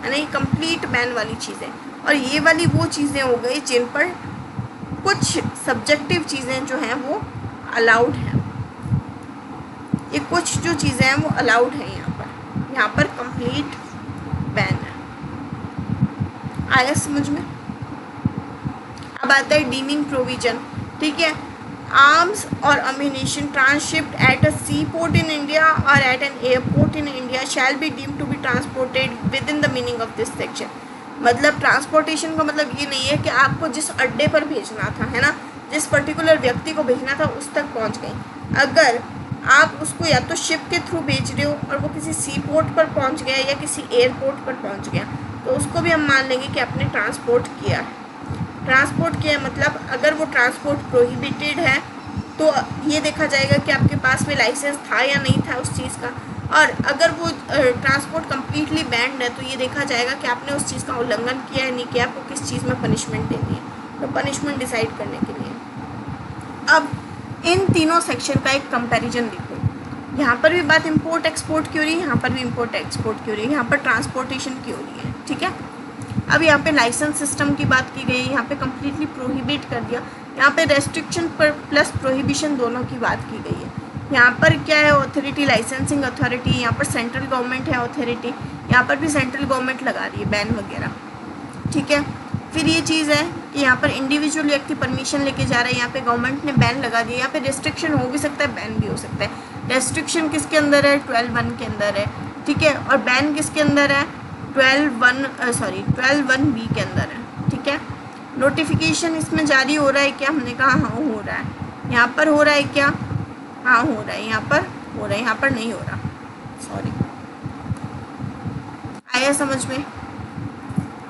S1: है ना, ये कंप्लीट बैन वाली चीज़ें। और ये वाली वो चीज़ें हो गई जिन पर कुछ सब्जेक्टिव चीज़ें जो हैं वो अलाउड हैं। ये कुछ जो चीज़ें हैं वो अलाउड हैं यहाँ पर कंप्लीट बैन है। आया समझ में। अब आता है डीमिंग प्रोविजन। ठीक है, आर्म्स और ammunition transshipped at a seaport in India और at an airport in India shall be deemed to be transported within the meaning of this section. मतलब ट्रांसपोर्टेशन का मतलब ये नहीं है कि आपको जिस अड्डे पर भेजना था, है ना, जिस पर्टिकुलर व्यक्ति को भेजना था उस तक पहुंच गई। अगर आप उसको या तो शिप के थ्रू भेज रहे हो और वो किसी सी पोर्ट पर पहुंच गया या किसी एयरपोर्ट पर पहुंच गया तो उसको भी हम मान लेंगे कि आपने ट्रांसपोर्ट किया है। ट्रांसपोर्ट किया मतलब अगर वो ट्रांसपोर्ट प्रोहिबिटेड है तो ये देखा जाएगा कि आपके पास में लाइसेंस था या नहीं था उस चीज़ का। और अगर वो ट्रांसपोर्ट कम्प्लीटली बैंड है तो ये देखा जाएगा कि आपने उस चीज़ का उल्लंघन किया है नहीं किया, आपको किस चीज़ में पनिशमेंट देनी है। तो पनिशमेंट डिसाइड करने के लिए अब इन तीनों सेक्शन का एक कंपैरिजन देखो। यहाँ पर भी बात इंपोर्ट एक्सपोर्ट की हो रही है, यहाँ पर भी इंपोर्ट एक्सपोर्ट की हो रही है, यहाँ पर ट्रांसपोर्टेशन की हो रही है। ठीक है, अब यहाँ पे लाइसेंस सिस्टम की बात की गई, यहाँ पे कम्प्लीटली प्रोहिबिट कर दिया, यहाँ पे रेस्ट्रिक्शन पर प्लस प्रोहिबिशन दोनों की बात की गई है। यहाँ पर क्या है, ऑथोरिटी लाइसेंसिंग अथॉरिटी, यहाँ पर सेंट्रल गवर्नमेंट है अथॉरिटी, यहाँ पर भी सेंट्रल गवर्नमेंट लगा रही है बैन वगैरह। ठीक है, फिर ये चीज़ है कि यहाँ पर इंडिविजुअल व्यक्ति परमिशन लेके जा रहा है, यहाँ पे गवर्नमेंट ने बैन लगा दिया। यहाँ पे रेस्ट्रिक्शन हो भी सकता है, बैन भी हो सकता है। रेस्ट्रिक्शन किसके अंदर है, 12(1) के अंदर है। ठीक है, और बैन किसके अंदर है, 12(1) B के अंदर है। ठीक है, नोटिफिकेशन इसमें जारी हो रहा है क्या, हमने कहा हाँ हो रहा है। यहाँ पर हो रहा है क्या, हाँ हो रहा है, यहाँ पर हो रहा है, यहाँ पर नहीं हो रहा, सॉरी। आया समझ में।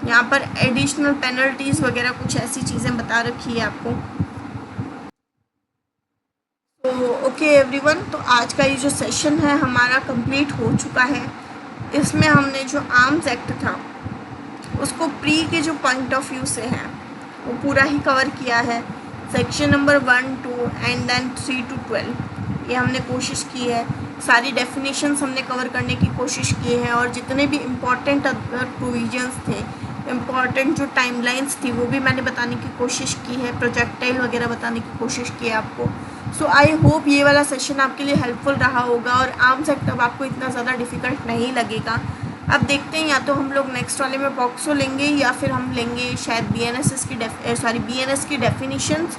S1: यहाँ पर एडिशनल पेनल्टीज वगैरह कुछ ऐसी चीज़ें बता रखी है आपको। तो ओके एवरीवन, तो आज का ये जो सेशन है हमारा कंप्लीट हो चुका है। इसमें हमने जो आर्म्स एक्ट था उसको प्री के जो पॉइंट ऑफ व्यू से है वो पूरा ही कवर किया है। Section number 1, 2 and then 3 to 12 ये हमने कोशिश की है। सारी डेफिनेशंस हमने कवर करने की कोशिश की है और जितने भी इम्पॉर्टेंट अदर प्रोविजंस थे, इम्पॉर्टेंट जो टाइमलाइंस थी वो भी मैंने बताने की कोशिश की है, प्रोजेक्टाइल वगैरह बताने की कोशिश की है आपको। सो आई होप ये वाला सेशन आपके लिए हेल्पफुल रहा होगा और आर्म्स एक्ट अब आपको इतना ज़्यादा डिफ़िकल्ट नहीं लगेगा। अब देखते हैं, या तो हम लोग नेक्स्ट वाले में पॉक्सो लेंगे या फिर हम लेंगे शायद BNS की डेफिनेशंस,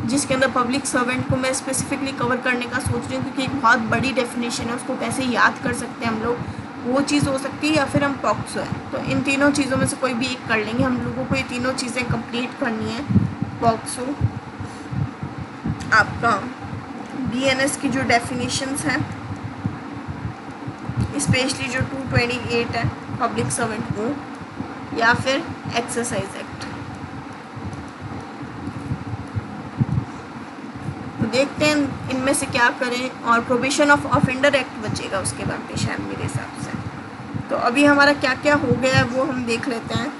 S1: जिसके अंदर पब्लिक सर्वेंट को मैं स्पेसिफिकली कवर करने का सोच रही हूँ क्योंकि एक बहुत बड़ी डेफिनेशन है, उसको कैसे याद कर सकते हैं हम लोग, वो चीज़ हो सकती है, या फिर हम पॉक्सो है। तो इन तीनों चीज़ों में से कोई भी एक कर लेंगे। हम लोगों को ये तीनों चीज़ें कंप्लीट करनी है। पॉक्सो, आपका BNS की जो डेफिनेशंस हैं, स्पेशली जो 228 है पब्लिक सर्वेंट को, या फिर एक्सरसाइज एक्ट। तो देखते हैं इनमें से क्या करें, और प्रोबेशन ऑफ ऑफेंडर एक्ट बचेगा उसके बाद में शायद मेरे हिसाब से। तो अभी हमारा क्या क्या हो गया है वो हम देख लेते हैं।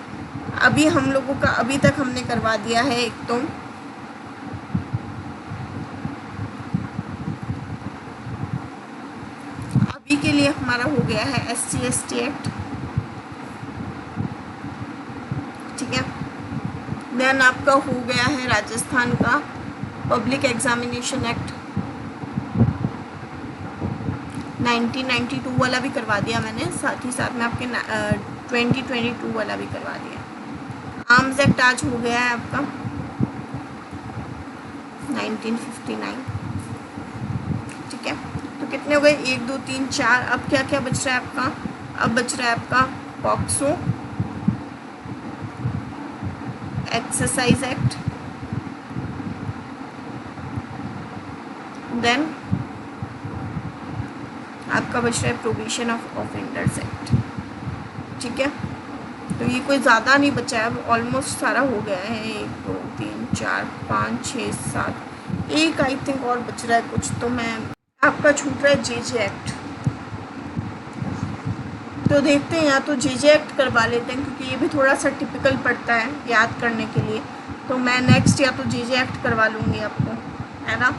S1: अभी हम लोगों का अभी तक हमने करवा दिया है, एक तो अभी के लिए हमारा हो गया है SC/ST एक्ट, ठीक है। देन आपका हो गया है राजस्थान का पब्लिक एग्जामिनेशन एक्ट 1992 वाला भी करवा दिया मैंने, साथ ही साथ में आपके 2022 वाला भी करवा दिया। आर्म्स एक्ट आज हो गया है आपका 1959, ठीक है। तो कितने हो गए, 1, 2, 3, 4। अब क्या क्या बच रहा है आपका, अब बच रहा है आपका पॉक्सो, एक्सरसाइज एक्ट, देन आपका बच रहा है प्रोबेशन ऑफ ऑफेंडर्स एक्ट, ठीक है। तो ये कोई ज़्यादा नहीं बचा है, अब ऑलमोस्ट सारा हो गया है। 1, 2, 3, 4, 5, 6, 7, एक आई थिंक और बच रहा है कुछ, तो मैं आपका छूट रहा है JJ एक्ट। तो देखते हैं, या तो JJ एक्ट करवा लेते हैं क्योंकि ये भी थोड़ा सा टिपिकल पड़ता है याद करने के लिए। तो मैं नेक्स्ट या तो JJ एक्ट करवा लूँगी आपको, है ना।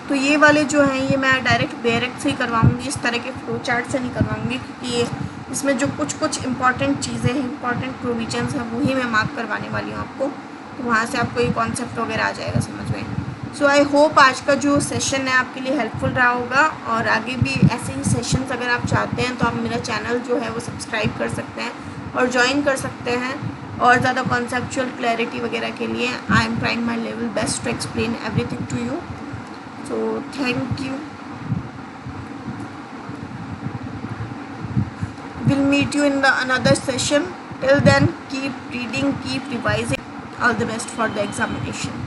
S1: तो ये वाले जो हैं ये मैं डायरेक्ट बेयरएक्ट से ही करवाऊँगी, इस तरह के फ्लो चार्ट से नहीं करवाऊँगी, क्योंकि ये इसमें जो कुछ इंपॉर्टेंट चीज़ें हैं, इंपॉर्टेंट प्रोविजंस हैं, वही मैं मार्क करवाने वाली हूँ आपको। तो वहाँ से आपको ये कॉन्सेप्ट वगैरह आ जाएगा समझ में। सो आई होप आज का जो सेशन है आपके लिए हेल्पफुल रहा होगा, और आगे भी ऐसे ही सेशंस अगर आप चाहते हैं तो आप मेरा चैनल जो है वो सब्सक्राइब कर सकते हैं और ज्वाइन कर सकते हैं। और ज़्यादा कॉन्सेप्चुअल क्लैरिटी वगैरह के लिए I am trying my level best to explain everything to you. So thank you, we'll meet you in the another session. Till then, keep reading, keep revising. All the best for the examination.